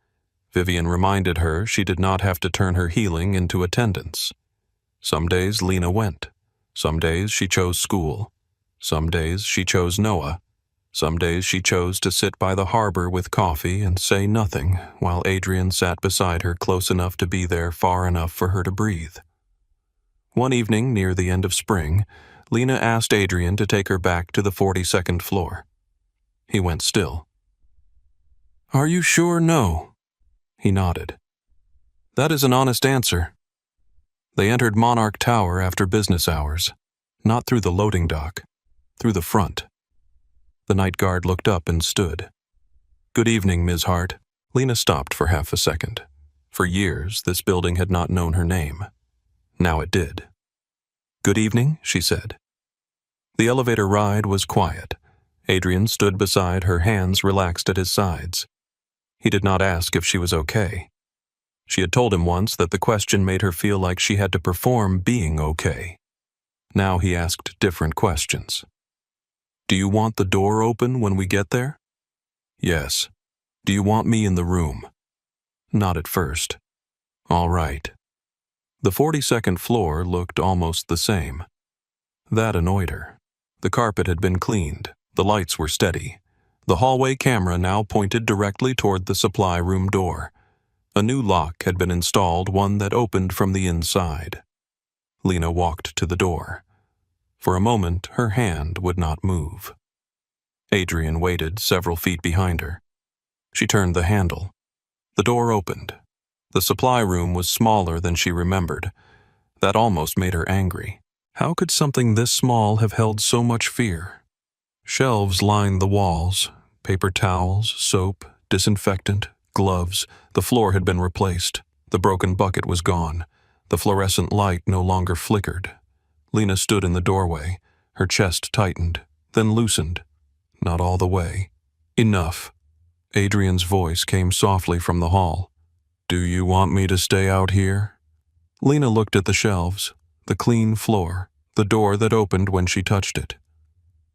Speaker 1: Vivian reminded her she did not have to turn her healing into attendance. Some days Lena went. Some days she chose school. Some days she chose Noah. Some days she chose to sit by the harbor with coffee and say nothing while Adrian sat beside her close enough to be there far enough for her to breathe. One evening near the end of spring, Lena asked Adrian to take her back to the 42nd floor. He went still. "Are you sure no?" He nodded. "That is an honest answer." They entered Monarch Tower after business hours, not through the loading dock, through the front. The night guard looked up and stood. "Good evening, Ms. Hart." Lena stopped for half a second. For years, this building had not known her name. Now it did. "Good evening," she said. The elevator ride was quiet. Adrian stood beside her, hands relaxed at his sides. He did not ask if she was okay. She had told him once that the question made her feel like she had to perform being okay. Now he asked different questions. "Do you want the door open when we get there?" "Yes." "Do you want me in the room?" "Not at first." "All right." The 42nd floor looked almost the same. That annoyed her. The carpet had been cleaned. The lights were steady. The hallway camera now pointed directly toward the supply room door. A new lock had been installed, one that opened from the inside. Lena walked to the door. For a moment, her hand would not move. Adrian waited several feet behind her. She turned the handle. The door opened. The supply room was smaller than she remembered. That almost made her angry. How could something this small have held so much fear? Shelves lined the walls. Paper towels, soap, disinfectant, gloves. The floor had been replaced. The broken bucket was gone. The fluorescent light no longer flickered. Lena stood in the doorway. Her chest tightened, then loosened. Not all the way. "Enough." Adrian's voice came softly from the hall. "Do you want me to stay out here?" Lena looked at the shelves, the clean floor, the door that opened when she touched it.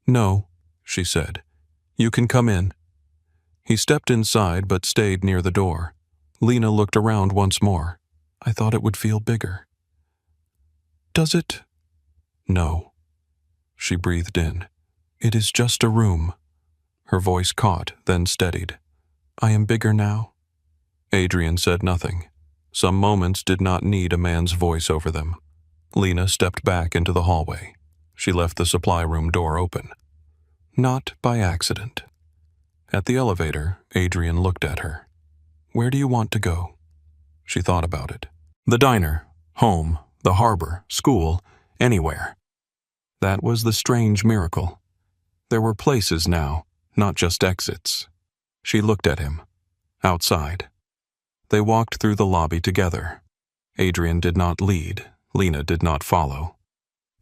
Speaker 1: "No," she said. "You can come in." He stepped inside but stayed near the door. Lena looked around once more. "I thought it would feel bigger." "Does it?" "No." She breathed in. "It is just a room." Her voice caught, then steadied. "I am bigger now." Adrian said nothing. Some moments did not need a man's voice over them. Lena stepped back into the hallway. She left the supply room door open. Not by accident. At the elevator, Adrian looked at her. "Where do you want to go?" She thought about it. The diner, home, the harbor, school, anywhere. That was the strange miracle. There were places now, not just exits. She looked at him. Outside. They walked through the lobby together. Adrian did not lead. Lena did not follow.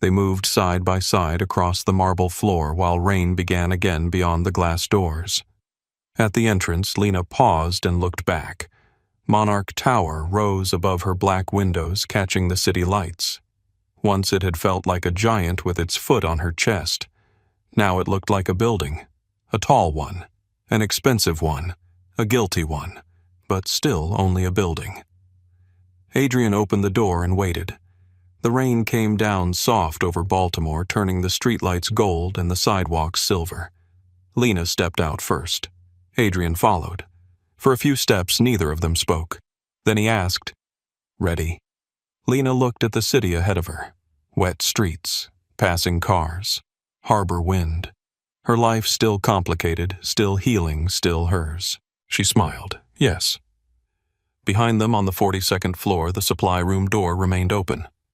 Speaker 1: They moved side by side across the marble floor while rain began again beyond the glass doors. At the entrance, Lena paused and looked back. Monarch Tower rose above her black windows, catching the city lights. Once it had felt like a giant with its foot on her chest. Now it looked like a building. A tall one. An expensive one. A guilty one. But still only a building. Adrian opened the door and waited. The rain came down soft over Baltimore, turning the streetlights gold and the sidewalks silver. Lena stepped out first. Adrian followed. For a few steps, neither of them spoke. Then he asked, "Ready?" Lena looked at the city ahead of her. Wet streets, passing cars, harbor wind. Her life still complicated, still healing, still hers. She smiled. Yes. Behind them on the 42nd floor, the supply room door remained open.